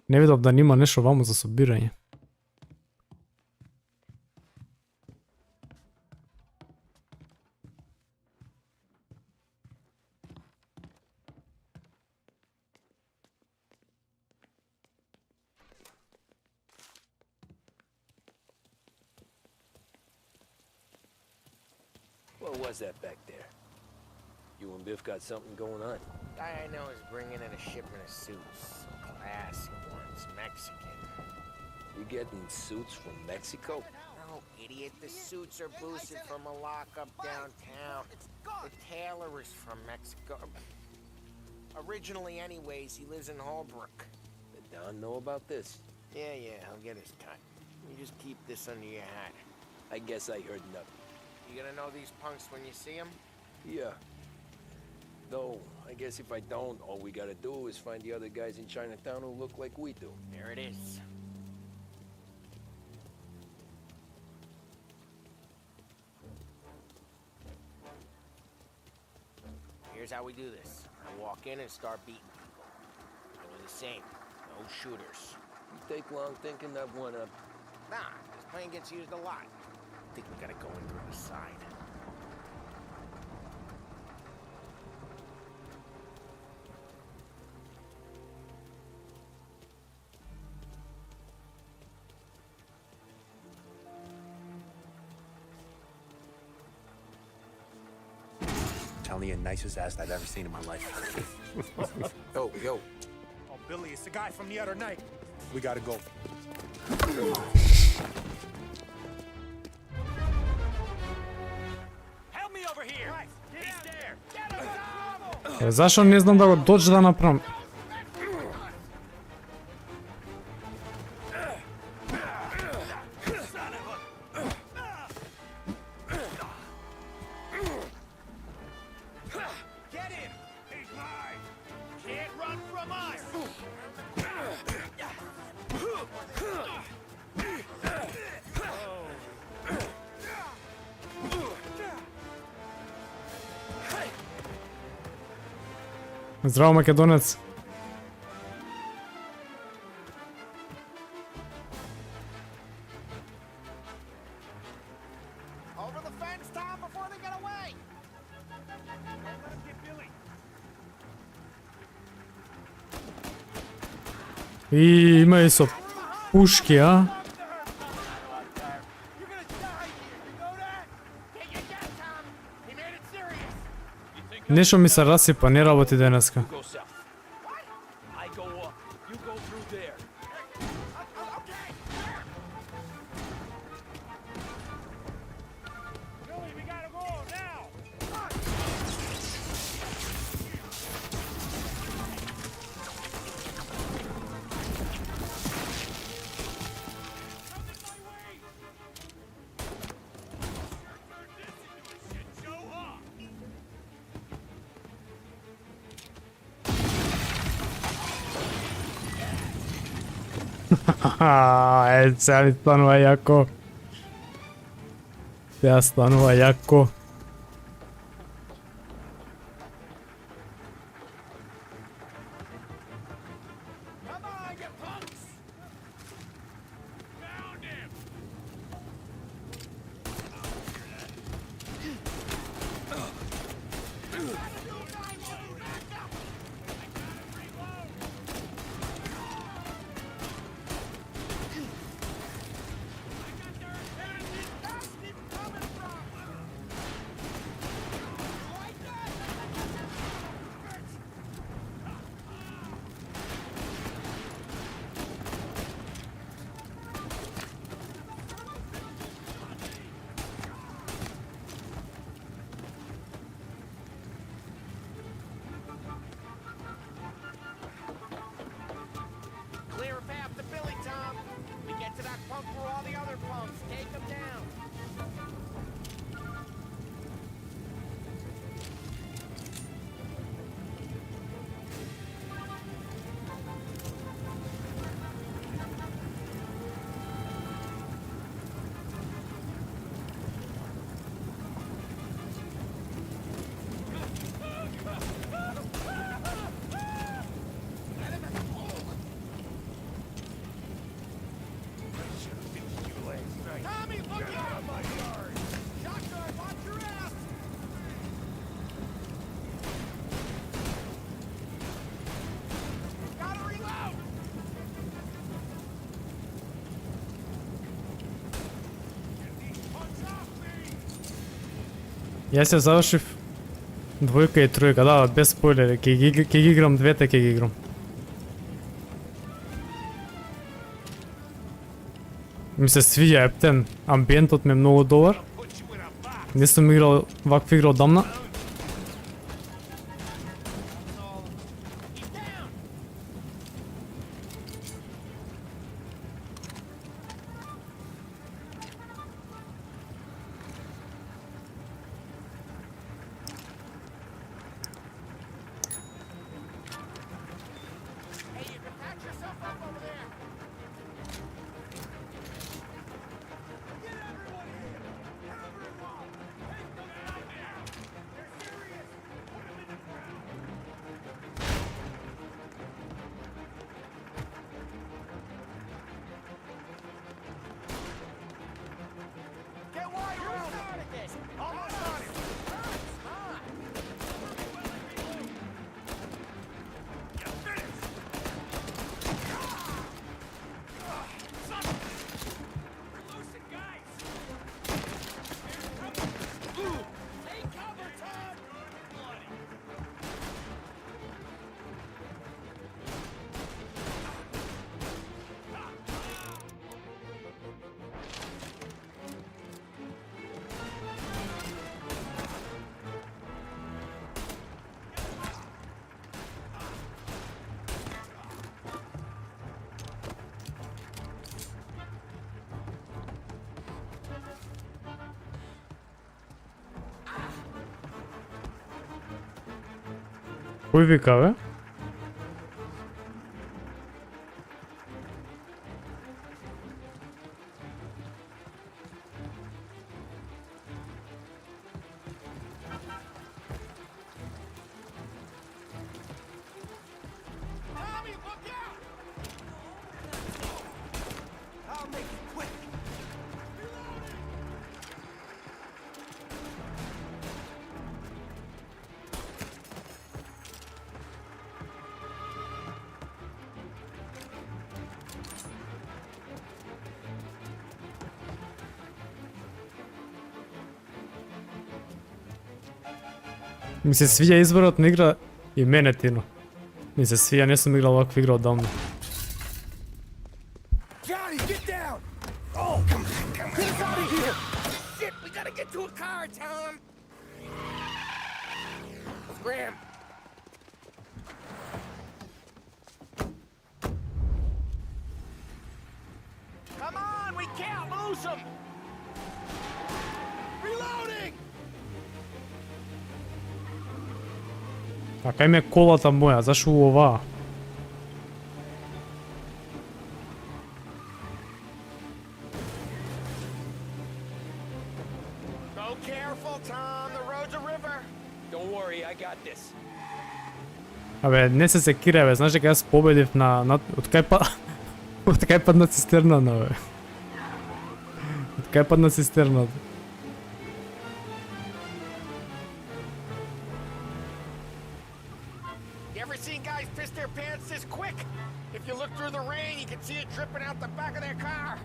Не видав да нима нешто ваму за собирање.
What was that back there? You and Biff got something going on?
Guy I know is bringing in a shipment of suits. Classy ones, Mexican.
You getting suits from Mexico?
No, idiot. The suits are boosted from a lockup downtown. The tailor is from Mexico. Originally, anyways, he lives in Holbrook.
Did Don know about this?
Yeah, he'll get his cut. You just keep this under your hat.
I guess I heard nothing.
You gonna know these punks when you see them?
Yeah. Though, I guess if I don't, all we gotta do is find the other guys in Chinatown who look like we do.
There it is. Here's how we do this. I walk in and start beating people. I do the same. No shooters.
You take long thinking that one up.
Nah, this plane gets used a lot. I think we gotta go in through the side.
Telling you, nicest ass I've ever seen in my life.
Yo.
Oh, Billy, it's the guy from the other night.
We gotta go.
Help me over here. He's there. Get him.
Зашо не знам да го доđe да направам? Здраво, македонец.
Over the fence, Tom, before they get away. Don't let him get Billy.
И имају со пушки, а? Нешто ми се расипа, не работи денеска. Сега ми станува јако. Сега станува јако. Јас ја завршив двојка и тројка, да, без спойлери, ќе ги играм двете, ќе ги играм. Ми се свиѓа ептен, амбиентот ми е многу добар. Не сум играл ваква игра одамна. Кој вика, бе? Ми се свиѓа изборот на игра и мене тино. Ми се свиѓа, не сум играл ваква игра одамна.
Johnny, get down! Oh, come on, get us out of here! Shit, we gotta get to a car, Tom! Scram! Come on, we can't lose him! Reloading!
А кај ме колата моја, зашо ова?
Go careful, Tom. The road's a river. Don't worry, I got this.
Абе, не се секира, бе, знаеш дека јас победив на од кај од кај падна цистерна, бе. Од кај падна цистерна.
You ever seen guys piss their pants this quick? If you look through the rain, you can see it dripping out the back of their car.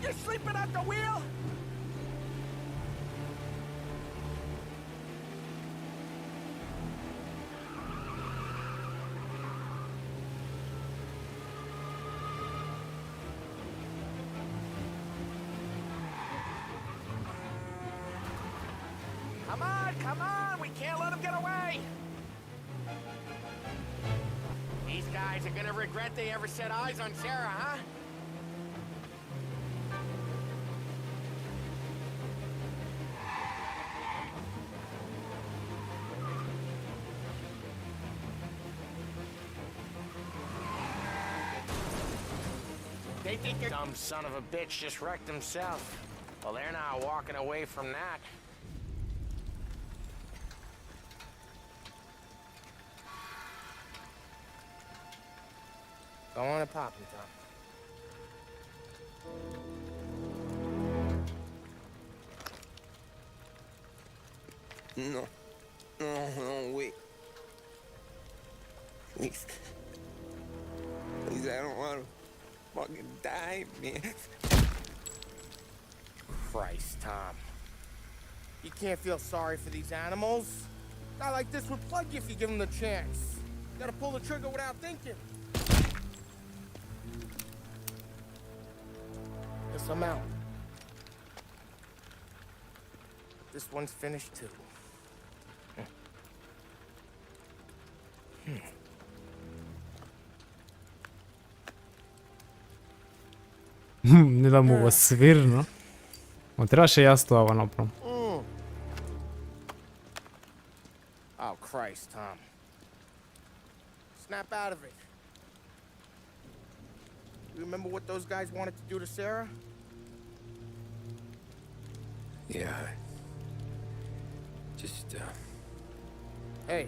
You're sleeping at the wheel? Come on, we can't let him get away. These guys are gonna regret they ever set eyes on Sarah, huh? They think they're
Dumb son of a bitch just wrecked himself. Well, they're not walking away from that.
Go on and pop him, Tom.
No. No, wait. Please. Please, I don't want to fucking die, man.
Christ, Tom. You can't feel sorry for these animals. A guy like this would plug you if you give him the chance. You gotta pull the trigger without thinking. Guess I'm out. This one's finished too.
Не да му го свирна. Но трябваше јас тоа го направам.
Oh, Christ, Tom. Snap out of it. You remember what those guys wanted to do to Sarah?
Yeah. Just,
Hey.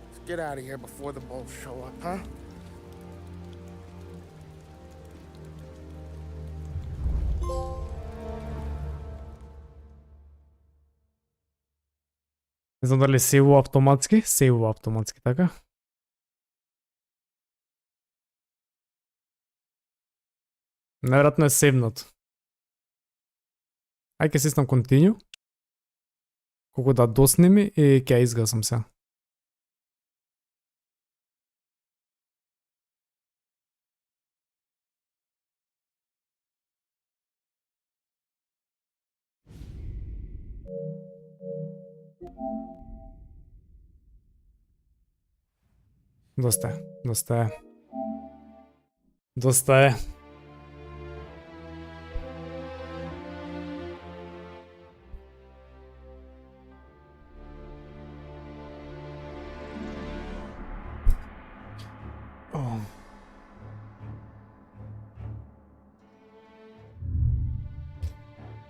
Let's get out of here before the bulls show up, huh?
Не знам дали сейвува автоматски, така? Најверојатно е сейвнат. Ај ке сиснам continue. Колку да досними и ќе ја изгасам се. Доста е. Доста е.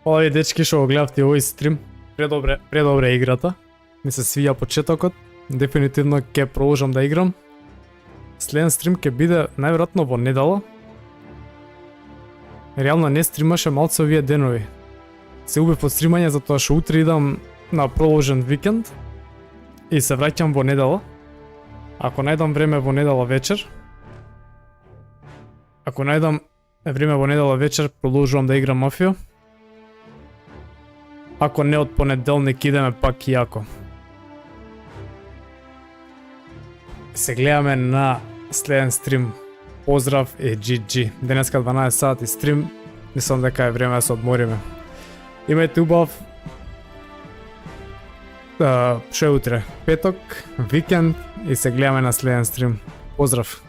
Фала ви дечки што го гледавте овој стрим. Предобре играта. Ми се свија почетокот. Дефинитивно ќе продолжам да играм. Следен стрим ќе биде најверојатно во недела. Реално не стримаше малце овие денови. Се убив од стримање затоа што утре идам на продолжен викенд и се враќам во недела. Ако најдам време во недела вечер, продолжувам да играм Мафија. Ако не од понеделник идеме пак и Acko. Се гледаме на следен стрим. Поздрав и GG. Денеска 12 сати стрим. Мислам дека е време да се одмориме. Имајте убав што е утре? Петок, викенд и се гледаме на следен стрим. Поздрав!